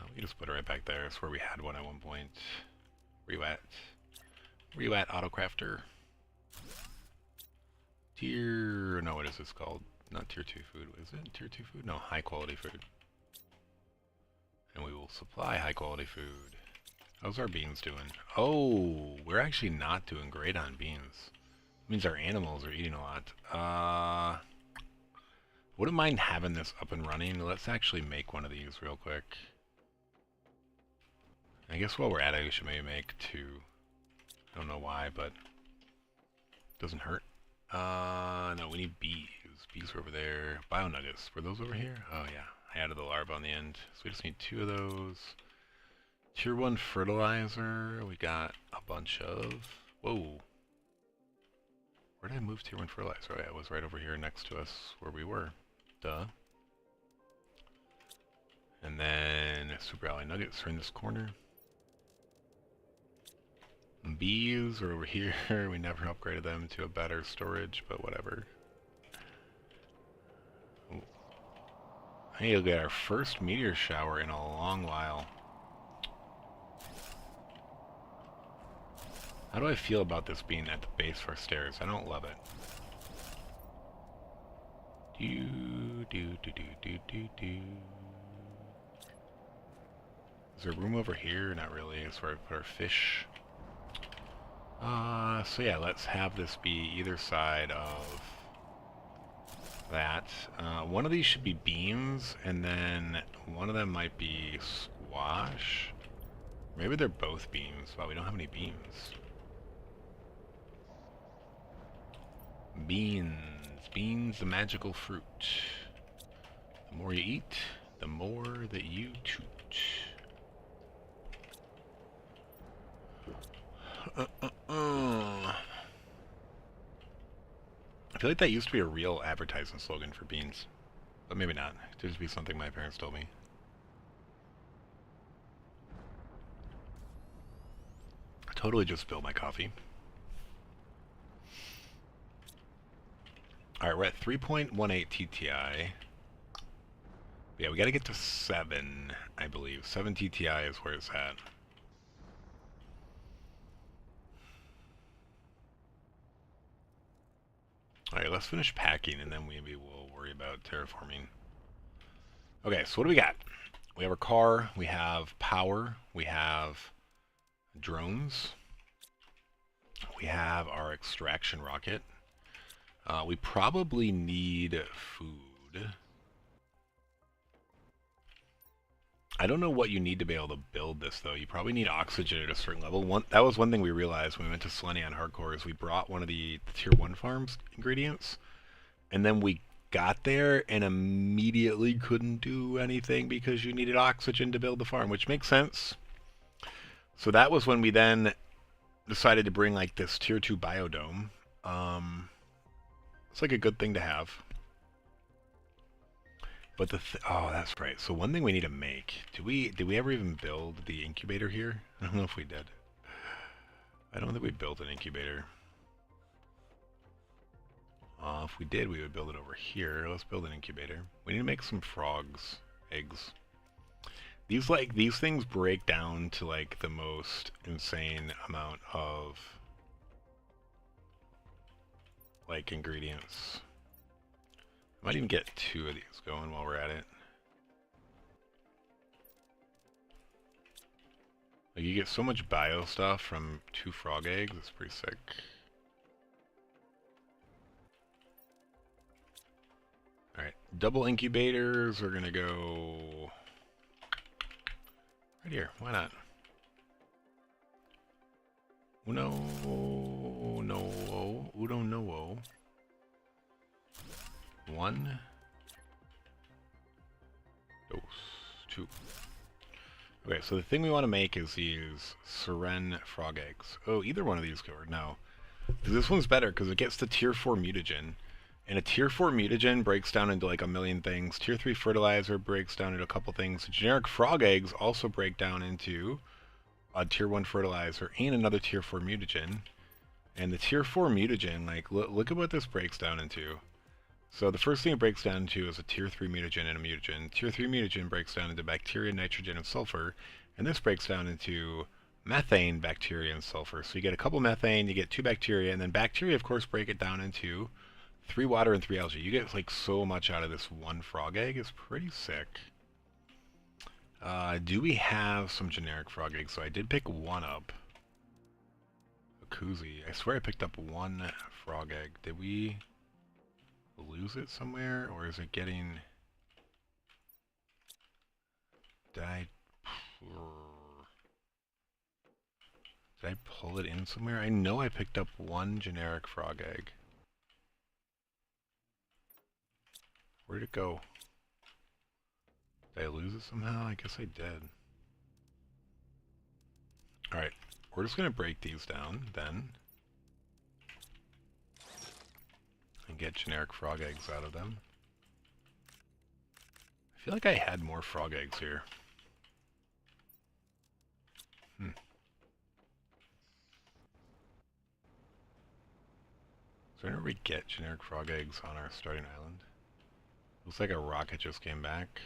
We can just put it right back there. It's where we had one at one point. Where you at? Where you at, Autocrafter? Tier... No, what is this called? Not tier 2 food. Is it tier 2 food? No, high quality food. And we will supply high quality food. How's our beans doing? Oh, we're actually not doing great on beans. It means our animals are eating a lot. Wouldn't mind having this up and running. Let's actually make one of these real quick. I guess while we're at it, we should maybe make 2. I don't know why, but it doesn't hurt. No, we need bees. Bees are over there. Bio nuggets. Were those over here? Oh, yeah. I added the larva on the end. So we just need 2 of those. Tier 1 fertilizer. We got a bunch of... Whoa. Where did I move tier 1 fertilizer? Oh, yeah, it was right over here next to us where we were. Duh. And then super alloy nuggets are in this corner. Bees are over here. We never upgraded them to a better storage, but whatever. Hey, look at our first meteor shower in a long while. How do I feel about this being at the base of our stairs? I don't love it. Is there room over here? Not really. That's where I put our fish. So yeah, let's have this be either side of that. One of these should be beans, and then one of them might be squash. Maybe they're both beans. Wow, we don't have any beans. Beans. Beans, the magical fruit. The more you eat, the more that you toot. I feel like that used to be a real advertising slogan for beans. But maybe not. It could just be something my parents told me. I totally just spilled my coffee. Alright, we're at 3.18 TTI. Yeah, we gotta get to 7, I believe. 7 TTI is where it's at. Alright, let's finish packing and then maybe we'll worry about terraforming. Okay, so what do we got? We have our car, we have power, we have drones, we have our extraction rocket. We probably need food. I don't know what you need to be able to build this, though. You probably need oxygen at a certain level. That was one thing we realized when we went to Selenium Hardcore is we brought one of the Tier 1 farms ingredients, and then we got there and immediately couldn't do anything because you needed oxygen to build the farm, which makes sense. So that was when we then decided to bring like this Tier 2 biodome. It's like a good thing to have. But oh, that's right. So one thing we need to make. Did we ever even build the incubator here? I don't know if we did. I don't think we built an incubator. If we did, we would build it over here. Let's build an incubator. We need to make some frogs eggs. These things break down to like the most insane amount of like ingredients. I might even get 2 of these going while we're at it. Like you get so much bio stuff from 2 frog eggs, it's pretty sick. Alright, double incubators are gonna go right here, why not? Uno, no. 1, those 2. Okay, so the thing we want to make is these Seren frog eggs. Oh, either one of these could work. No. This one's better because it gets the tier 4 mutagen. And a tier 4 mutagen breaks down into like a million things. Tier 3 fertilizer breaks down into a couple things. The generic frog eggs also break down into a tier 1 fertilizer and another tier 4 mutagen. And the tier 4 mutagen, like, look at what this breaks down into. So the first thing it breaks down into is a tier 3 mutagen and a mutagen. Tier 3 mutagen breaks down into bacteria, nitrogen, and sulfur. And this breaks down into methane, bacteria, and sulfur. So you get a couple methane, you get 2 bacteria, and then bacteria, of course, break it down into 3 water and 3 algae. You get like so much out of this 1 frog egg. It's pretty sick. Do we have some generic frog eggs? So I did pick 1 up. A koozie. I swear I picked up 1 frog egg. Did we lose it somewhere, or is it getting... Did I pull it in somewhere? I know I picked up 1 generic frog egg. Where'd it go? Did I lose it somehow? I guess I did. Alright, we're just gonna break these down, then. And get generic frog eggs out of them. I feel like I had more frog eggs here. So whenever we get generic frog eggs on our starting island. Looks like a rocket just came back.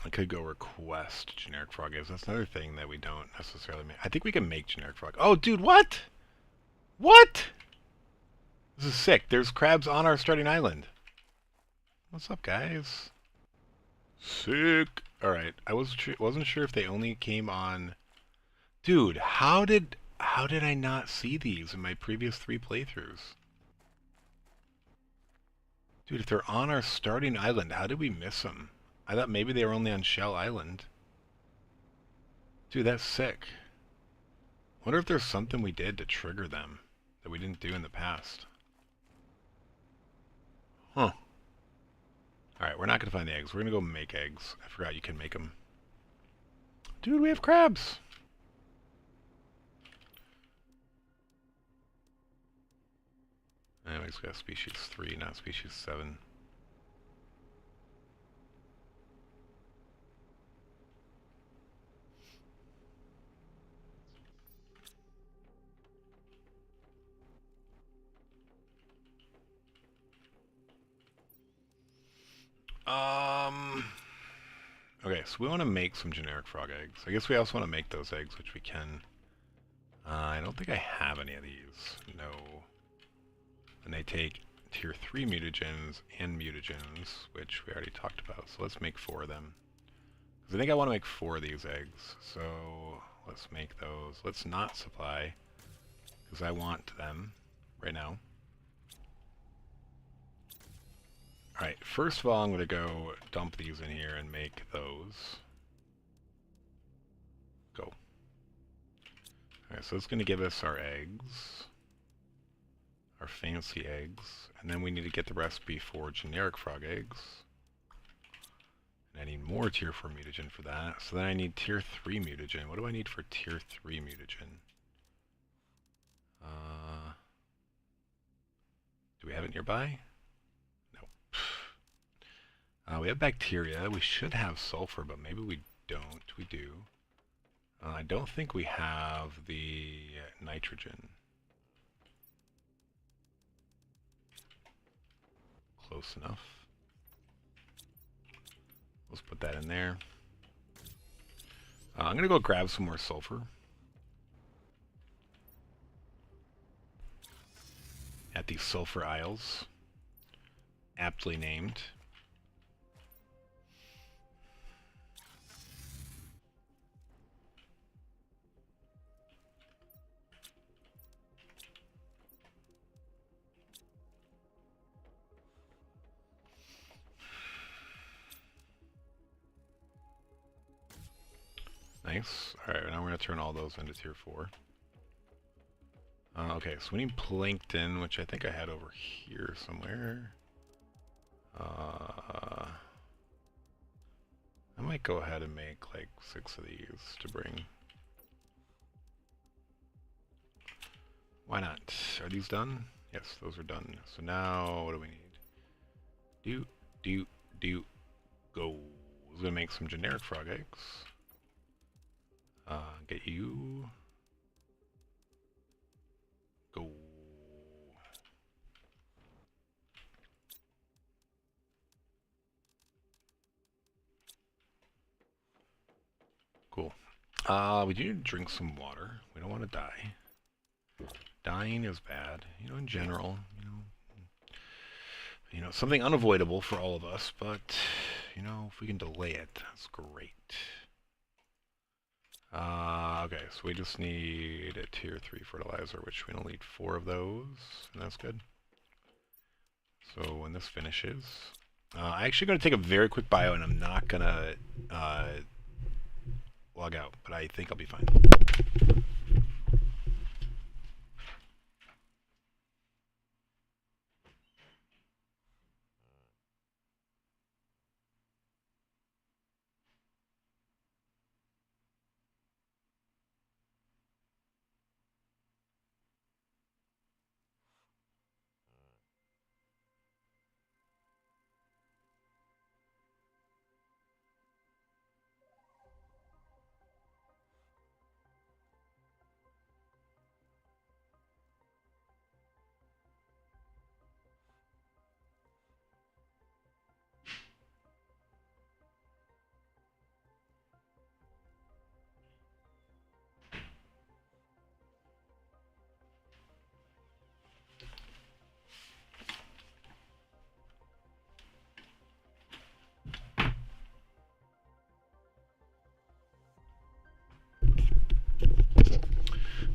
I could go request generic frog eggs. That's another thing that we don't necessarily make. I think we can make generic frog. Oh, dude, what? What? This is sick. There's crabs on our starting island. What's up, guys? Sick. Alright, I wasn't sure if they only came on... Dude, how did I not see these in my previous 3 playthroughs? Dude, if they're on our starting island, how did we miss them? I thought maybe they were only on Shell Island. Dude, that's sick. Wonder if there's something we did to trigger them that we didn't do in the past. Huh. Alright, we're not going to find the eggs. We're going to go make eggs. I forgot you can make them. Dude, we have crabs! Anyways, we got species 3, not species 7. Okay, Okay, so we want to make some generic frog eggs. I guess we also want to make those eggs, which we can. I don't think I have any of these. No. And they take tier 3 mutagens and mutagens, which we already talked about. So let's make 4 of them. Because I think I want to make 4 of these eggs. So let's make those. Let's not supply, because I want them right now. Alright, first of all, I'm going to go dump these in here and make those. Go. Alright, so it's going to give us our eggs. Our fancy eggs. And then we need to get the recipe for generic frog eggs. And I need more tier 4 mutagen for that. So then I need tier 3 mutagen. What do I need for tier 3 mutagen? Do we have it nearby? We have bacteria. We should have sulfur, but maybe we don't. We do. I don't think we have the nitrogen. Close enough. Let's put that in there. I'm going to go grab some more sulfur. At these sulfur isles. Aptly named. Nice. Alright, now we're going to turn all those into tier 4. Okay, so we need plankton, which I think I had over here somewhere. I might go ahead and make like 6 of these to bring. Why not? Are these done? Yes, those are done. So now, what do we need? Go. We're going to make some generic frog eggs. Get you. Go. Cool. We do need to drink some water. We don't want to die. Dying is bad, you know, in general, you know, something unavoidable for all of us, but, you know, if we can delay it, that's great. Okay, so we just need a tier 3 fertilizer, which we only need 4 of those, and that's good. So when this finishes, I'm actually going to take a very quick bio, and I'm not going to log out, but I think I'll be fine.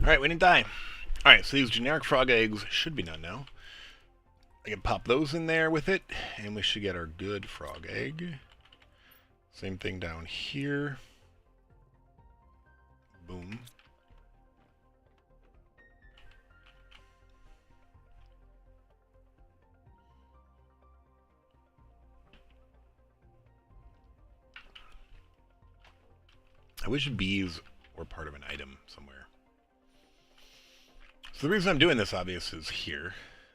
Alright, we didn't die. Alright, so these generic frog eggs should be done now. I can pop those in there with it, and we should get our good frog egg. Same thing down here. Boom. I wish bees were part of an item somewhere. So the reason I'm doing this, obviously, is here.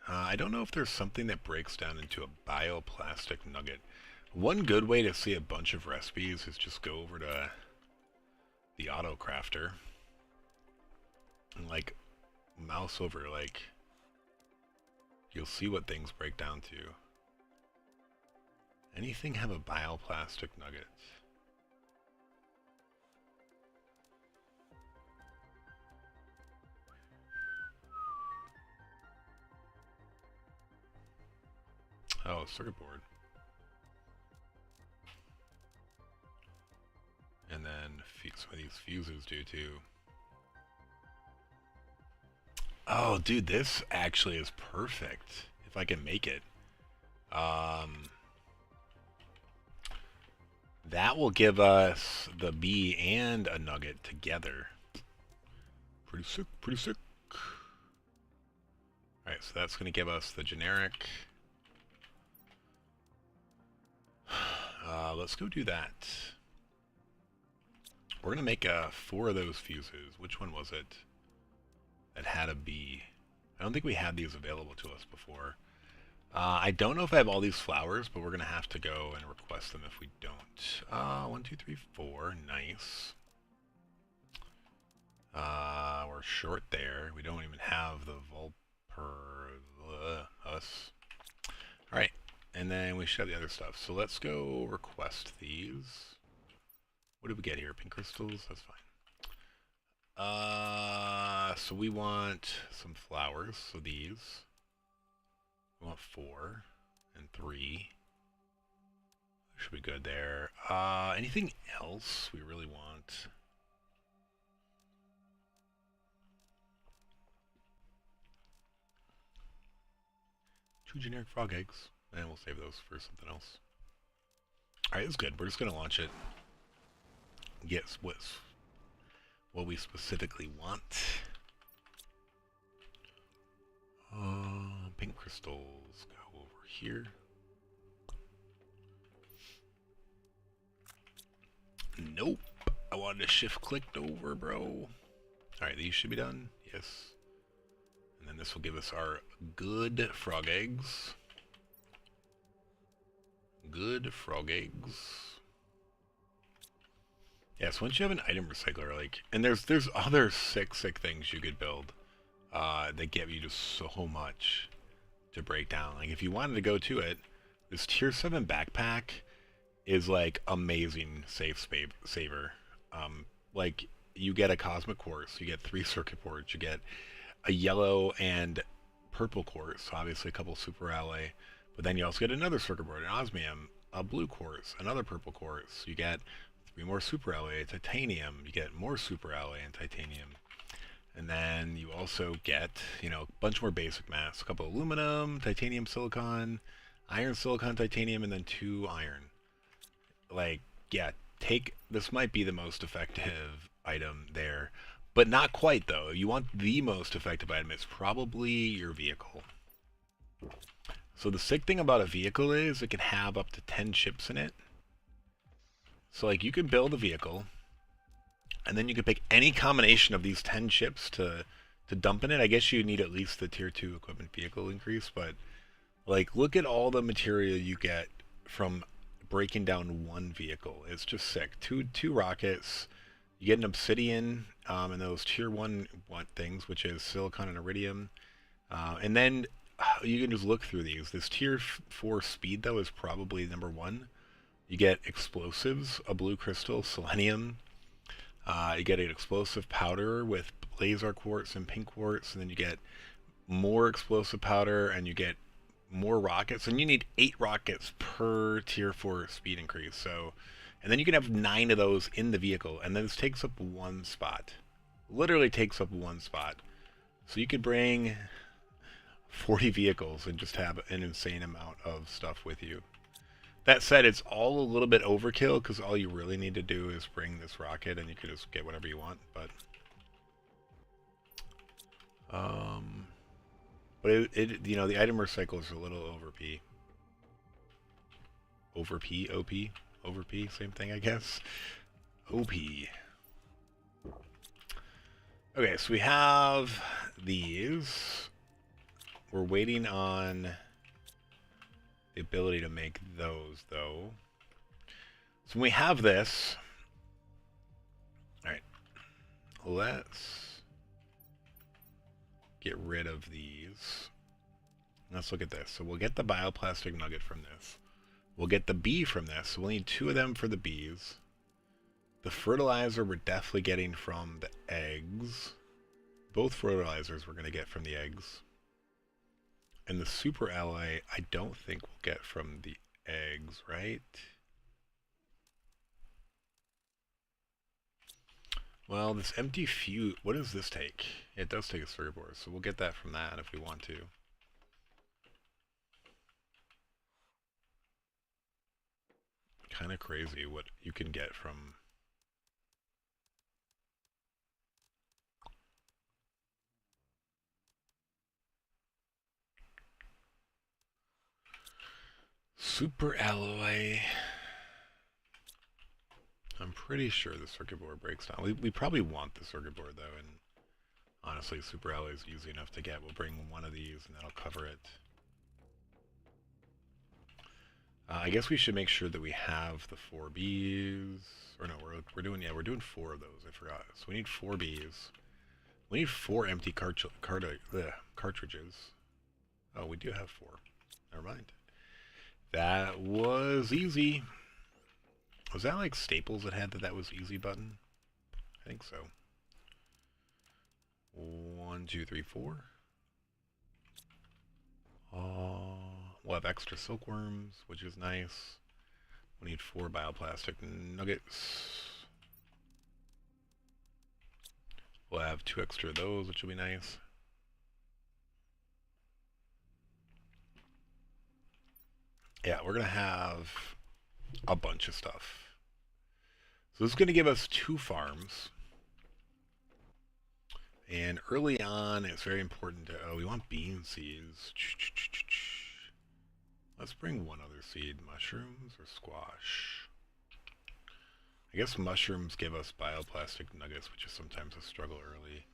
I don't know if there's something that breaks down into a bioplastic nugget. One good way to see a bunch of recipes is just go over to the auto crafter and like mouse over, like you'll see what things break down to. Anything have a bioplastic nugget? Oh, circuit board. And then some of these fuses do too. Oh, dude, this actually is perfect. If I can make it. That will give us the bee and a nugget together. Pretty sick, pretty sick. Alright, so that's going to give us the generic. Let's go do that. We're going to make 4 of those fuses. Which one was it that had a bee? I don't think we had these available to us before. I don't know if I have all these flowers, but we're going to have to go and request them if we don't. 1, 2, 3, 4. Nice. We're short there. We don't even have the us. Alright. And then we should have the other stuff. So let's go request these. What did we get here? Pink crystals? That's fine. So we want some flowers. So these. We want 4 and 3. Should be good there. Anything else we really want? Two generic frog eggs. And we'll save those for something else. Alright, that's good. We're just going to launch it. Get what we specifically want. Pink crystals go over here. Nope. I wanted to shift clicked over, bro. Alright, these should be done. Yes. And then this will give us our good frog eggs. Good frog eggs. Yes, once you have an item recycler, like, and there's other sick things you could build that give you just so much to break down. Like, if you wanted to go to it, this tier 7 backpack is like amazing saver. Like, you get a cosmic quartz, you get 3 circuit boards, you get a yellow and purple quartz, so obviously a couple super alloy, but then you also get another circuit board, an osmium, a blue quartz, another purple quartz. You get 3 more super alloy, titanium, you get more super alloy and titanium. And then you also get, you know, a bunch more basic mass, a couple aluminum, titanium, silicon, iron, silicon, titanium, and then 2 iron. Like, yeah, this might be the most effective item there, but not quite though. You want the most effective item, it's probably your vehicle. So the sick thing about a vehicle is it can have up to 10 chips in it. So like, you can build a vehicle, and then you can pick any combination of these 10 chips to dump in it. I guess you need at least the tier 2 equipment vehicle increase, but like, look at all the material you get from breaking down one vehicle. It's just sick. Two rockets. You get an obsidian, and those tier 1 things, which is silicon and iridium. And then you can just look through these. This tier 4 speed, though, is probably number 1. You get explosives, a blue crystal, selenium. You get an explosive powder with laser quartz and pink quartz, and then you get more explosive powder, and you get more rockets, and you need 8 rockets per tier 4 speed increase. So, and then you can have 9 of those in the vehicle, and then this takes up 1 spot. Literally takes up 1 spot. So you could bring 40 vehicles and just have an insane amount of stuff with you. That said, it's all a little bit overkill, because all you really need to do is bring this rocket, and you can just get whatever you want. But you know, the item recycle is a little OP. OP, same thing, I guess. OP. Okay, so we have these. We're waiting on the ability to make those, though. So when we have this, alright, let's get rid of these. Let's look at this. So we'll get the bioplastic nugget from this. We'll get the bee from this. So we'll need 2 of them for the bees. The fertilizer we're definitely getting from the eggs. Both fertilizers we're going to get from the eggs. And the super alloy, I don't think we'll get from the eggs, right? Well, this empty fuse, what does this take? It does take a circuit board, so we'll get that from that if we want to. Kind of crazy what you can get from... Super alloy. I'm pretty sure the circuit board breaks down. We probably want the circuit board though, and honestly, super alloy is easy enough to get. We'll bring one of these and that'll cover it. I guess we should make sure that we have the 4 Bs. Or no, we're doing 4 of those. I forgot. So we need 4 Bs. We need 4 empty cartridges. Oh, we do have 4. Never mind. That was easy. Was that like Staples that had that was easy button? I think so. 1, 2, 3, 4. We'll have extra silkworms, which is nice. We need 4 bioplastic nuggets. We'll have 2 extra of those, which will be nice. Yeah, we're going to have a bunch of stuff. So this is going to give us 2 farms. And early on, it's very important to... Oh, we want bean seeds. Let's bring one other seed. Mushrooms or squash? I guess mushrooms give us bioplastic nuggets, which is sometimes a struggle early.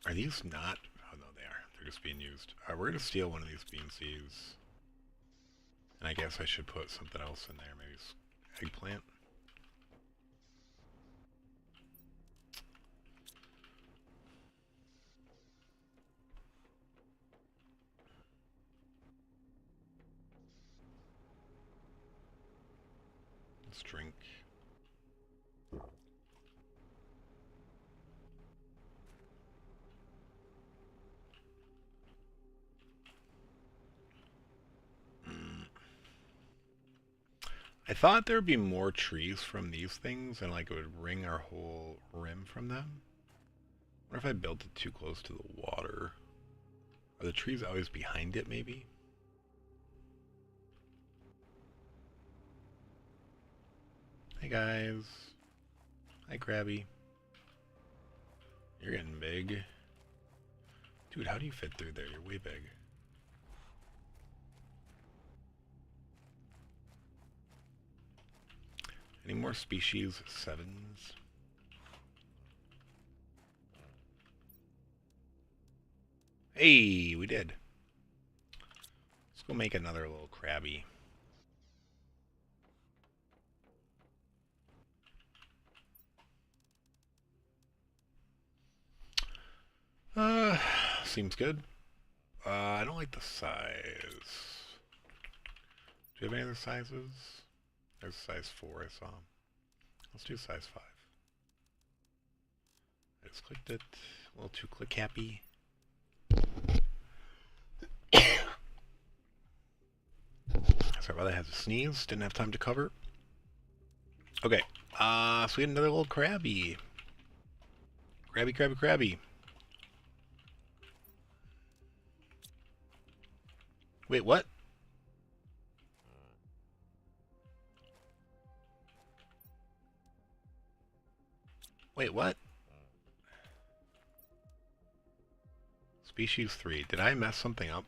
Are these not... Oh, no, they are. They're just being used. Alright, we're going to steal one of these bean seeds. And I guess I should put something else in there. Maybe eggplant. Let's drink. I thought there would be more trees from these things and like it would ring our whole rim from them. I wonder if I built it too close to the water. Are the trees always behind it maybe? Hey guys. Hi Krabby. You're getting big. Dude, how do you fit through there? You're way big. Any more species 7s? Hey, we did. Let's go make another little Krabby. Seems good. I don't like the size. Do you have any other sizes? There's size 4 I saw. Let's do size 5. I just clicked it. A little too click happy. Sorry about that. I had to sneeze. Didn't have time to cover. Okay. So we had another little Krabby. Krabby, Krabby, Krabby. Wait, what? Wait, what? Species 3. Did I mess something up?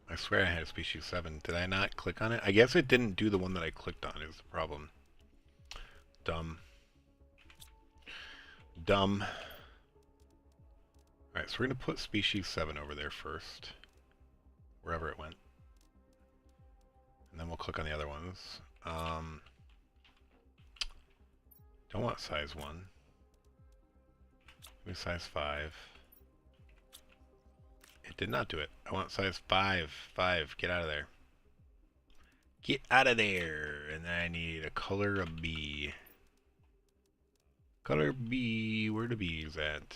I swear I had a species 7. Did I not click on it? I guess it didn't do the one that I clicked on is the problem. Dumb. Dumb. Alright, so we're going to put species 7 over there first. Wherever it went. And then we'll click on the other ones. Don't want size 1. Give me size 5. It did not do it. I want size 5. 5. Get out of there. Get out of there. And then I need a color of B. Color B, where the bees at?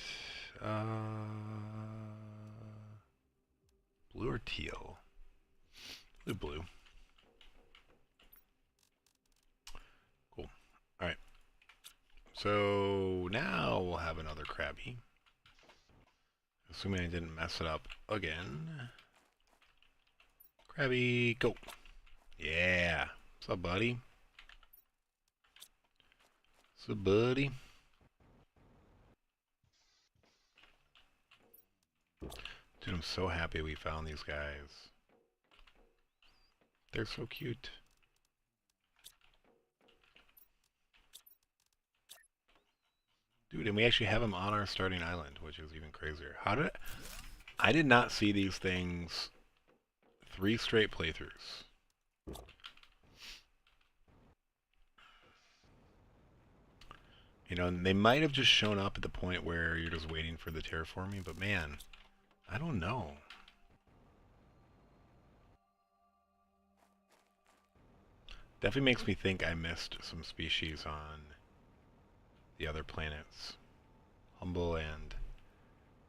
Blue or teal? Blue. Cool. Alright. So now we'll have another crabby. Assuming I didn't mess it up again. Crabby, go. Yeah. What's up, buddy? What's up, buddy? Dude, I'm so happy we found these guys. They're so cute. Dude, and we actually have them on our starting island, which is even crazier. I did not see these things 3 straight playthroughs. You know, and they might have just shown up at the point where you're just waiting for the terraforming, but man, I don't know. Definitely makes me think I missed some species on the other planets. Humble and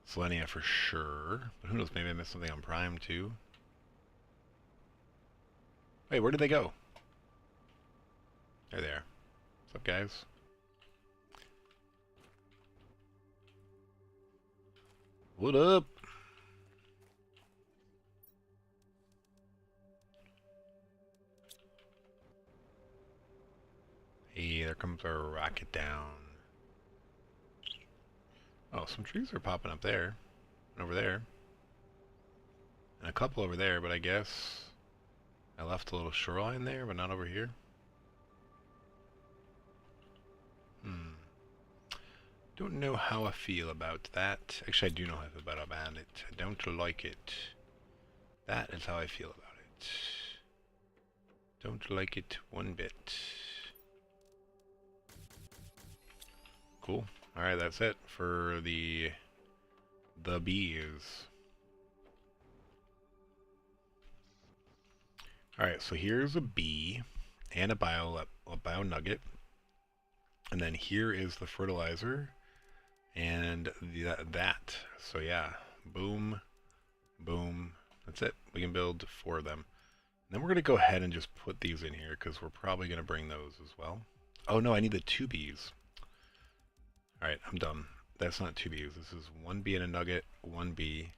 Selenia for sure, but who knows, maybe I missed something on Prime too. Wait, where did they go? They're there. What's up, guys? What up? Hey, there comes our rocket down. Oh, some trees are popping up there. And over there. And a couple over there, but I guess I left a little shoreline there, but not over here. Don't know how I feel about that. Actually, I do know how I feel about it. I don't like it. That is how I feel about it. Don't like it one bit. Cool. Alright, that's it for the bees. Alright, so here's a bee and a bio nugget. And then here is the fertilizer and that. So yeah, boom, boom. That's it. We can build 4 of them. And then we're going to go ahead and just put these in here because we're probably going to bring those as well. Oh no, I need the 2 bees. Alright, I'm done. That's not 2 bees. This is 1 bee and a nugget, 1 bee,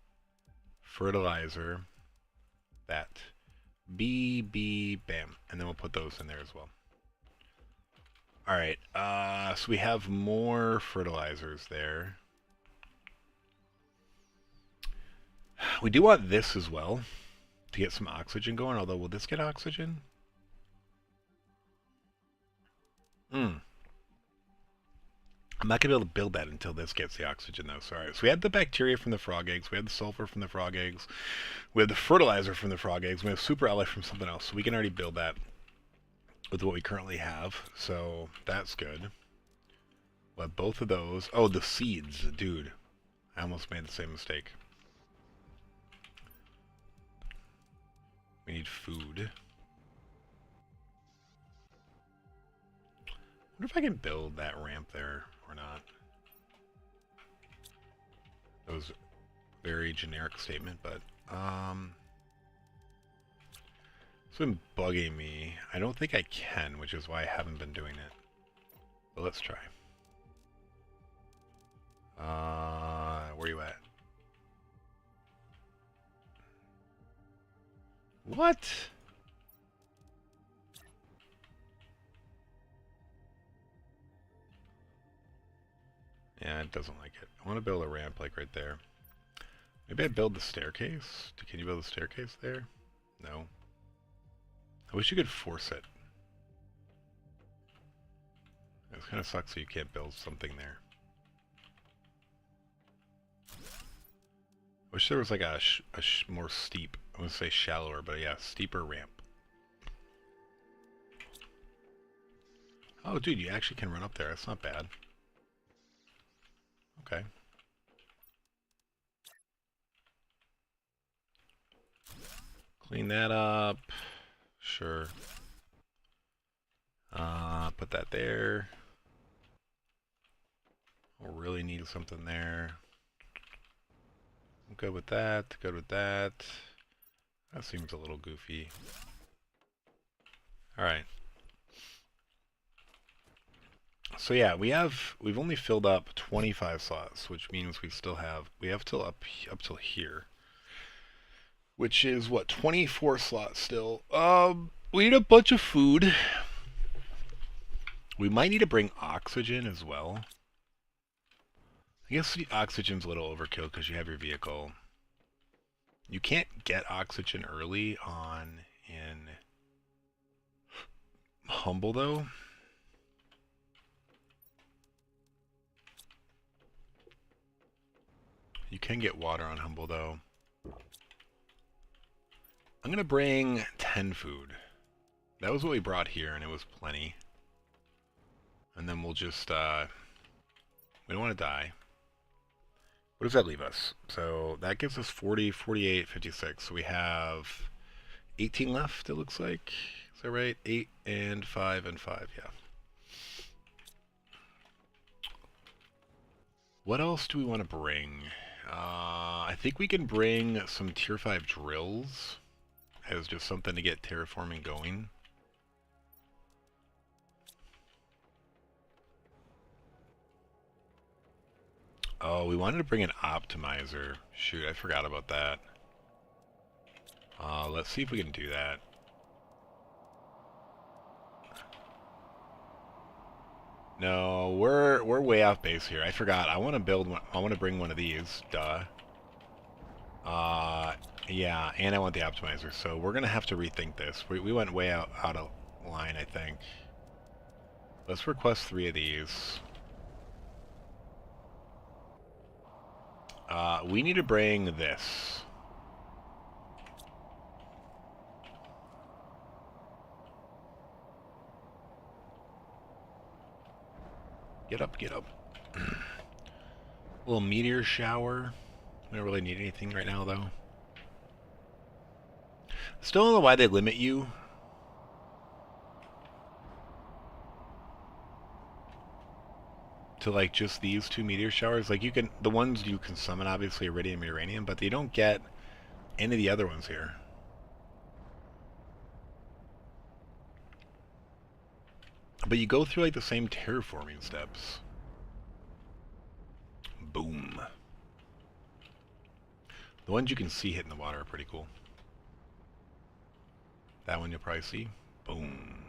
fertilizer, that. Bee, bee, bam. And then we'll put those in there as well. Alright, so we have more fertilizers there. We do want this as well to get some oxygen going, although will this get oxygen? I'm not going to be able to build that until this gets the oxygen, though. Sorry. So we had the bacteria from the frog eggs. We had the sulfur from the frog eggs. We had the fertilizer from the frog eggs. We have super alloy from something else. So we can already build that with what we currently have. So that's good. We'll have both of those. Oh, the seeds. Dude. I almost made the same mistake. We need food. I wonder if I can build that ramp there or not. That was a very generic statement, but it's been bugging me. I don't think I can, which is why I haven't been doing it. But let's try. Where you at? What? Yeah, it doesn't like it. I want to build a ramp like right there. Maybe I build the staircase? Can you build a staircase there? No. I wish you could force it. It kind of sucks that you can't build something there. I wish there was like a more steep, I want to say shallower, but yeah, steeper ramp. Oh, dude, you actually can run up there. That's not bad. Okay. Clean that up. Sure. Put that there. We'll really need something there. I'm good with that, good with that. That seems a little goofy. Alright. So yeah, we've only filled up 25 slots, which means we have till up till here. Which is what, 24 slots still. We need a bunch of food. We might need to bring oxygen as well. I guess the oxygen's a little overkill because you have your vehicle. You can't get oxygen early on in Humble though. You can get water on Humble though. I'm gonna bring 10 food. That was what we brought here and it was plenty. And then we'll just, we don't want to die. What does that leave us? So that gives us 40, 48, 56. So we have 18 left, it looks like. Is that right? 8 and 5 and 5, yeah. What else do we want to bring? I think we can bring some tier 5 drills as just something to get terraforming going. Oh, we wanted to bring an optimizer. Shoot, I forgot about that. Let's see if we can do that. No, we're way off base here. I forgot. I want to build one. I want to bring one of these. Duh. Yeah, and I want the optimizer. So we're gonna have to rethink this. We went way out of line, I think. Let's request 3 of these. We need to bring this. Get up, get up. Little meteor shower. We don't really need anything right now, though. Still don't know why they limit you. To like just these 2 meteor showers. Like you can, the ones you can summon obviously iridium and uranium, but you don't get any of the other ones here. But you go through like the same terraforming steps. Boom. The ones you can see hitting the water are pretty cool. That one you'll probably see. Boom.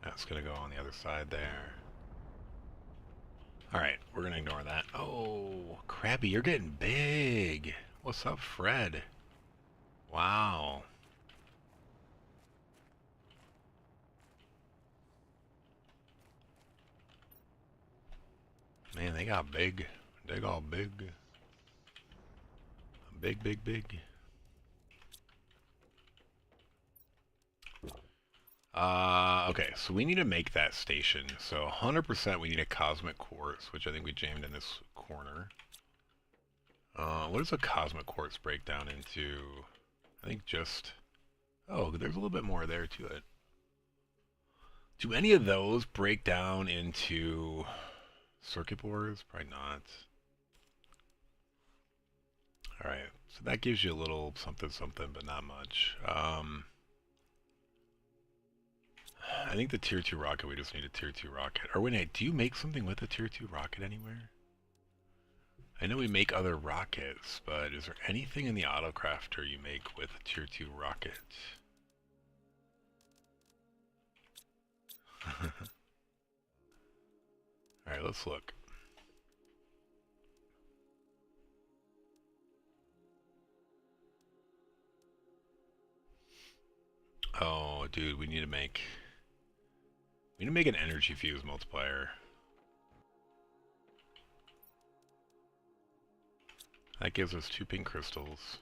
That's gonna go on the other side there. Alright, we're gonna ignore that. Oh, Krabby, you're getting big. What's up, Fred? Wow. Man, they got big. They got big. Big, big, big. Okay, so we need to make that station. So 100% we need a cosmic quartz, which I think we jammed in this corner. What does a cosmic quartz break down into? I think just... Oh, there's a little bit more there to it. Do any of those break down into circuit boards? Probably not. Alright, so that gives you a little something something, but not much. I think the tier 2 rocket, we just need a tier 2 rocket. Or wait, do you make something with a tier 2 rocket anywhere? I know we make other rockets, but is there anything in the autocrafter you make with a tier 2 rocket? Alright, let's look. Oh, dude, we need to make an energy fuse multiplier. That gives us 2 pink crystals.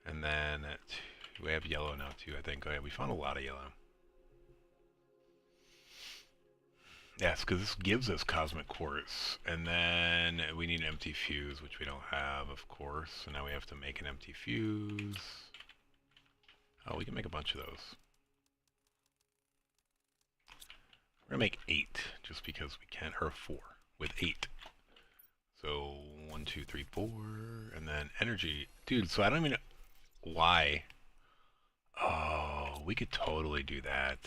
And then we have yellow now too, I think. Oh yeah, we found a lot of yellow. Yes, because this gives us cosmic quartz. And then we need an empty fuse, which we don't have, of course. So now we have to make an empty fuse. Oh, we can make a bunch of those. We're gonna make 8 just because we can, or 4 with 8. So 1, 2, 3, 4, and then energy. Dude, so I don't even know why. Oh, we could totally do that.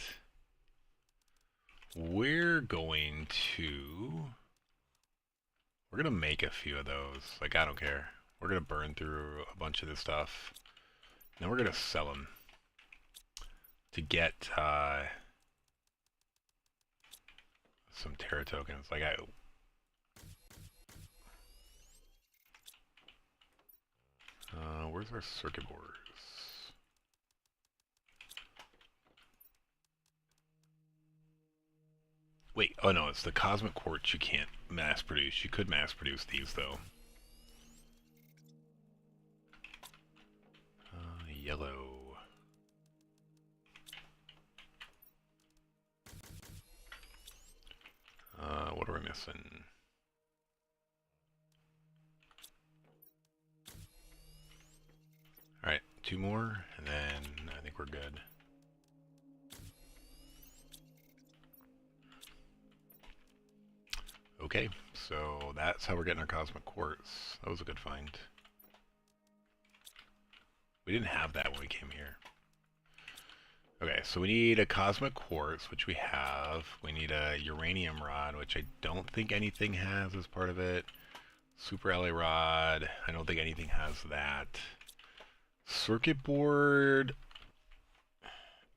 We're going to make a few of those. Like, I don't care. We're gonna burn through a bunch of this stuff. And then we're gonna sell them to get some Terra tokens. Like where's our circuit boards? Wait, oh no, it's the cosmic quartz you can't mass produce. You could mass produce these though. Yellow. What are we missing? Alright, 2 more, and then I think we're good. Okay, so that's how we're getting our cosmic quartz. That was a good find. We didn't have that when we came here. Okay, so we need a cosmic quartz, which we have. We need a uranium rod, which I don't think anything has as part of it. Super LA rod, I don't think anything has that. Circuit board,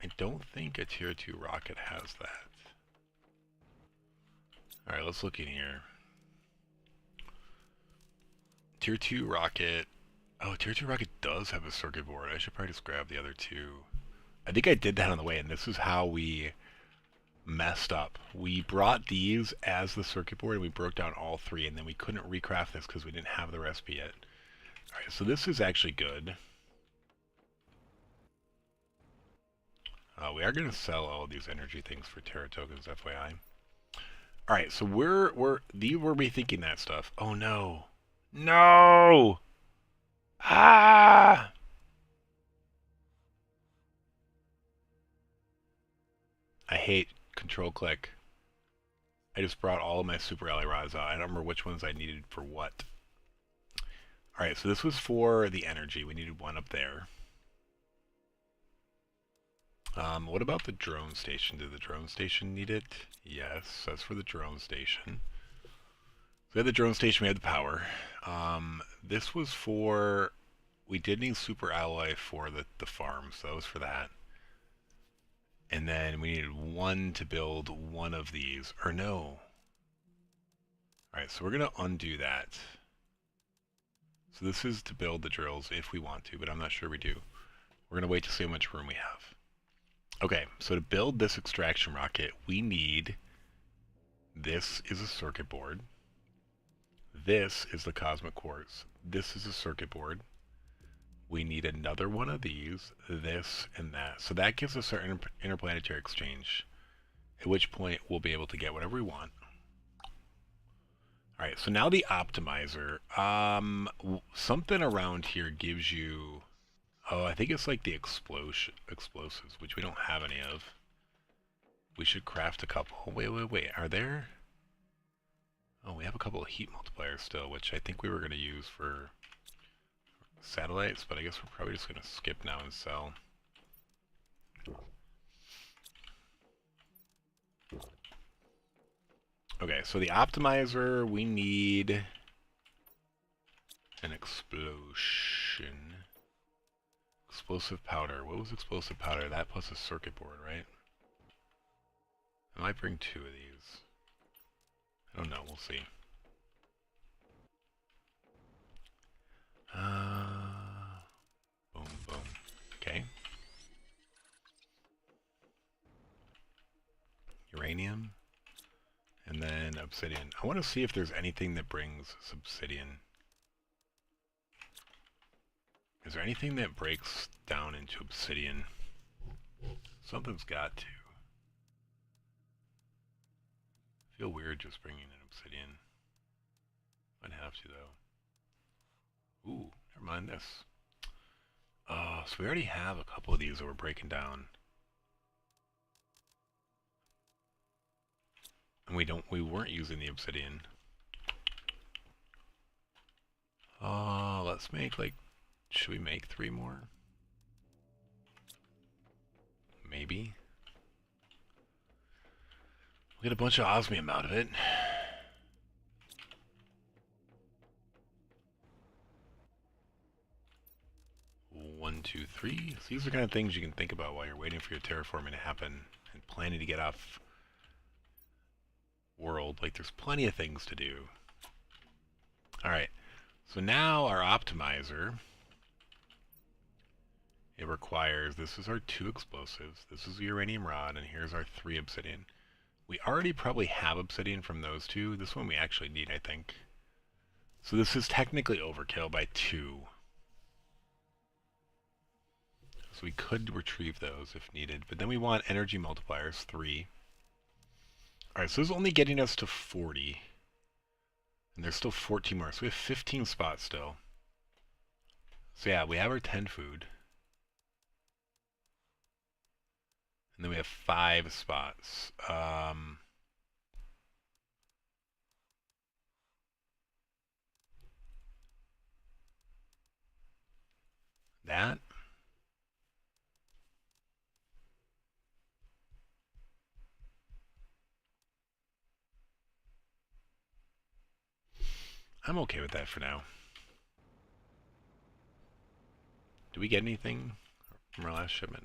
I don't think a tier 2 rocket has that. Alright, let's look in here. Tier 2 rocket. Oh, tier 2 rocket does have a circuit board. I should probably just grab the other 2. I think I did that on the way, and this is how we messed up. We brought these as the circuit board, and we broke down all 3, and then we couldn't recraft this because we didn't have the recipe yet. Alright, so this is actually good. We are going to sell all these energy things for Terra tokens, FYI. Alright, so we're rethinking that stuff. Oh no. No! Ah! I hate control click. I just brought all of my super ally rods out. I don't remember which ones I needed for what. Alright, so this was for the energy. We needed one up there. What about the drone station? Did the drone station need it? Yes, that's for the drone station. So we had the drone station, we had the power. This was for... We did need super alloy for the farm, so that was for that. And then we needed 1 to build one of these. Or no. Alright, so we're going to undo that. So this is to build the drills if we want to, but I'm not sure we do. We're going to wait to see how much room we have. Okay, so to build this extraction rocket, we need... This is a circuit board. This is the cosmic quartz. This is a circuit board. We need another one of these, this, and that. So that gives us our interplanetary exchange, at which point we'll be able to get whatever we want. Alright, so now the optimizer. Something around here gives you... Oh, I think it's like the explosives, which we don't have any of. We should craft a couple. Wait. Are there... Oh, we have a couple of heat multipliers still, which I think we were going to use for satellites, but I guess we're probably just going to skip now and sell. Okay, so the optimizer, we need an explosion. Explosive powder. What was explosive powder? That plus a circuit board, right? I might bring 2 of these. I don't know, we'll see. Boom, boom. Okay. Uranium. And then obsidian. I want to see if there's anything that brings obsidian. Is there anything that breaks down into obsidian? Something's got to. I feel weird just bringing in obsidian. Might have to, though. Ooh, never mind this. So we already have a couple of these that we're breaking down. And we weren't using the obsidian. Let's make like, should we make 3 more? Maybe. We'll get a bunch of osmium out of it. One, two, three. So these are kind of things you can think about while you're waiting for your terraforming to happen and planning to get off world. Like, there's plenty of things to do. Alright, so now our optimizer, it requires, this is our 2 explosives, this is the uranium rod, and here's our 3 obsidian. We already probably have obsidian from those 2. This one we actually need, I think. So this is technically overkill by 2. So we could retrieve those if needed, but then we want energy multipliers, 3. Alright, so this is only getting us to 40. And there's still 14 more, so we have 15 spots still. So yeah, we have our 10 food. And then we have 5 spots. That. I'm okay with that for now. Do we get anything from our last shipment?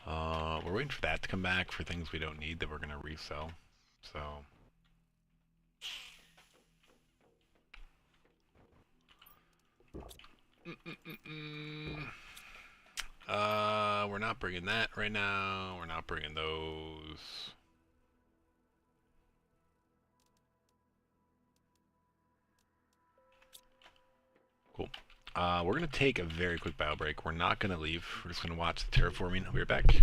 No. We're waiting for that to come back for things we don't need that we're going to resell. So... we're not bringing that right now. We're not bringing those. Cool. We're going to take a very quick bio break. We're not going to leave. We're just going to watch the terraforming. I'll be right back.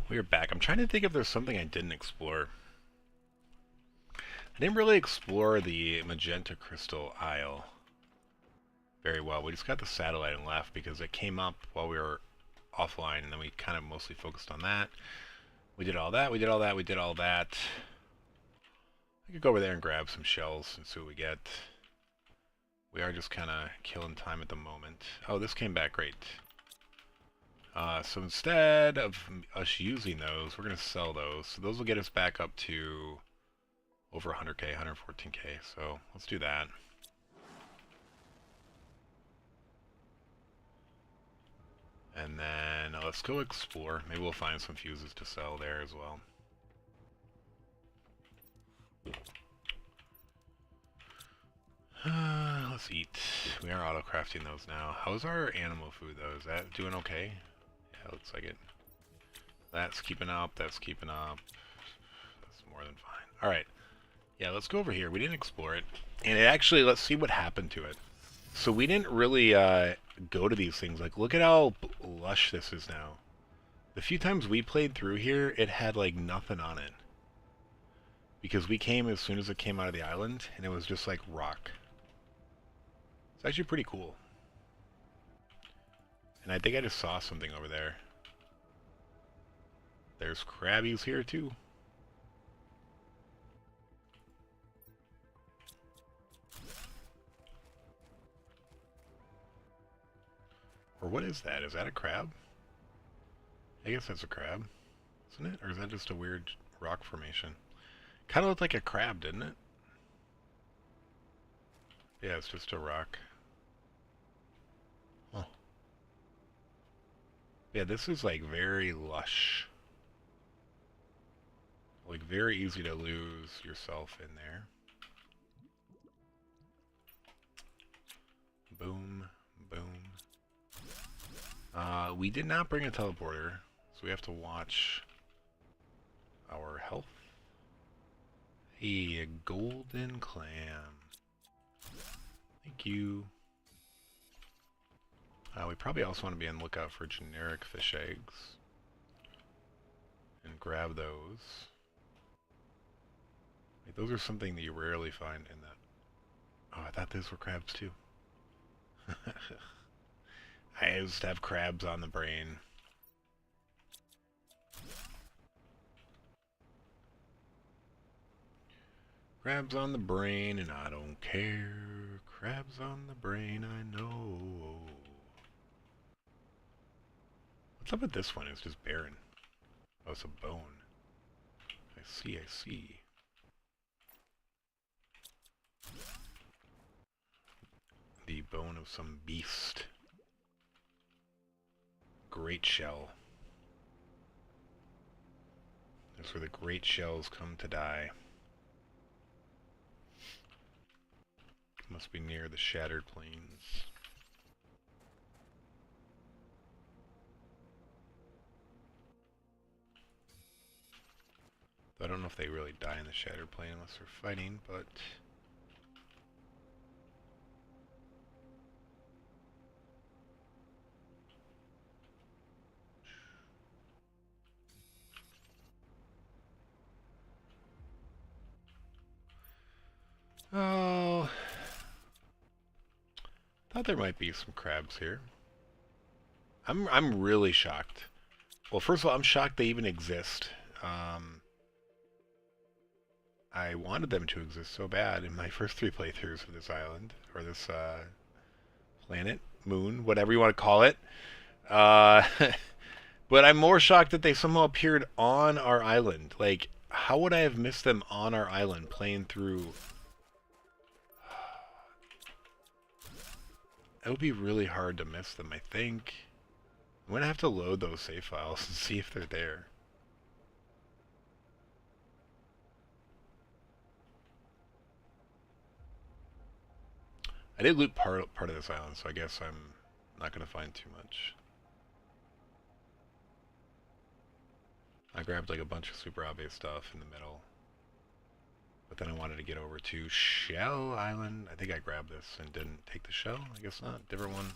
We're back. I'm trying to think if there's something I didn't explore. I didn't really explore the magenta crystal isle very well. We just got the satellite and left because it came up while we were offline, and then we kind of mostly focused on that. We did all that, we did all that, we did all that. I could go over there and grab some shells and see what we get. We are just kind of killing time at the moment. Oh, this came back great. So instead of us using those, we're going to sell those. So those will get us back up to over 100k, 114k. So let's do that. And then let's go explore. Maybe we'll find some fuses to sell there as well. Let's eat. We are auto-crafting those now. How's our animal food though? Is that doing okay? Yeah, looks like it. That's keeping up. That's keeping up. That's more than fine. Alright. Yeah, let's go over here. We didn't explore it. And it actually, let's see what happened to it. So we didn't really go to these things. Like, look at how lush this is now. The few times we played through here, it had like nothing on it. Because we came as soon as it came out of the island, and it was just like rock. It's actually pretty cool. And I think I just saw something over there. There's crabbies here too. Or what is that? Is that a crab? I guess that's a crab, isn't it? Or is that just a weird rock formation? Kind of looked like a crab, didn't it? Yeah, it's just a rock. Oh. Yeah, this is like very lush. Like very easy to lose yourself in there. Boom, boom. We did not bring a teleporter, so we have to watch our health. Hey, a golden clam. Thank you. We probably also want to be on the lookout for generic fish eggs. And grab those. Wait, those are something that you rarely find in that. Oh, I thought those were crabs too. I used to have crabs on the brain. Crabs on the brain and I don't care. Crabs on the brain, I know. What's up with this one? It's just barren. Oh, it's a bone. I see, I see. The bone of some beast. Great shell. That's where the great shells come to die. Must be near the shattered plains. I don't know if they really die in the shattered plane unless they're fighting, but... Oh... Thought there might be some crabs here. I'm really shocked. Well, first of all, I'm shocked they even exist. I wanted them to exist so bad in my first 3 playthroughs of this island, or this planet, moon, whatever you want to call it. But I'm more shocked that they somehow appeared on our island. Like, how would I have missed them on our island playing through? It would be really hard to miss them, I think. I'm going to have to load those save files and see if they're there. I did loot part of this island, so I guess I'm not going to find too much. I grabbed like a bunch of super obvious stuff in the middle. But then I wanted to get over to Shell Island. I think I grabbed this and didn't take the shell. I guess not. Different one.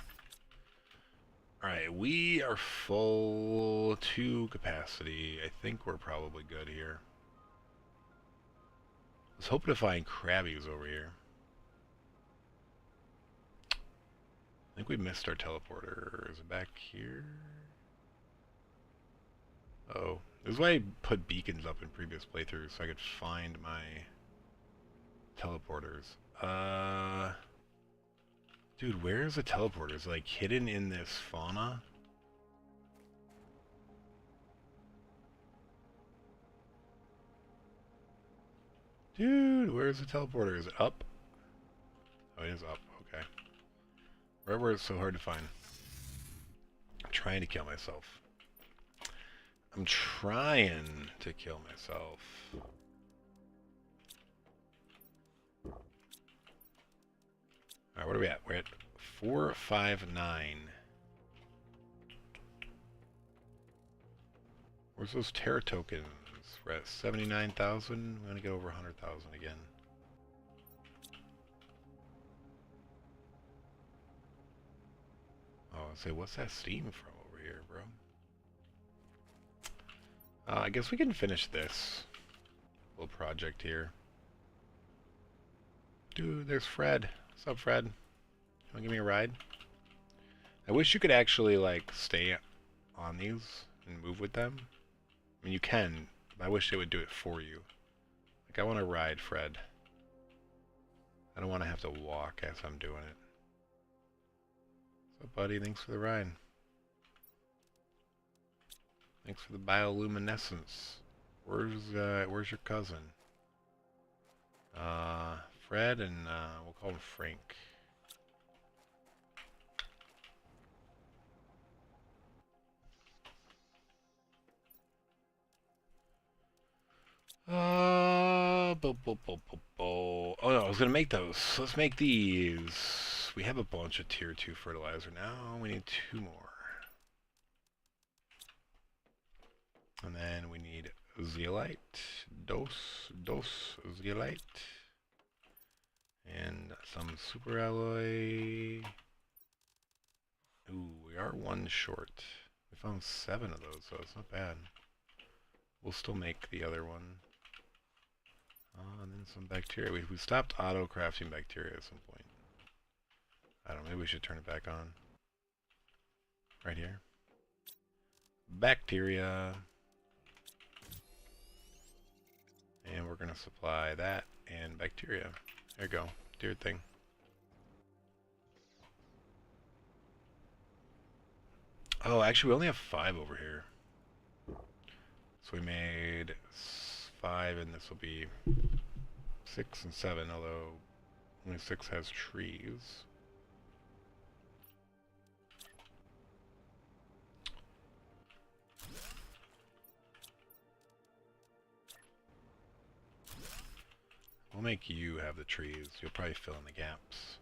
Alright, we are full to capacity. I think we're probably good here. I was hoping to find crabbies over here. I think we missed our teleporter. Is it back here? Oh. This is why I put beacons up in previous playthroughs, so I could find my teleporters. Dude, where is the teleporters? Like, hidden in this fauna? Dude, where's the teleporter? Is it up? Oh, it is up. Okay. Right where it's so hard to find. I'm trying to kill myself. I'm trying to kill myself. Alright, what are we at? We're at 459. Where's those Terra tokens? We're at 79,000. We're gonna get over 100,000 again. Oh, say, what's that steam from over here, bro? I guess we can finish this little project here. Dude, there's Fred. What's up, Fred? You wanna give me a ride? I wish you could actually, like, stay on these and move with them. I mean, you can. But I wish they would do it for you. Like, I want to ride Fred. I don't want to have to walk as I'm doing it. What's up, buddy? Thanks for the ride. Thanks for the bioluminescence. Where's your cousin? Fred and, we'll call him Frank. Oh no, I was gonna make those. Let's make these. We have a bunch of tier 2 fertilizer now. We need 2 more. And then we need zeolite. Dos zeolite. And some super alloy. Ooh, we are 1 short. We found 7 of those, so it's not bad. We'll still make the other one. And then some bacteria. We stopped auto-crafting bacteria at some point. I don't know, maybe we should turn it back on. Right here. Bacteria. And we're going to supply that and bacteria. There you go. Do your thing. Oh, actually, we only have 5 over here. So we made 5, and this will be 6 and 7, although only 6 has trees. We'll make you have the trees. You'll probably fill in the gaps.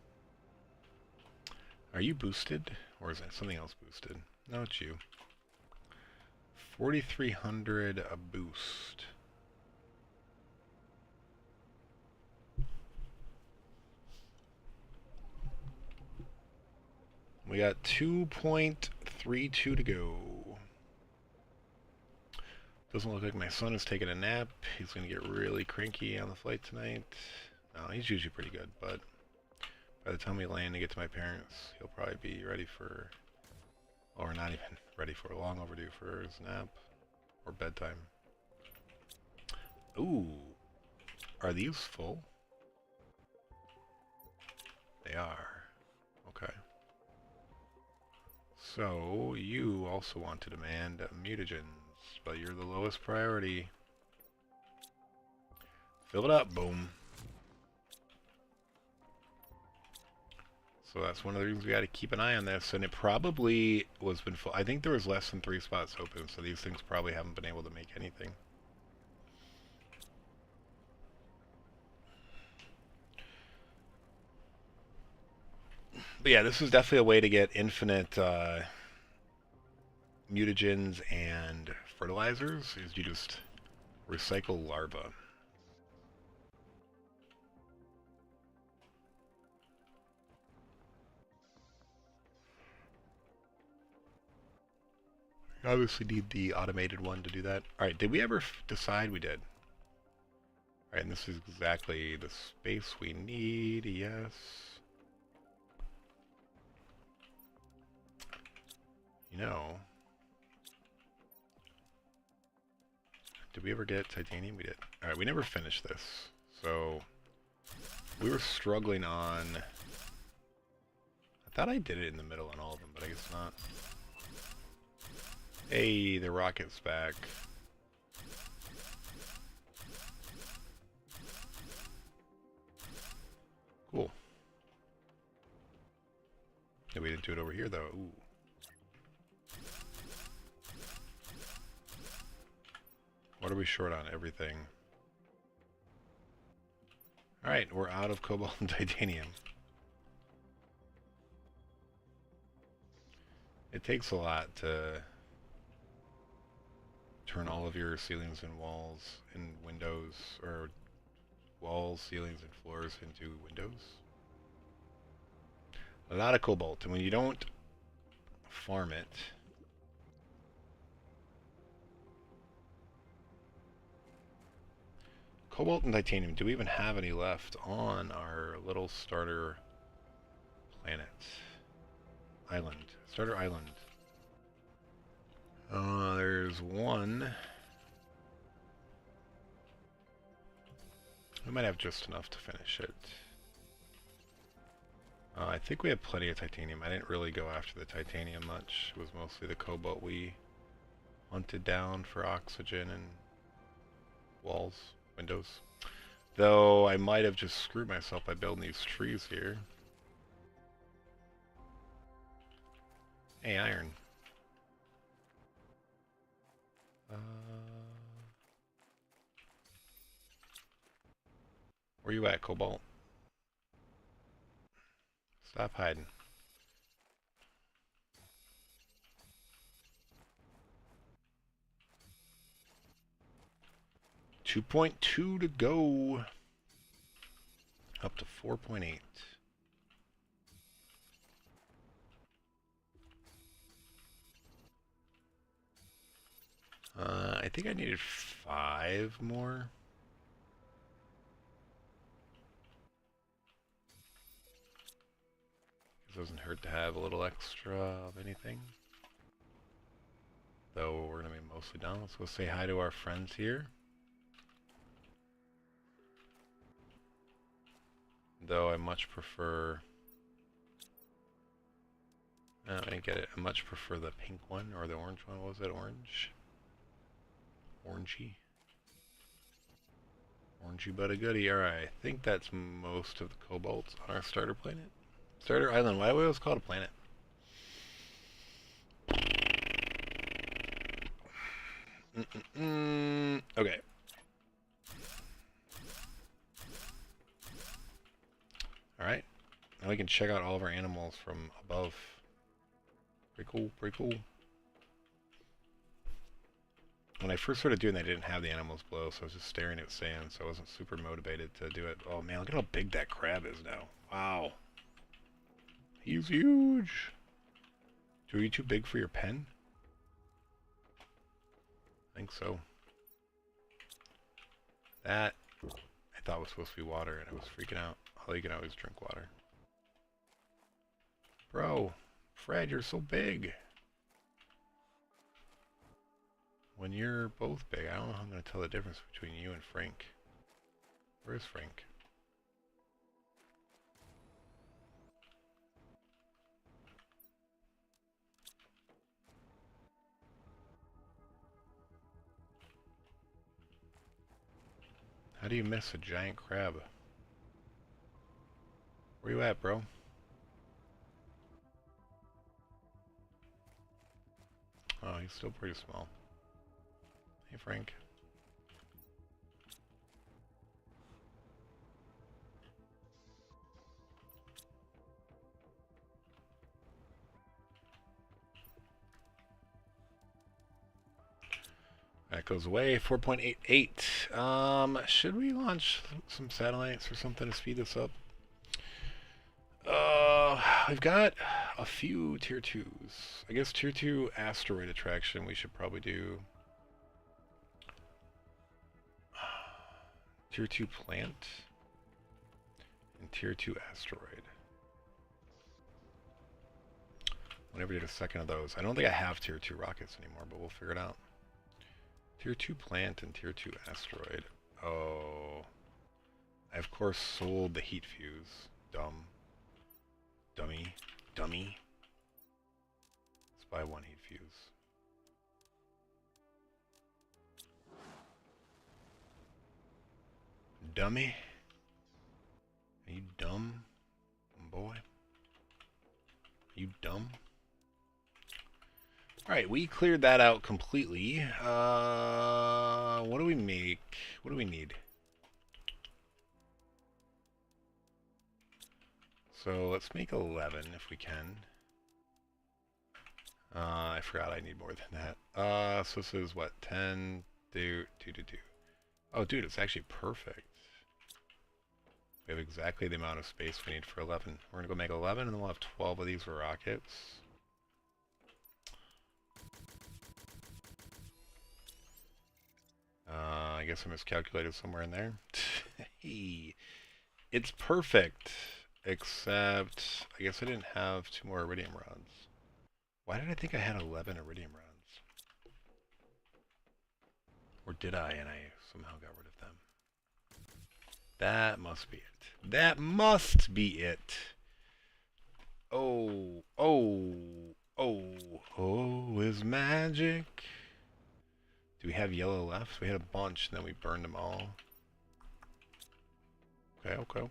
Are you boosted? Or is that something else boosted? No, it's you. 4,300 a boost. We got 2.32 to go. Doesn't look like my son is taking a nap. He's going to get really cranky on the flight tonight. No, he's usually pretty good, but by the time we land and get to my parents, he'll probably be ready for, or not even ready for, long overdue for his nap or bedtime. Ooh, are these full? They are. Okay. So, you also want to demand mutagens, but you're the lowest priority. Fill it up, boom. So that's one of the reasons we got to keep an eye on this, and it probably was been full. I think there was less than 3 spots open, so these things probably haven't been able to make anything. But yeah, this is definitely a way to get infinite mutagens and fertilizers, is you just recycle larvae. You obviously need the automated one to do that. Alright, did we ever decide we did? Alright, and this is exactly the space we need, yes. You know, did we ever get titanium? We did. Alright, we never finished this. So, we were struggling on... I thought I did it in the middle on all of them, but I guess not. Hey, the rocket's back. Cool. Yeah, we didn't do it over here, though. Ooh. What are we short on? Everything. Alright, we're out of cobalt and titanium. It takes a lot to turn all of your ceilings and walls and windows, or walls, ceilings, and floors into windows. A lot of cobalt, and when you don't farm it, cobalt and titanium, do we even have any left on our little starter planet? Island. Starter island. There's one. We might have just enough to finish it. I think we have plenty of titanium. I didn't really go after the titanium much. It was mostly the cobalt we hunted down for oxygen and walls, windows. Though I might have just screwed myself by building these trees here. Hey, iron. Where you at, Cobalt? Stop hiding. .2 to go. Up to 4.8. I think I needed 5 more. It doesn't hurt to have a little extra of anything. Though we're going to be mostly done. Let's go say hi to our friends here. Though I much prefer... I didn't get it. I much prefer the pink one or the orange one. What was it? Orange? Orangey? Orangey but a goodie. Alright, I think that's most of the kobolds on our starter planet. Starter island. Why was it called a planet? Okay. Alright. Now we can check out all of our animals from above. Pretty cool, pretty cool. When I first started doing that, I didn't have the animals below, so I was just staring at sand, so I wasn't super motivated to do it. Oh man, look at how big that crab is now. Wow. He's huge. Are you too big for your pen? I think so. That I thought was supposed to be water, and I was freaking out. All you can always drink water. Bro, Fred, you're so big. When you're both big, I don't know how I'm going to tell the difference between you and Frank. Where's Frank? How do you miss a giant crab? Where you at, bro? Oh, he's still pretty small. Hey, Frank. That goes away. 4.88. Should we launch some satellites or something to speed this up? We've got a few tier 2s. I guess tier 2 asteroid attraction we should probably do. Tier 2 plant and tier 2 asteroid. Whenever we did a second of those. I don't think I have tier 2 rockets anymore, but we'll figure it out. Tier 2 plant and tier 2 asteroid. Oh. I of course sold the heat fuse. Dumb. Dummy. Dummy. Let's buy one heat fuse. Dummy. Are you dumb, boy? Are you dumb? Alright, we cleared that out completely. What do we make? What do we need? So let's make 11 if we can. I forgot I need more than that. So this is what? 10, do. Oh, dude, it's actually perfect. We have exactly the amount of space we need for 11. We're gonna go make 11 and then we'll have 12 of these for rockets. I guess I miscalculated somewhere in there. It's perfect. Except, I guess I didn't have 2 more iridium rods. Why did I think I had 11 iridium rods? Or did I, and I somehow got rid of them? That must be it. That must be it. Oh, oh, oh, oh, is magic. Do we have yellow left? We had a bunch, and then we burned them all. Okay.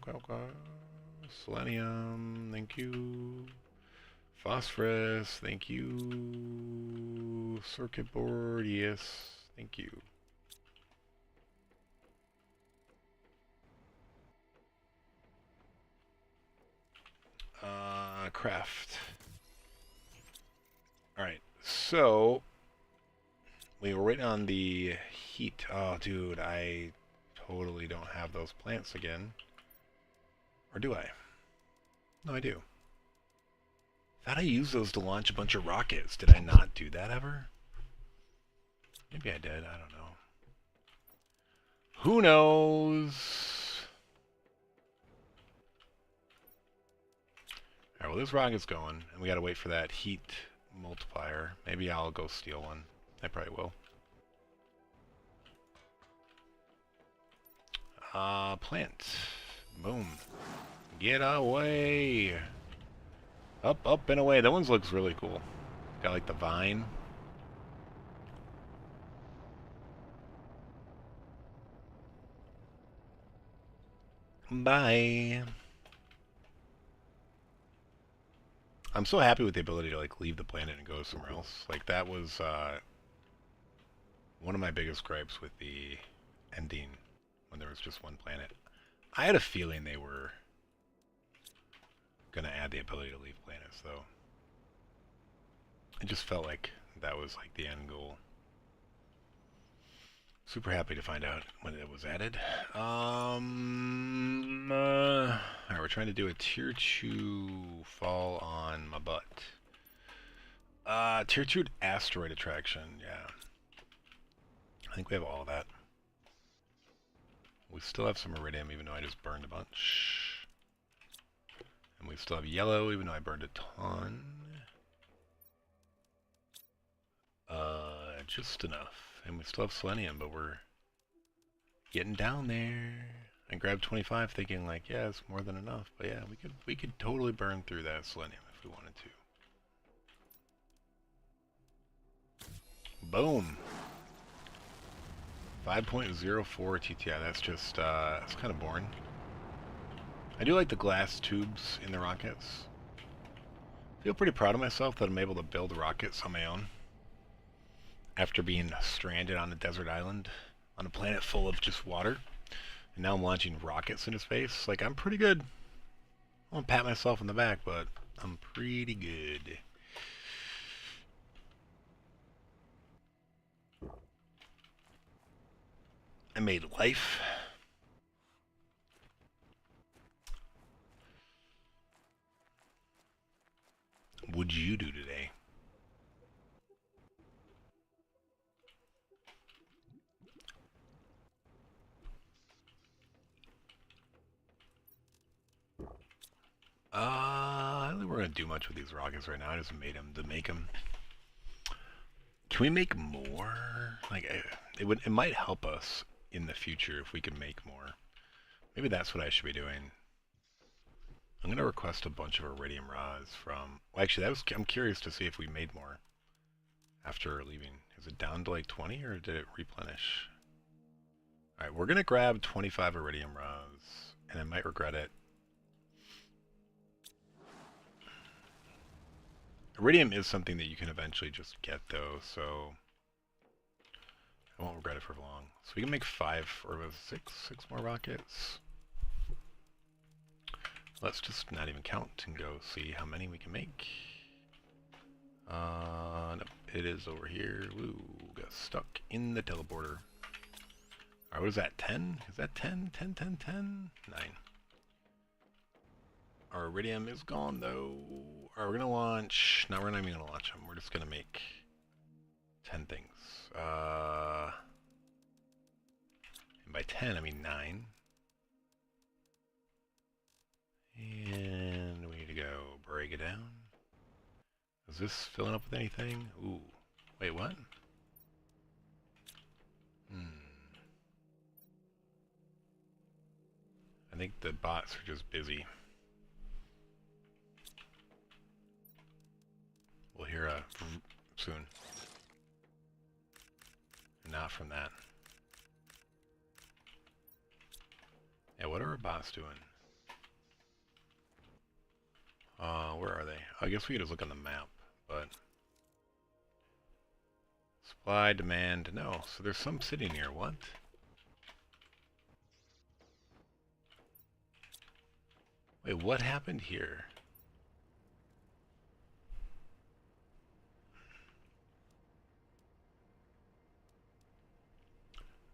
Selenium, thank you. Phosphorus, thank you. Circuit board, yes, thank you. craft. Alright, so we were waiting on the heat. Oh, dude, I totally don't have those plants again. Or do I? No, I do. Thought I used those to launch a bunch of rockets. Did I not do that ever? Maybe I did. I don't know. Who knows? Alright, well, this rocket's going, and we gotta wait for that heat multiplier. Maybe I'll go steal one. I probably will. Plant. Boom. Get away! Up, up, and away. That one looks really cool. Got like the vine. Bye. I'm so happy with the ability to like leave the planet and go somewhere else. Like that was one of my biggest gripes with the ending when there was just one planet. I had a feeling they were gonna add the ability to leave planets though. It just felt like that was like the end goal. Super happy to find out when it was added. Alright, we're trying to do a tier 2 fall on my butt. Tier 2 asteroid attraction, yeah. I think we have all of that. We still have some iridium, even though I just burned a bunch. And we still have yellow, even though I burned a ton. Just enough. And we still have selenium, but we're getting down there. I grabbed 25 thinking like, yeah, it's more than enough. But yeah, we could totally burn through that selenium if we wanted to. Boom. 5.04 TTI, that's just, that's kind of boring. I do like the glass tubes in the rockets. I feel pretty proud of myself that I'm able to build rockets on my own. After being stranded on a desert island, on a planet full of just water. And now I'm launching rockets into space. Like, I'm pretty good. I won't pat myself on the back, but I'm pretty good. I made life. What'd you do today? I don't think we're gonna do much with these rockets right now. I just made them to make them. Can we make more? Like, it might help us in the future if we can make more. Maybe that's what I should be doing. I'm gonna request a bunch of iridium rods from. Well, actually, I'm curious to see if we made more after leaving. Is it down to like 20 or did it replenish? All right, we're gonna grab 25 iridium rods, and I might regret it. Iridium is something that you can eventually just get though, so I won't regret it for long. So we can make 5 or 6 more rockets. Let's just not even count and go see how many we can make. Nope, it is over here. Woo, got stuck in the teleporter. Alright, what is that, 10? Is that 10? 10, 10, 10? 9. Our iridium is gone though. Alright, we're gonna launch. No, we're not even gonna launch them. We're just gonna make 10 things. And by 10, I mean 9. And we need to go break it down. Is this filling up with anything? Ooh. Wait, what? I think the bots are just busy. We'll hear a soon. Not from that. Yeah, what are our bots doing? Where are they? I guess we could just look on the map, but... Supply, demand, no. So there's some sitting here, what? Wait, what happened here?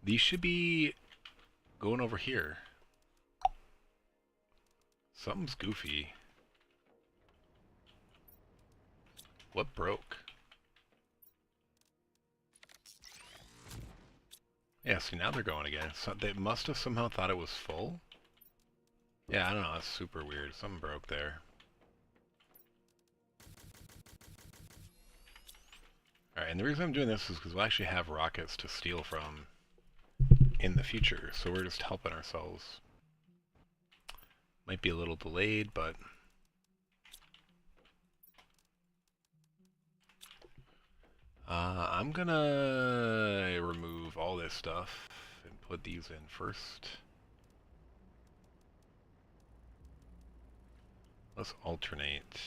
These should be going over here. Something's goofy. What broke? Yeah, see, now they're going again. So they must have somehow thought it was full. Yeah, I don't know. That's super weird. Something broke there. Alright, and the reason I'm doing this is because we'll actually have rockets to steal from in the future, so we're just helping ourselves. Might be a little delayed, but... I'm gonna remove all this stuff and put these in first. Let's alternate.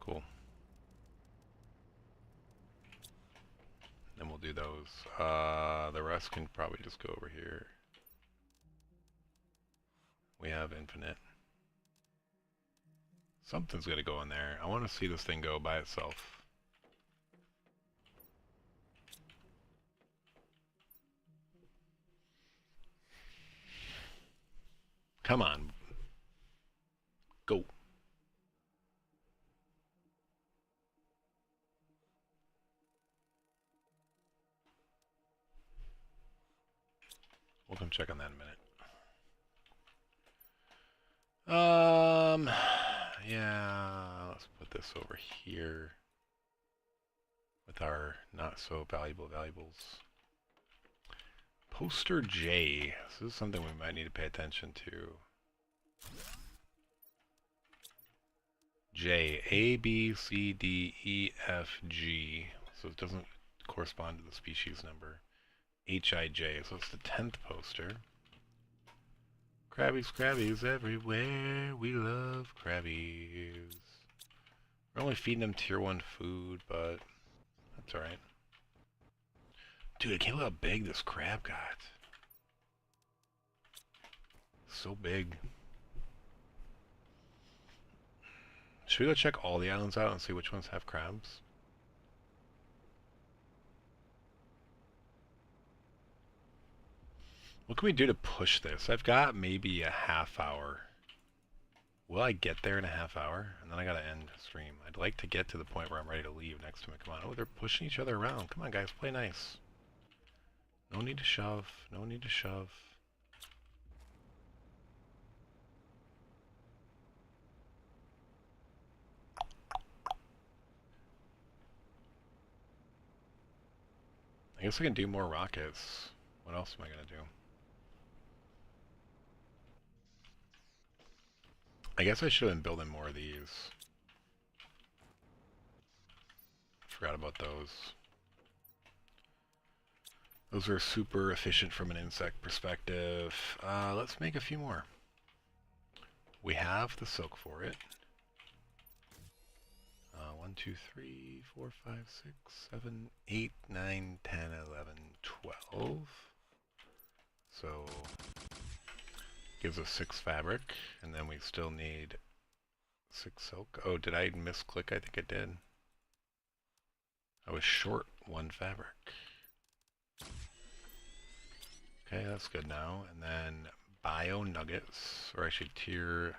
Cool. Then we'll do those. The rest can probably just go over here. We have infinite. Something's gonna go in there. I want to see this thing go by itself. Come on. Go. We'll come check on that in a minute. Yeah, let's put this over here with our not so valuable valuables. Poster J. This is something we might need to pay attention to. J, A, B, C, D, E, F, G. So it doesn't correspond to the species number. H, I, J. So it's the 10th poster. Crabbies, crabbies everywhere. We love crabbies. We're only feeding them tier 1 food, but that's alright. Dude, I can't believe how big this crab got. So big. Should we go check all the islands out and see which ones have crabs? What can we do to push this? I've got maybe a half hour. Will I get there in a half hour? And then I gotta end stream. I'd like to get to the point where I'm ready to leave next to me. Come on. Oh, they're pushing each other around. Come on, guys. Play nice. No need to shove. No need to shove. I guess I can do more rockets. What else am I gonna do? I guess I should have been building more of these. Forgot about those. Those are super efficient from an insect perspective. Let's make a few more. We have the silk for it. 1, 2, 3, 4, 5, 6, 7, 8, 9, 10, 11, 12. So gives us 6 fabric, and then we still need 6 silk. Oh, did I misclick? I think I did. I was short 1 fabric. Okay, that's good now. And then bio nuggets, or actually tier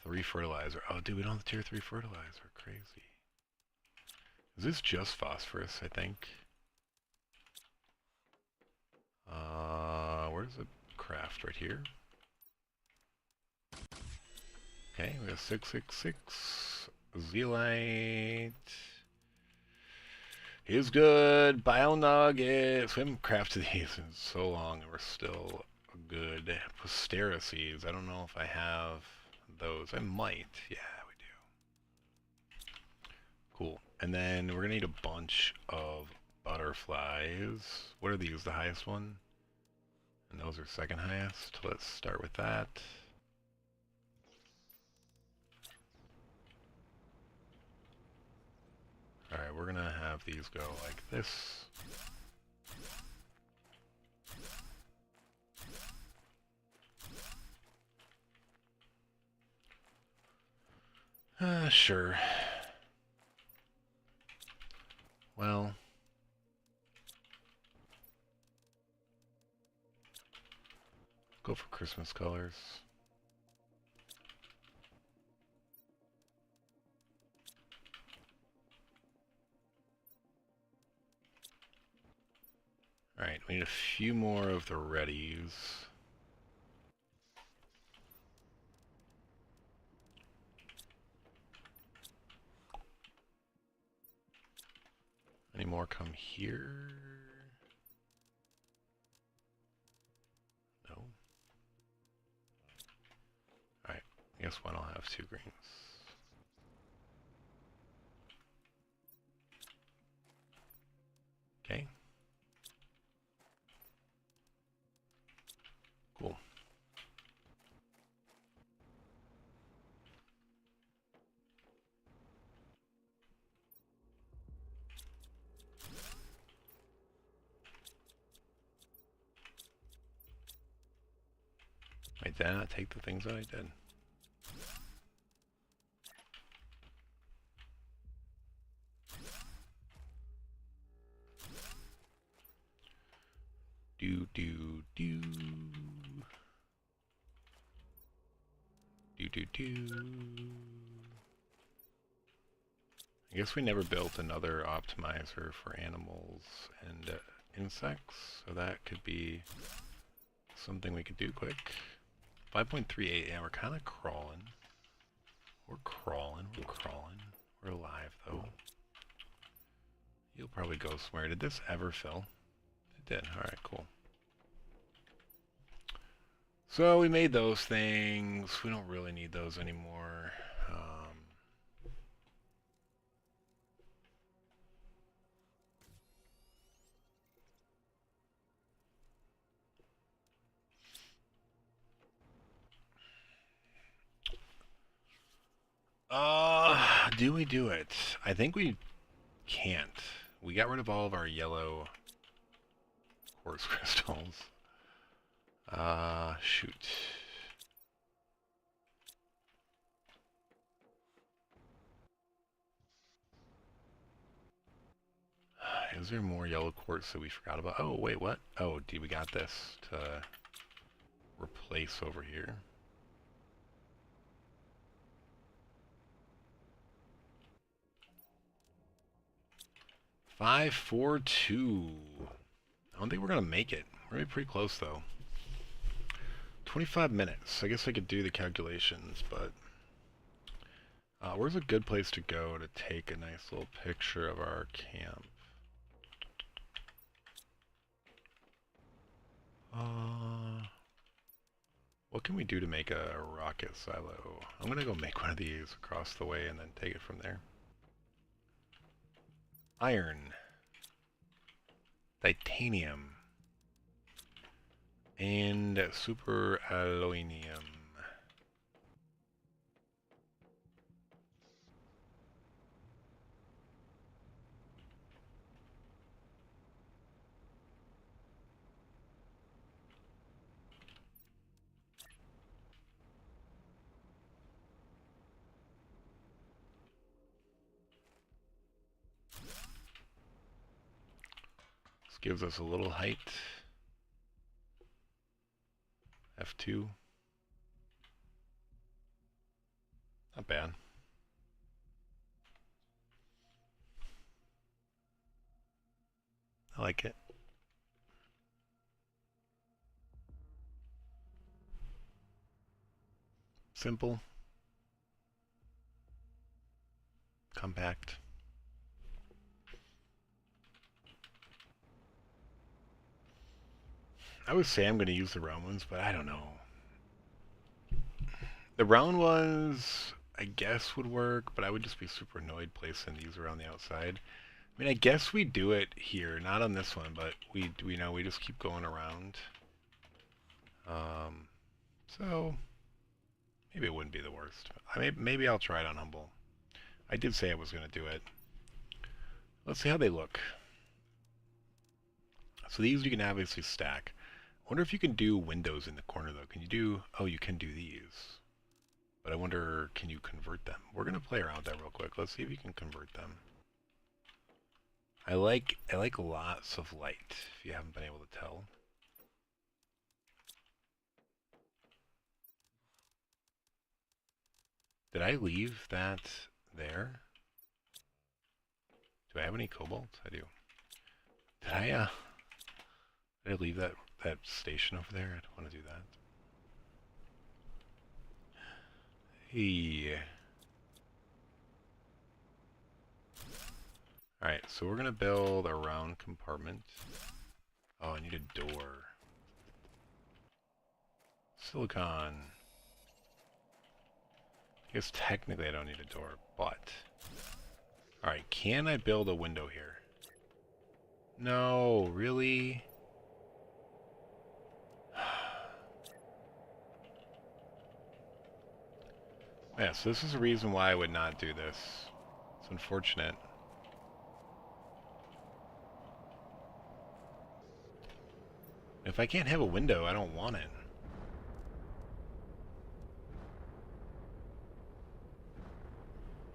3 fertilizer. Oh, dude, we don't have tier 3 fertilizer. Crazy. Is this just phosphorus, I think? Where's the craft? Right here. Okay, we have 666. Zeolite is good. Bio nuggets. We haven't crafted these in so long, and we're still good. Postera seeds. I don't know if I have those. I might. Yeah, we do. Cool. And then we're gonna need a bunch of butterflies. What are these? The highest one? And those are second highest. Let's start with that. Alright, we're gonna have these go like this. Sure. well, go for Christmas colors. Alright, we need a few more of the readies. Any more come here? No. Alright, I guess one I'll have 2 greens. Okay. Cool. Wait, did I not take the things that I did? Do. I guess we never built another optimizer for animals and insects, so that could be something we could do quick. 5.38, yeah, we're kind of crawling. We're crawling. We're alive, though. You'll probably go somewhere. Did this ever fill? It did. Alright, cool. So we made those things. We don't really need those anymore. Do we do it? I think we can't. We got rid of all of our yellow quartz crystals. Shoot. Is there more yellow quartz that we forgot about? Oh, wait, what? Oh, we got this to replace over here. Five, 4, 2. I don't think we're gonna make it. We're gonna be pretty close though. 25 minutes. I guess I could do the calculations, but where's a good place to go to take a nice little picture of our camp? What can we do to make a rocket silo? I'm gonna go make one of these across the way and then take it from there. Iron. Titanium. And super aluminium. This gives us a little height. F2. Not bad. I like it. Simple. Compact. I would say I'm going to use the round ones, but I don't know. The round ones, I guess, would work, but I would just be super annoyed placing these around the outside. I mean, I guess we do it here, not on this one, but we just keep going around. So maybe it wouldn't be the worst. Maybe I'll try it on Humble. I did say I was going to do it. Let's see how they look. So these you can obviously stack. I wonder if you can do windows in the corner though. Can you do, oh, you can do these. But I wonder, can you convert them? We're going to play around with that real quick. Let's see if you can convert them. I like lots of light, if you haven't been able to tell. Did I leave that there? Do I have any cobalt? I do. Did I leave that station over there? I don't want to do that. Hey. Alright, so we're gonna build a round compartment. Oh, I need a door. Silicon. I guess technically I don't need a door, but... Alright, can I build a window here? No, really? Yeah, so this is a reason why I would not do this. It's unfortunate. If I can't have a window, I don't want it.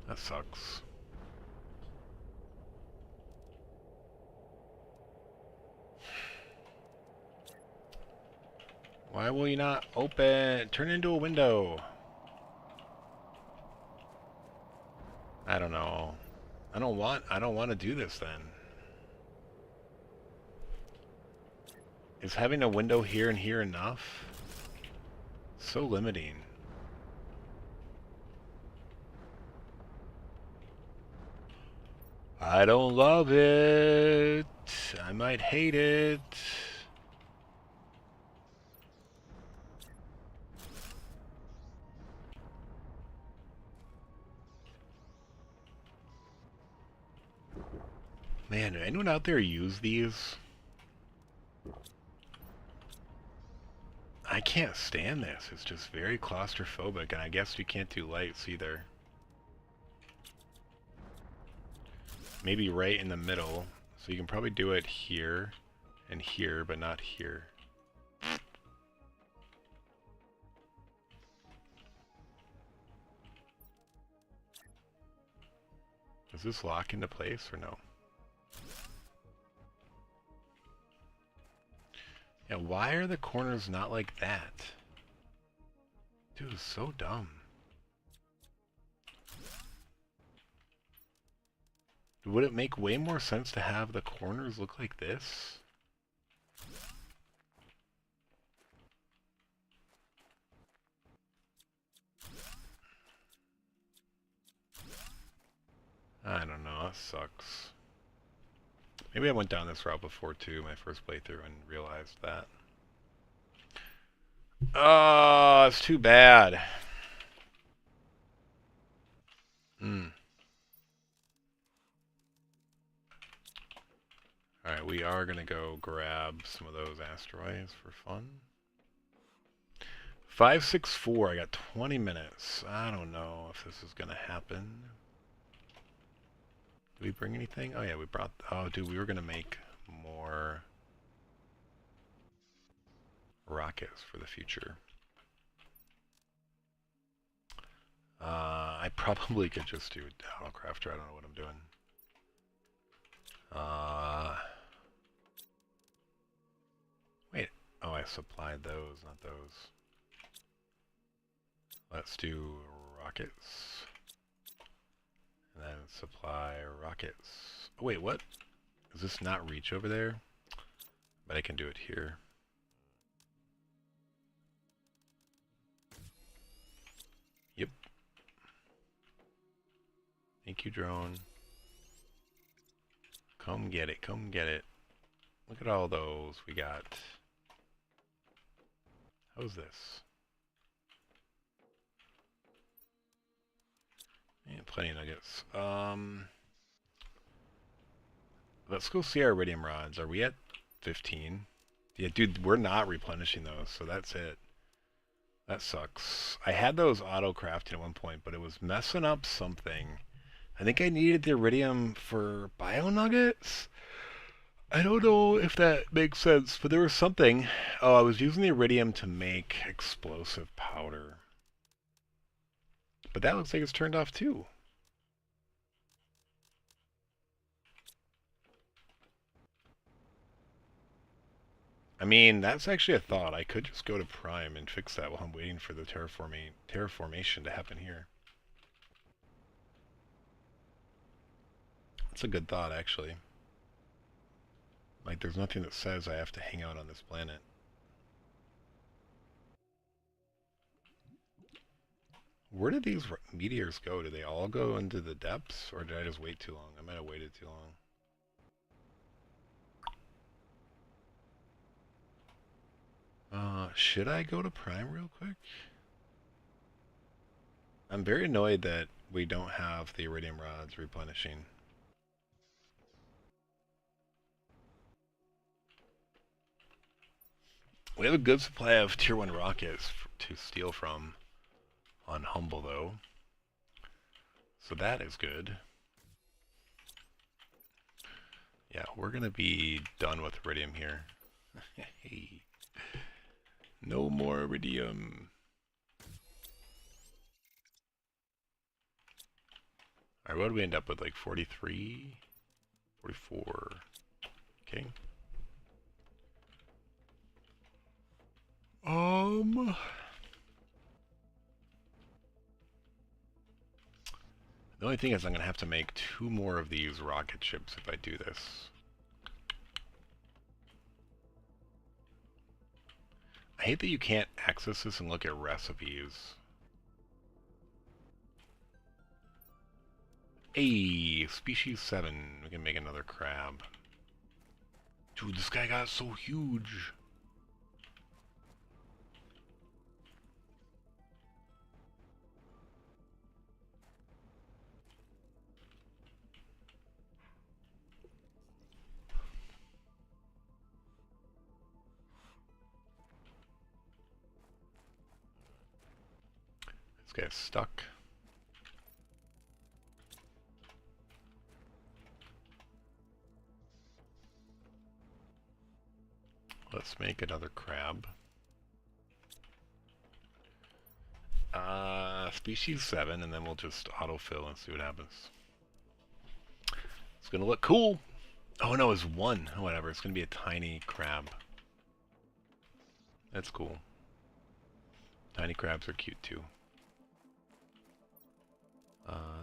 That sucks. Why will you not open? Turn it into a window. I don't know. I don't want to do this then. Is having a window here and here enough? So limiting. I don't love it. I might hate it. Man, did anyone out there use these? I can't stand this. It's just very claustrophobic, and I guess you can't do lights either. Maybe right in the middle. So you can probably do it here and here, but not here. Does this lock into place or no? Yeah, why are the corners not like that? Dude, it's so dumb. Would it make way more sense to have the corners look like this? I don't know, that sucks. Maybe I went down this route before too, my first playthrough, and realized that. Oh, it's too bad. Alright, we are gonna go grab some of those asteroids for fun. 564, I got 20 minutes. I don't know if this is gonna happen. Did we bring anything? Oh yeah, we brought... Oh dude, we were gonna make more rockets for the future. I probably could just do Dino Crafter. I don't know what I'm doing. Wait. Oh, I supplied those, not those. Let's do rockets. And then supply rockets. Oh, wait, what? Does this not reach over there? But I can do it here. Yep. Thank you, drone. Come get it, come get it. Look at all those we got. How's this? Yeah, plenty of nuggets. Let's go see our iridium rods. Are we at 15? Yeah, dude, we're not replenishing those, so that's it. That sucks. I had those auto-crafting at one point, but it was messing up something. I think I needed the iridium for bio nuggets? I don't know if that makes sense, but there was something. Oh, I was using the iridium to make explosive powder. But that looks like it's turned off too. mean, that's actually a thought. I could just go to Prime and fix that while I'm waiting for the terraformation to happen here. That's a good thought, actually. Like, there's nothing that says I have to hang out on this planet. Where did these meteors go? Did they all go into the depths, or did I just wait too long? I might have waited too long. Should I go to Prime real quick? I'm very annoyed that we don't have the iridium rods replenishing. We have a good supply of tier 1 rockets to steal from on Humble, though. So that is good. Yeah, we're going to be done with iridium here. Hey. No more iridium. Alright, what did we end up with? Like 43? 44. Okay. The only thing is I'm going to have to make 2 more of these rocket ships if I do this. I hate that you can't access this and look at recipes. Hey, species 7. We can make another crab. Dude, this guy got so huge. This guy's stuck. Let's make another crab. Species 7, and then we'll just autofill and see what happens. It's gonna look cool. Oh no, it's 1. Oh, whatever. It's gonna be a tiny crab. That's cool. Tiny crabs are cute too.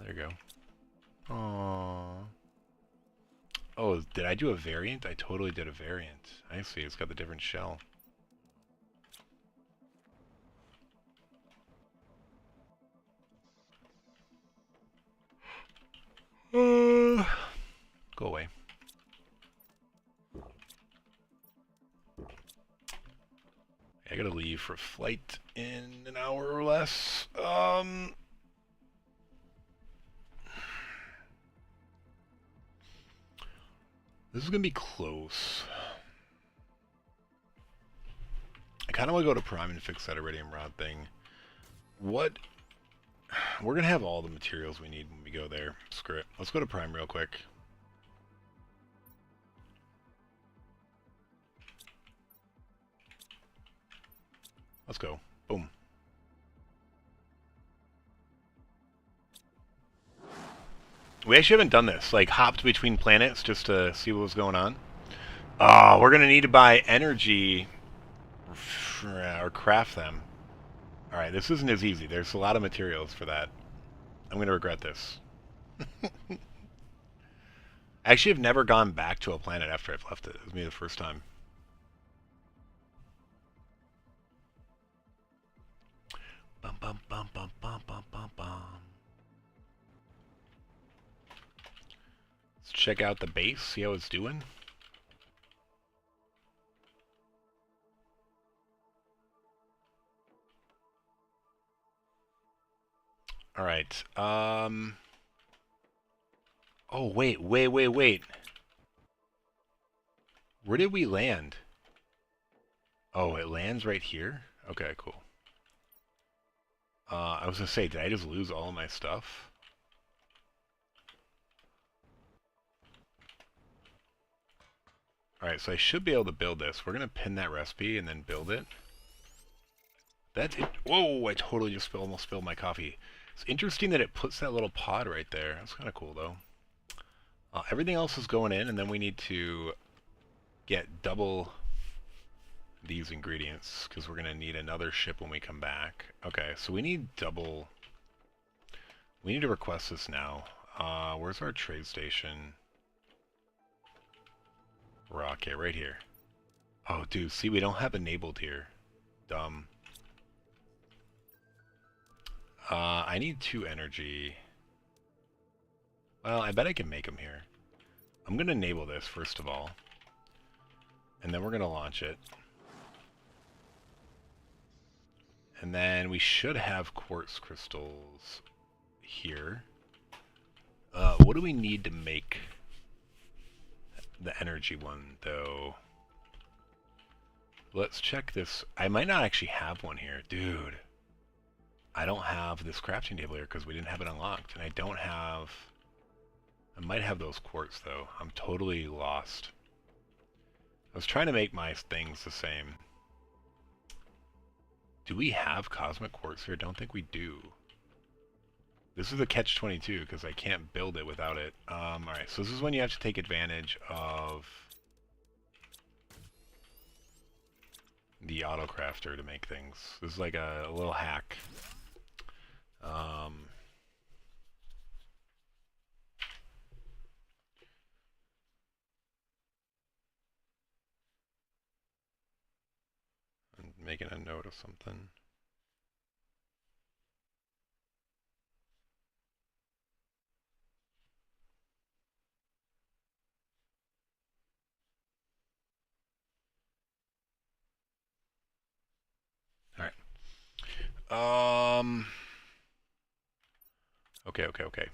There you go. Aww. Oh, did I do a variant? I totally did a variant. I see, it's got the different shell. Go away. I gotta leave for flight in an hour or less. This is gonna be close. I kind of want to go to Prime and fix that iridium rod thing. What? We're gonna have all the materials we need when we go there. Screw it. Let's go to Prime real quick. Let's go. Boom. We actually haven't done this. Like, hopped between planets just to see what was going on. We're gonna need to buy energy or craft them. Alright, this isn't as easy. There's a lot of materials for that. I'm gonna regret this. Actually, I've never gone back to a planet after I've left it. It was me the first time. Bum bum bum bum bum bum bum bum. Let's check out the base, see how it's doing. Alright, oh, wait. Where did we land? Oh, it lands right here? Okay, cool. I was gonna say, did I just lose all of my stuff? Alright, so I should be able to build this. We're gonna pin that recipe and then build it. That's it. Whoa, I totally just almost spilled my coffee. It's interesting that it puts that little pod right there. That's kind of cool, though. Everything else is going in, and then we need to get double these ingredients because we're going to need another ship when we come back. Okay, so we need double... We need to request this now. Where's our trade station? Rocket, right here. Oh, dude, see, we don't have enabled here. Dumb. I need 2 energy. Well, I bet I can make them here. I'm going to enable this, first of all. And then we're going to launch it. And then we should have quartz crystals here. What do we need to make the energy one, though? Let's check this. I might not actually have one here. Dude, I don't have this crafting table here because we didn't have it unlocked. And I don't have... I might have those quartz, though. I'm totally lost. I was trying to make my things the same. Do we have cosmic quartz here? Don't think we do. This is a catch-22 because I can't build it without it. Alright, so this is when you have to take advantage of the autocrafter to make things. This is like a little hack. I'm making a note of something. Okay.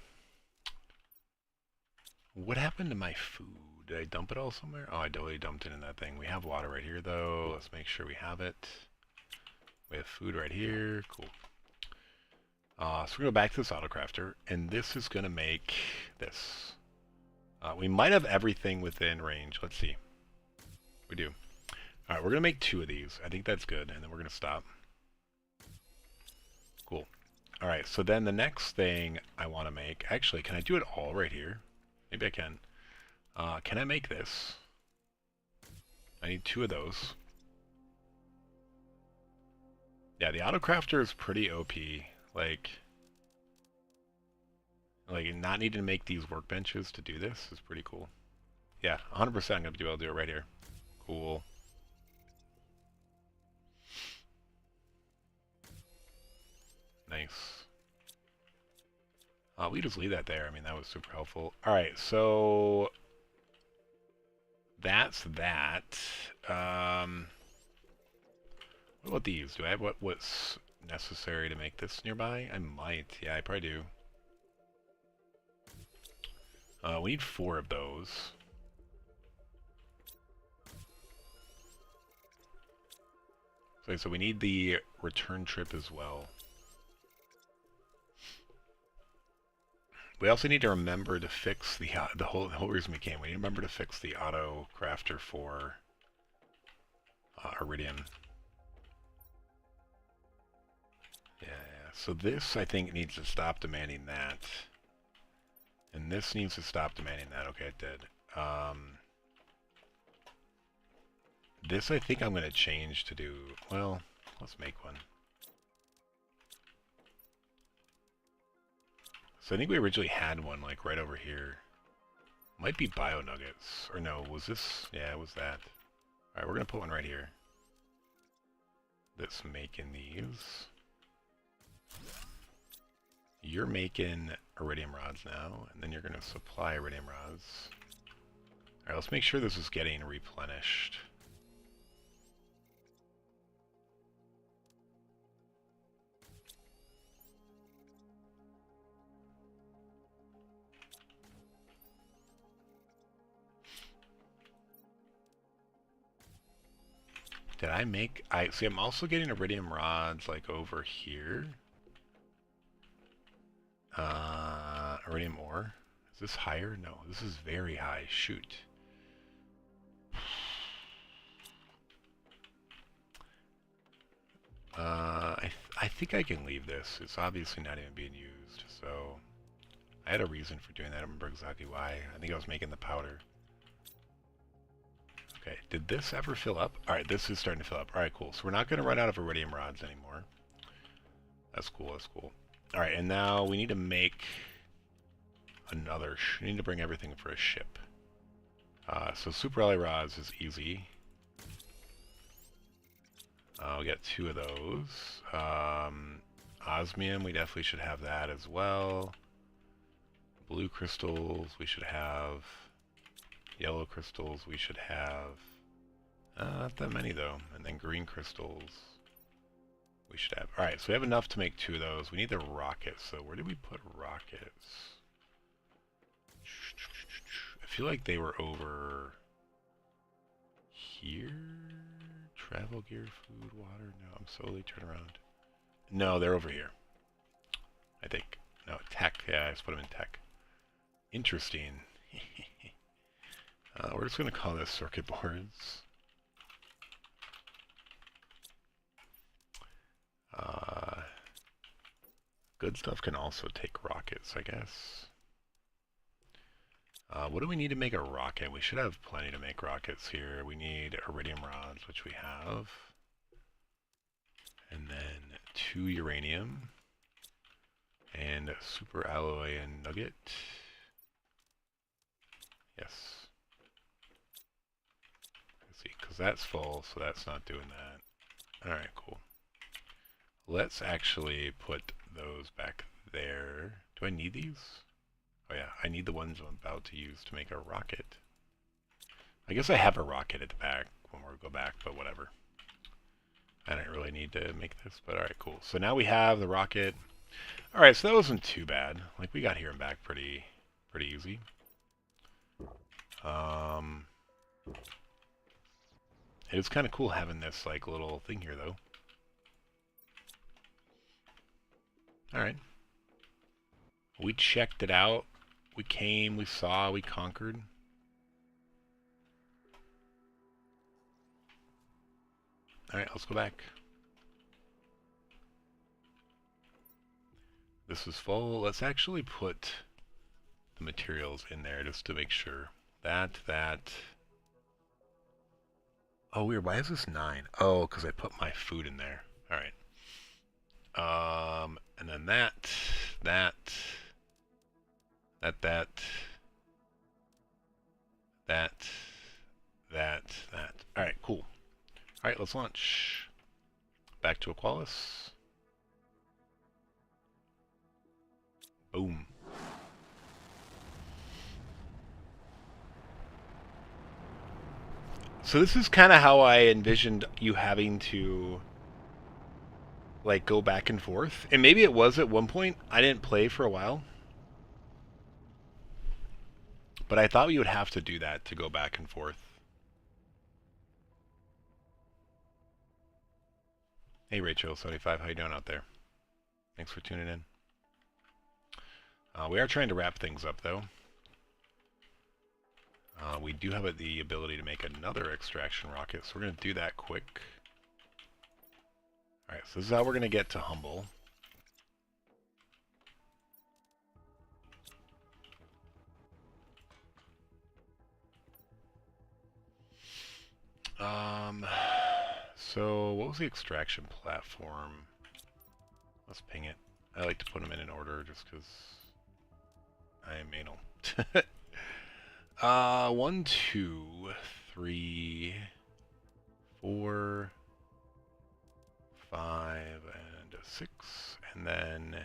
What happened to my food? Did I dump it all somewhere? Oh, I totally dumped it in that thing. We have water right here, though. Let's make sure we have it. We have food right here. Cool. So we're going to go back to this autocrafter, and this is going to make this. We might have everything within range. Let's see. We do. Alright, we're going to make 2 of these. I think that's good, and then we're going to stop. Cool. Alright, so then the next thing I want to make... Actually, can I do it all right here? Maybe I can. Can I make this? I need 2 of those. Yeah, the autocrafter is pretty OP. Like not needing to make these workbenches to do this is pretty cool. Yeah, 100% I'm going to be able to do it right here. Cool. Nice. We just leave that there. I mean, that was super helpful. Alright, so... That's that. What about these? Do I have what's necessary to make this nearby? I might. Yeah, I probably do. We need 4 of those. So we need the return trip as well. We also need to remember to fix the whole reason we came. We need to remember to fix the auto crafter for iridium. Yeah. So this I think needs to stop demanding that, and this needs to stop demanding that. Okay, it did. This I think I'm going to change to do. Well, let's make one. So I think we originally had one like right over here. Might be bio nuggets. Or no, was this? Yeah, it was that. Alright, we're going to put one right here. That's making these. You're making iridium rods now, and then you're going to supply iridium rods. Alright, let's make sure this is getting replenished. Did I make... see, I'm also getting iridium rods, like, over here. Iridium ore. Is this higher? No, this is very high. Shoot. I think I can leave this. It's obviously not even being used, so... I had a reason for doing that. I don't remember exactly why. I think I was making the powder. Okay, did this ever fill up? Alright, this is starting to fill up. Alright, cool. So we're not going to run out of iridium rods anymore. That's cool, that's cool. Alright, and now we need to make another... we need to bring everything for a ship. So super alloy rods is easy. We'll get 2 of those. Osmium, we definitely should have that as well. Blue crystals, we should have. Yellow crystals, we should have. Not that many though. And then green crystals, we should have. Alright, so we have enough to make 2 of those. We need the rockets, so where did we put rockets? I feel like they were over here. Travel gear, food, water. No, I'm slowly turning around. No, they're over here. I think. No, tech. Yeah, I just put them in tech. Interesting. We're just going to call this circuit boards. Good stuff can also take rockets, I guess. What do we need to make a rocket? We should have plenty to make rockets here. We need iridium rods, which we have. And then 2 uranium. And super alloy and nugget. Yes. Let's see, because that's full, so that's not doing that. Alright, cool. Let's actually put those back there. Do I need these? Oh yeah, I need the ones I'm about to use to make a rocket. I guess I have a rocket at the back when we go back, but whatever. I don't really need to make this, but alright, cool. So now we have the rocket. Alright, so that wasn't too bad. Like, we got here and back pretty easy. It was kind of cool having this, like, little thing here, though. Alright. We checked it out. We came, we saw, we conquered. Alright, let's go back. This is full. Let's actually put the materials in there just to make sure. That. Oh, weird. Why is this 9? Oh, because I put my food in there. Alright. And then that. Alright, cool. Alright, let's launch. Back to Aqualis. Boom. So this is kind of how I envisioned you having to, like, go back and forth. And maybe it was at one point. I didn't play for a while. But I thought you would have to do that to go back and forth. Hey Rachel75, how you doing out there? Thanks for tuning in. We are trying to wrap things up though. We do have the ability to make another extraction rocket, so we're going to do that quick. Alright, so this is how we're going to get to Humble. So what was the extraction platform? Let's ping it. I like to put them in an order just because I am anal. 1, 2, 3, 4, 5, and 6, and then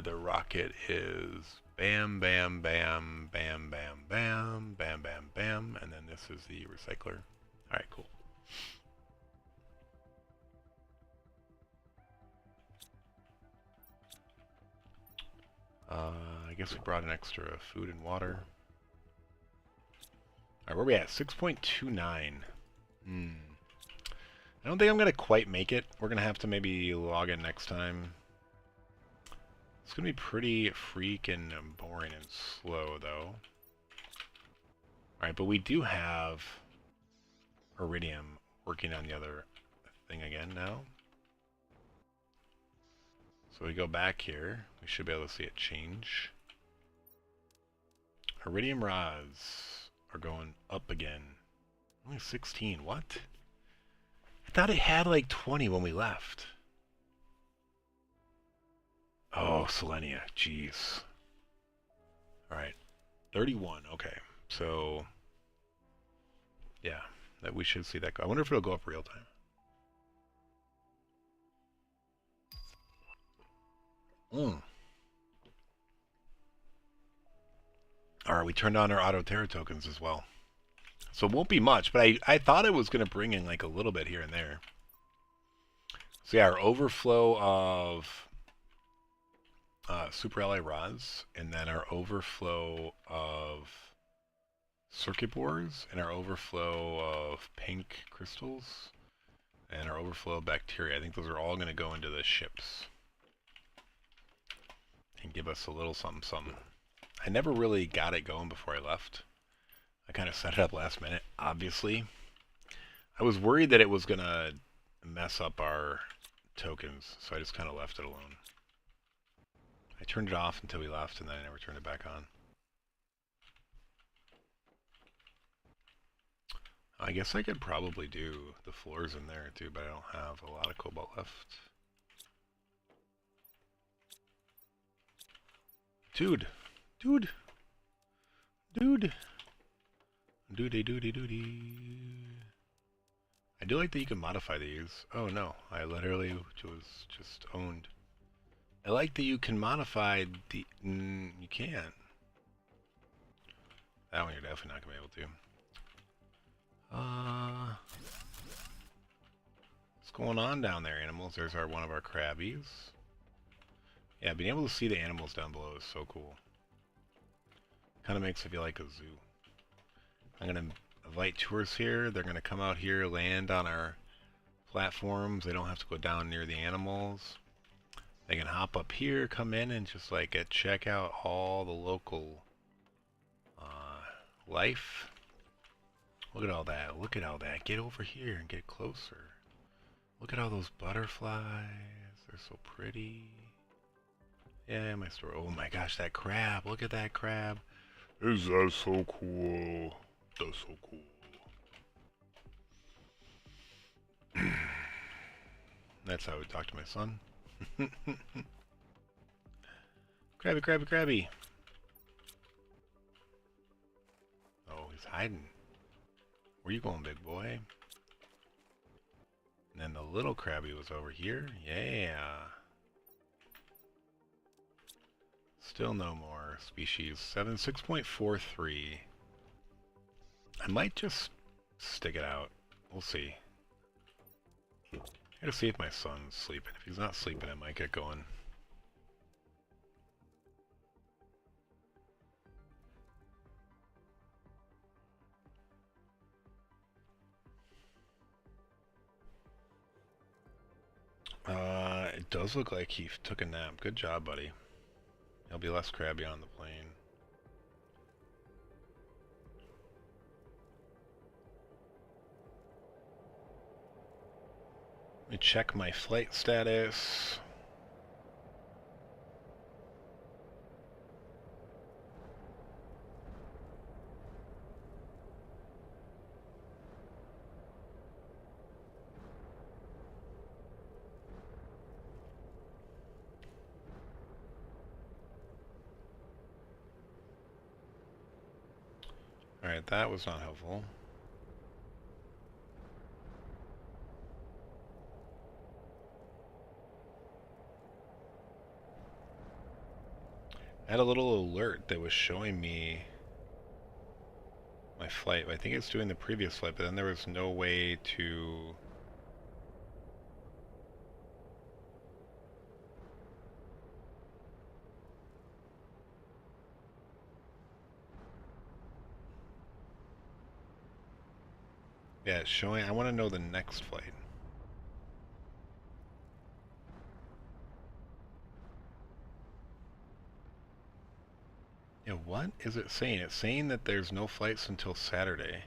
the rocket is bam, bam, bam, bam, bam, bam, bam, bam, bam, and then this is the recycler. Alright, cool. I guess we brought an extra food and water. Alright, where are we at? 6.29. I don't think I'm going to quite make it. We're going to have to maybe log in next time. It's going to be pretty freaking boring and slow, though. Alright, but we do have Iridium working on the other thing again now. So we go back here. We should be able to see it change. Iridium rods are going up again. Only 16. What? I thought it had like 20 when we left. Oh, Selenia. Jeez. Alright. 31. Okay. So, yeah. That we should see that go. I wonder if it'll go up real time. Alright, we turned on our auto Terra tokens as well. So it won't be much, but I thought it was going to bring in like a little bit here and there. So yeah, our overflow of Super Ally rods, and then our overflow of circuit boards, and our overflow of pink crystals, and our overflow of bacteria. I think those are all going to go into the ships and give us a little something something. I never really got it going before I left. I kind of set it up last minute, obviously. I was worried that it was going to mess up our tokens, so I just kind of left it alone. I turned it off until we left, and then I never turned it back on. I guess I could probably do the floors in there too, but I don't have a lot of cobalt left. Dude! Dude! Dude! Doody doody doody. I do like that you can modify these. Oh no, I literally was just owned. I like that you can modify the... you can't. That one you're definitely not going to be able to. What's going on down there, animals? There's one of our crabbies. Yeah, being able to see the animals down below is so cool. Kind of makes it feel like a zoo. I'm going to invite tourists here. They're going to come out here, land on our platforms. They don't have to go down near the animals. They can hop up here, come in, and just like check out all the local life. Look at all that. Look at all that. Get over here and get closer. Look at all those butterflies. They're so pretty. Yeah, my store. Oh my gosh, that crab. Look at that crab. Is that so cool? That's so cool. That's how I would talk to my son. Crabby, crabby, crabby. Oh, he's hiding. Where you going, big boy? And then the little crabby was over here. Yeah. Still no more species. 6.43. I might just stick it out. We'll see. I gotta see if my son's sleeping. If he's not sleeping, I might get going. It does look like he took a nap. Good job, buddy. He'll be less crabby on the plane. Let me check my flight status. Alright, that was not helpful. I had a little alert that was showing me my flight. I think it's doing the previous flight, but then there was no way to... Yeah, it's showing... I want to know the next flight. Yeah, what is it saying? It's saying that there's no flights until Saturday.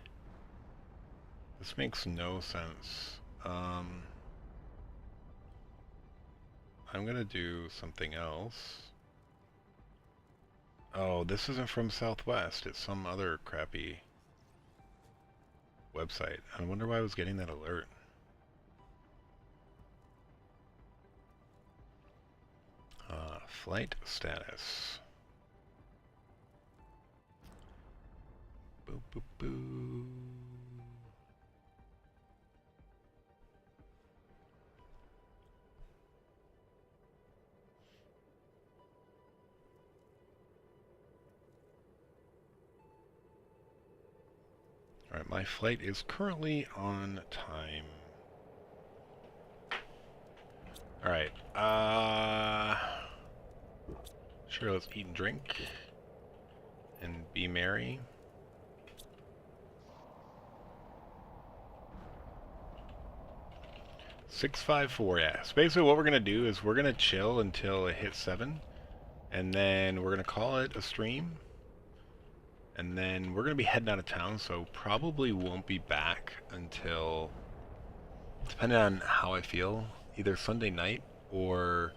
This makes no sense. I'm gonna do something else. Oh, this isn't from Southwest. It's some other crappy... website. I wonder why I was getting that alert. Flight status. Boop, boop, boop. Alright, my flight is currently on time. Alright, sure, let's eat and drink. And be merry. $654, yeah. So basically what we're gonna do is we're gonna chill until it hits 7. And then we're gonna call it a stream. And then we're gonna be heading out of town, so probably won't be back until, depending on how I feel, either Sunday night or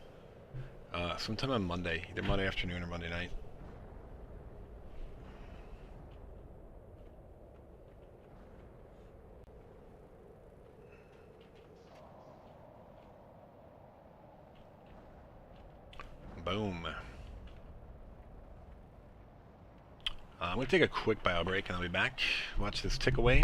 sometime on Monday, either Monday afternoon or Monday night. Boom. I'm going to take a quick bio break and I'll be back. Watch this tick away.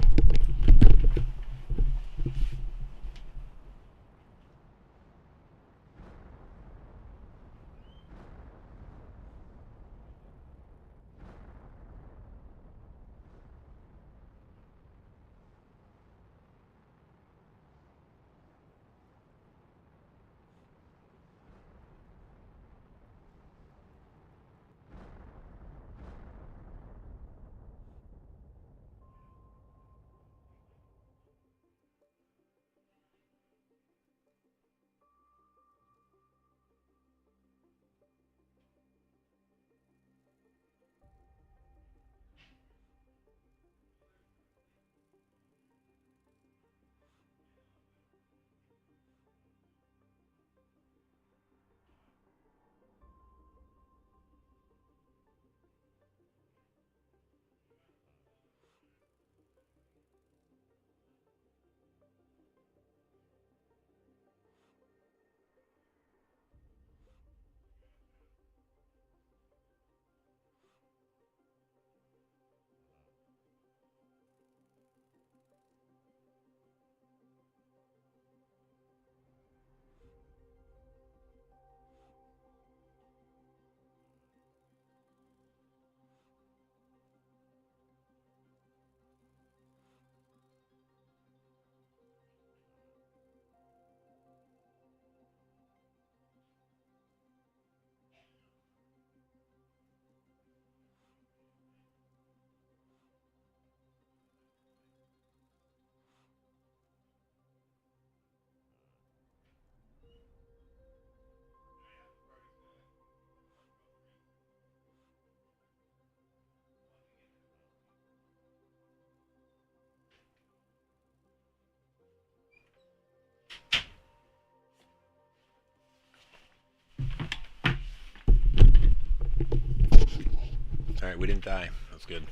Alright, we didn't die. That's good.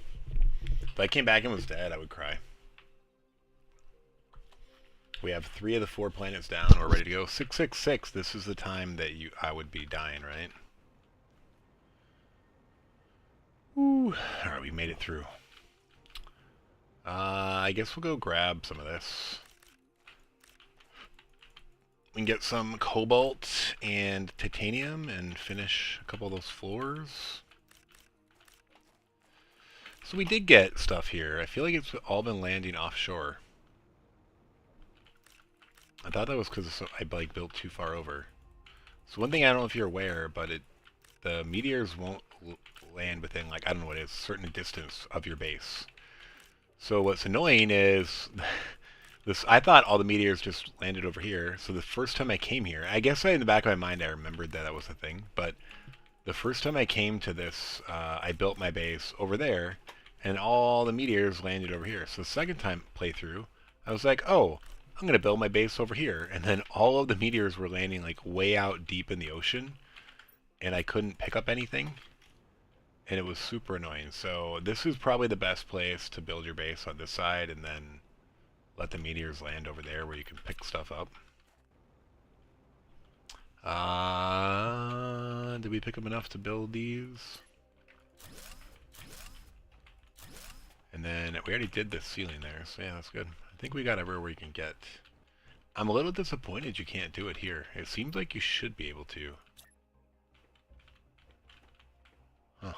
If I came back and was dead, I would cry. We have 3 of the 4 planets down. We're ready to go. 666. This is the time that I would be dying, right? Ooh. Alright, we made it through. I guess we'll go grab some of this. We can get some cobalt and titanium and finish a couple of those floors. So we did get stuff here. I feel like it's all been landing offshore. I thought that was because I built too far over. So one thing, I don't know if you're aware, but the meteors won't land within, like, I don't know what it is, a certain distance of your base. So what's annoying is this. I thought all the meteors just landed over here. So the first time I came here, I guess in the back of my mind I remembered that was a thing. But the first time I came to this, I built my base over there, and all the meteors landed over here. So the second time playthrough, I was like, oh, I'm going to build my base over here. And then all of the meteors were landing like way out deep in the ocean, and I couldn't pick up anything. And it was super annoying. So this is probably the best place to build your base on this side, and then let the meteors land over there where you can pick stuff up. Did we pick up enough to build these? And then we already did the ceiling there, so yeah, that's good. I think we got everywhere you can get. I'm a little disappointed you can't do it here. It seems like you should be able to. Huh.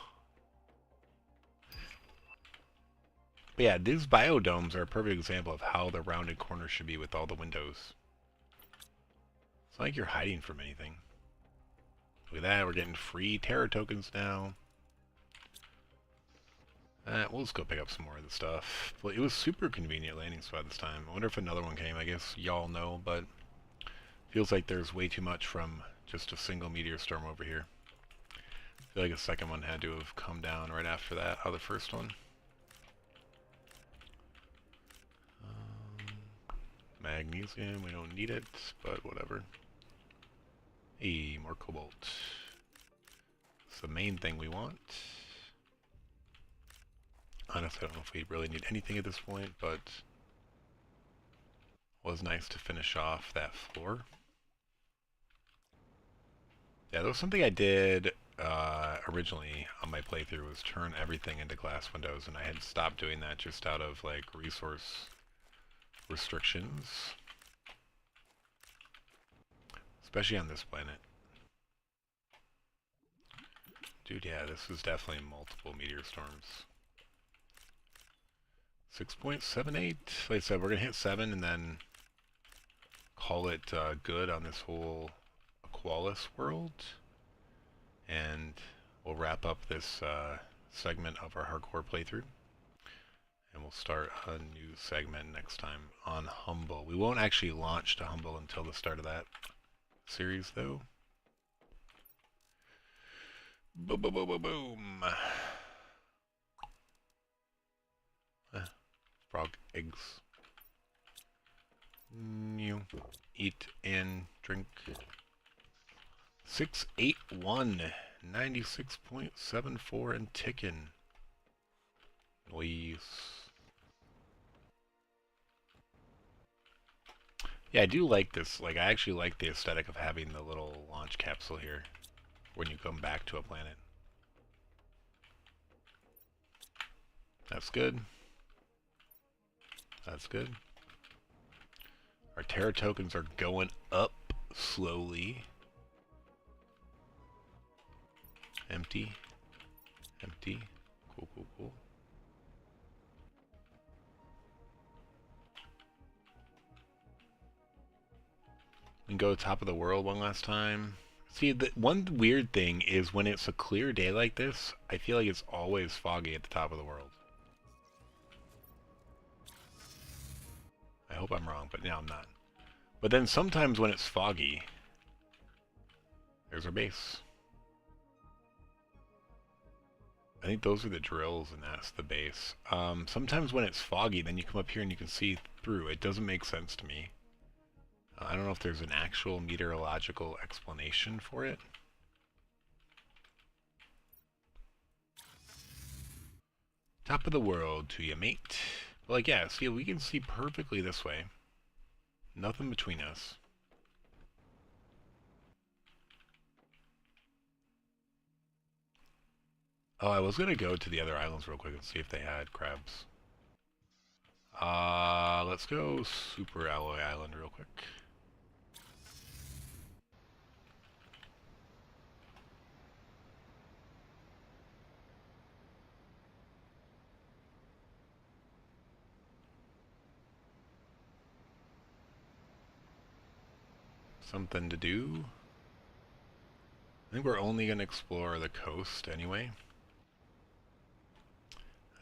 But yeah, these biodomes are a perfect example of how the rounded corners should be with all the windows. It's not like you're hiding from anything. Look at that, we're getting free Terra tokens now. We'll just go pick up some more of the stuff. Well, it was super convenient landing spot this time. I wonder if another one came. I guess y'all know, but feels like there's way too much from just a single meteor storm over here. I feel like a second one had to have come down right after that, out of the first one. Magnesium, we don't need it, but whatever. Hey, more cobalt. It's the main thing we want. Honestly, I don't know if we really need anything at this point, but it was nice to finish off that floor. Yeah, there was something I did originally on my playthrough was turn everything into glass windows, and I had stopped doing that just out of like resource restrictions. Especially on this planet. Dude, yeah, this is definitely multiple meteor storms. 6.78. Like I said, we're going to hit 7 and then call it good on this whole Aqualis world. And we'll wrap up this segment of our hardcore playthrough. And we'll start a new segment next time on Humble. We won't actually launch to Humble until the start of that series, though. Boom, boom, boom, boom, boom. Frog eggs. New. Eat and drink. 681. 96.74 and ticking. Noise. Yeah, I do like this. Like, I actually like the aesthetic of having the little launch capsule here when you come back to a planet. That's good. That's good. Our Terra tokens are going up slowly. Empty. Empty. Cool, cool, cool. And go top of the world one last time. See, the one weird thing is when it's a clear day like this, I feel like it's always foggy at the top of the world. I hope I'm wrong, but no, I'm not. But then sometimes when it's foggy, there's our base. I think those are the drills and that's the base. Sometimes when it's foggy, then you come up here and you can see through. It doesn't make sense to me. I don't know if there's an actual meteorological explanation for it. Top of the world to you, mate. But like, yeah, see, we can see perfectly this way. Nothing between us. Oh, I was gonna go to the other islands real quick and see if they had crabs. Let's go Super Alloy Island real quick. Something to do. I think we're only gonna explore the coast anyway.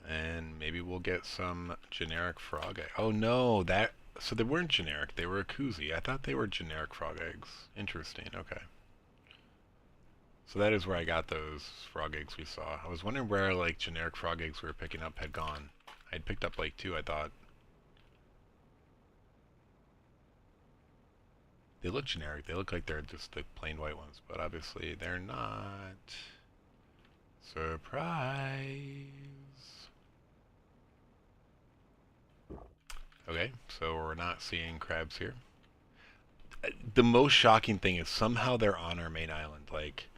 And maybe we'll get some generic frog egg. Oh no, so they weren't generic, they were a koozie. I thought they were generic frog eggs. Interesting, okay. So that is where I got those frog eggs we saw. I was wondering where like generic frog eggs we were picking up had gone. I'd picked up like 2, I thought. They look generic. They look like they're just the plain white ones, but obviously they're not. Surprise! Okay, so we're not seeing crabs here. The most shocking thing is somehow they're on our main island. Like,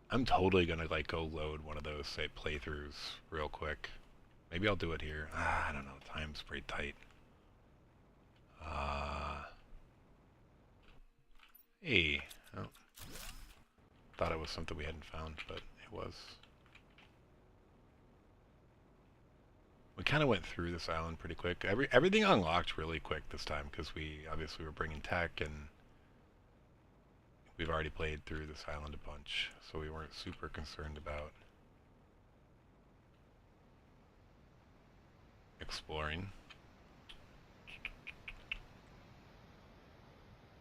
I'm totally gonna like go load one of those, say, playthroughs real quick. Maybe I'll do it here. I don't know. Time's pretty tight. Hey. Oh. Thought it was something we hadn't found, but it was. We kind of went through this island pretty quick. Everything unlocked really quick this time because we obviously were bringing tech and we've already played through this island a bunch, so we weren't super concerned about exploring.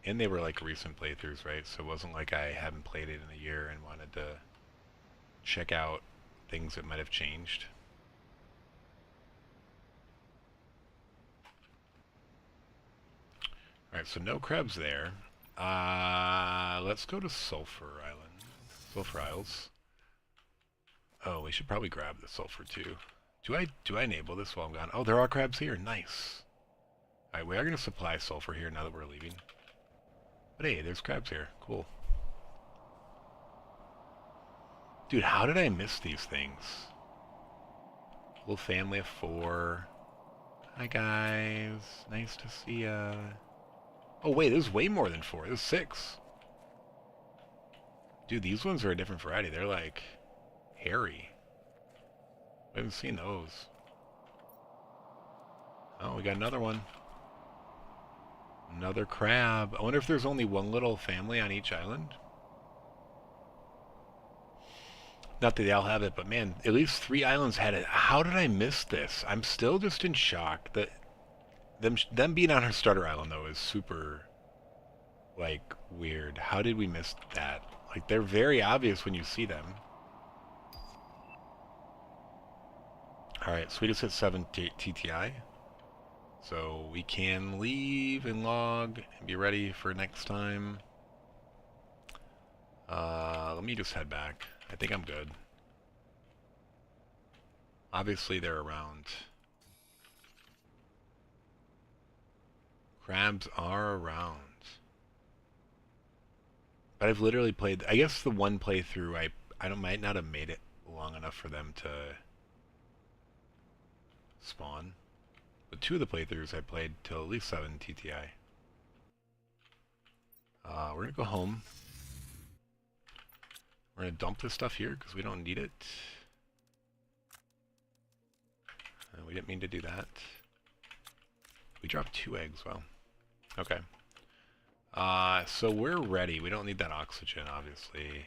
And they were like recent playthroughs, right? So it wasn't like I hadn't played it in a year and wanted to check out things that might have changed. Alright, so no crabs there. Let's go to Sulfur Island. Sulfur Isles. Oh, we should probably grab the sulfur too. Do I enable this while I'm gone? Oh, there are crabs here. Nice. Alright, we are going to supply sulfur here now that we're leaving. But hey, there's crabs here. Cool. Dude, how did I miss these things? Little family of 4. Hi, guys. Nice to see ya. Oh, wait, there's way more than 4. There's 6. Dude, these ones are a different variety. They're like hairy. I haven't seen those. Oh, we got another one. Another crab. I wonder if there's only one little family on each island. Not that they all have it, but man, at least 3 islands had it. How did I miss this? I'm still just in shock. That them being on our starter island though is super, like, weird. How did we miss that? Like, they're very obvious when you see them. Alright, so we just hit 7 TTI. So we can leave and log and be ready for next time. Let me just head back. I think I'm good. Obviously they're around. Crabs are around. But I've literally played, I guess the one playthrough, I might not have made it long enough for them to spawn. But 2 of the playthroughs I played till at least 7 TTI. We're going to go home. We're going to dump this stuff here because we don't need it. We didn't mean to do that. We dropped 2 eggs, well. Okay. So we're ready. We don't need that oxygen, obviously.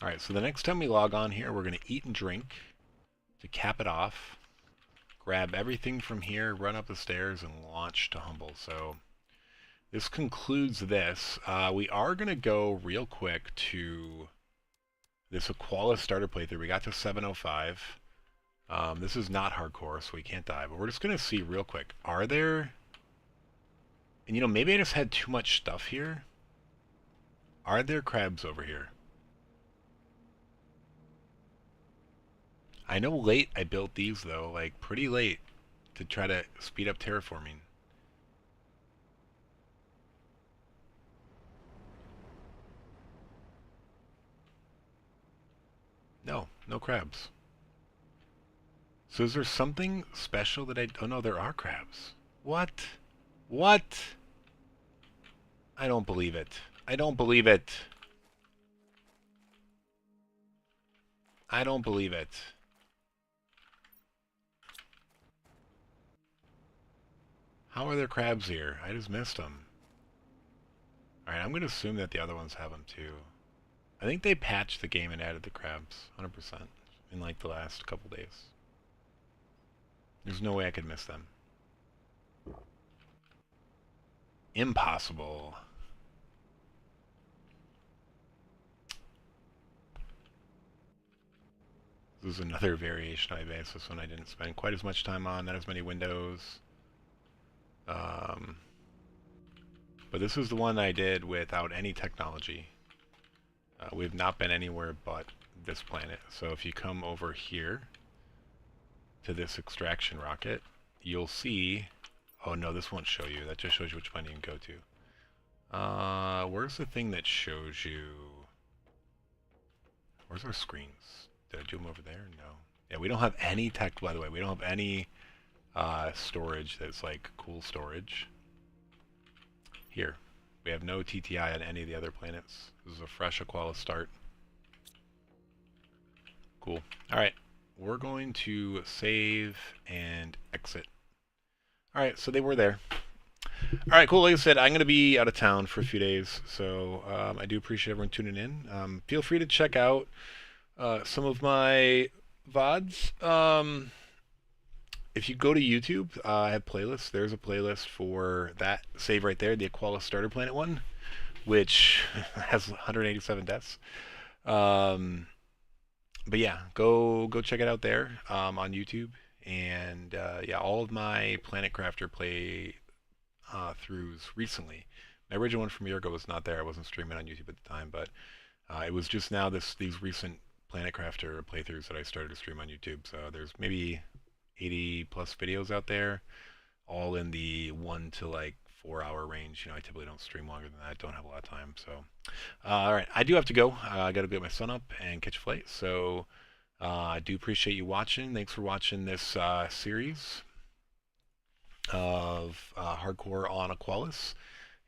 Alright, so the next time we log on here, we're going to eat and drink to cap it off. Grab everything from here, run up the stairs, and launch to Humble. So this concludes this. We are going to go real quick to this Aqualis starter playthrough. We got to 705. This is not hardcore, so we can't die, but we're just going to see real quick. Are there... And you know, maybe I just had too much stuff here. Are there crabs over here? I know late I built these though, like pretty late, to try to speed up terraforming. No, no crabs. So is there something special that oh no, there are crabs. What? What? I don't believe it. I don't believe it. I don't believe it. How are there crabs here? I just missed them. Alright, I'm going to assume that the other ones have them too. I think they patched the game and added the crabs, 100%, in like the last couple days. There's no way I could miss them. Impossible. This is another variation I base. This one I didn't spend quite as much time on, not as many windows. But this is the one I did without any technology. We've not been anywhere but this planet. So if you come over here to this extraction rocket, you'll see. Oh no, this won't show you. That just shows you which one you can go to. Where's the thing that shows you? Where's our screens? Did I do them over there? No. Yeah, we don't have any tech, by the way. We don't have any storage that's like cool storage. Here. We have no TTI on any of the other planets. This is a fresh Aqualis start. Cool. Alright. We're going to save and exit. Alright, so they were there. Alright, cool. Like I said, I'm going to be out of town for a few days, so I do appreciate everyone tuning in. Feel free to check out some of my VODs. If you go to YouTube, I have playlists. There's a playlist for that save right there, the Aqualis Starter Planet one, which has 187 deaths. But yeah, go check it out there on YouTube. And yeah, all of my Planet Crafter play throughs recently. My original one from a year ago was not there. I wasn't streaming on YouTube at the time, but it was just now these recent Planet Crafter playthroughs that I started to stream on YouTube. So there's maybe 80 plus videos out there, all in the 1 to like 4 hour range. You know, I typically don't stream longer than that. Don't have a lot of time. So, all right, I do have to go. I got to get my son up and catch a flight. So, I do appreciate you watching. Thanks for watching this series of hardcore on Aqualis.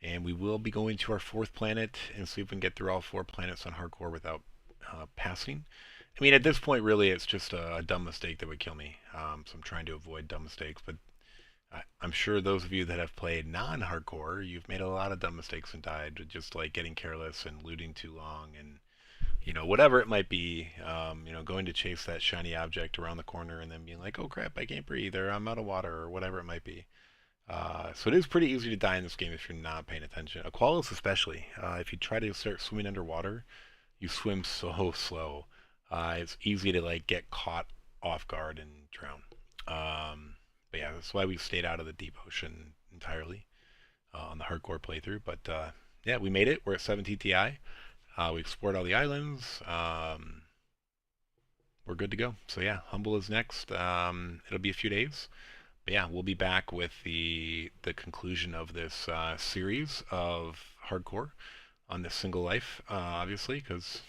And we will be going to our 4th planet and see if we can get through all 4 planets on hardcore without passing. I mean, at this point, really, it's just a dumb mistake that would kill me. So I'm trying to avoid dumb mistakes. But I'm sure those of you that have played non-hardcore, you've made a lot of dumb mistakes and died, just like getting careless and looting too long and, you know, whatever it might be. You know, going to chase that shiny object around the corner and then being like, oh crap, I can't breathe, or I'm out of water, or whatever it might be. So it is pretty easy to die in this game if you're not paying attention. Aqualis especially. If you try to start swimming underwater, you swim so slow. It's easy to like get caught off guard and drown. But yeah, that's why we stayed out of the deep ocean entirely on the hardcore playthrough. But yeah, we made it. We're at 7 TTI. We explored all the islands. We're good to go. So yeah, Humble is next. It'll be a few days. But yeah, we'll be back with the conclusion of this series of hardcore on this single life, obviously, because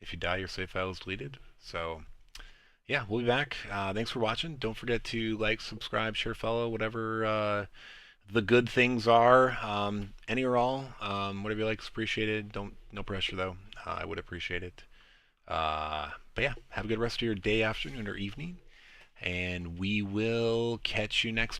if you die, your save file is deleted. So yeah, we'll be back. Thanks for watching. Don't forget to like, subscribe, share, follow, whatever the good things are. Any or all, whatever you like is appreciated. No pressure though. I would appreciate it. But yeah, have a good rest of your day, afternoon, or evening. And we will catch you next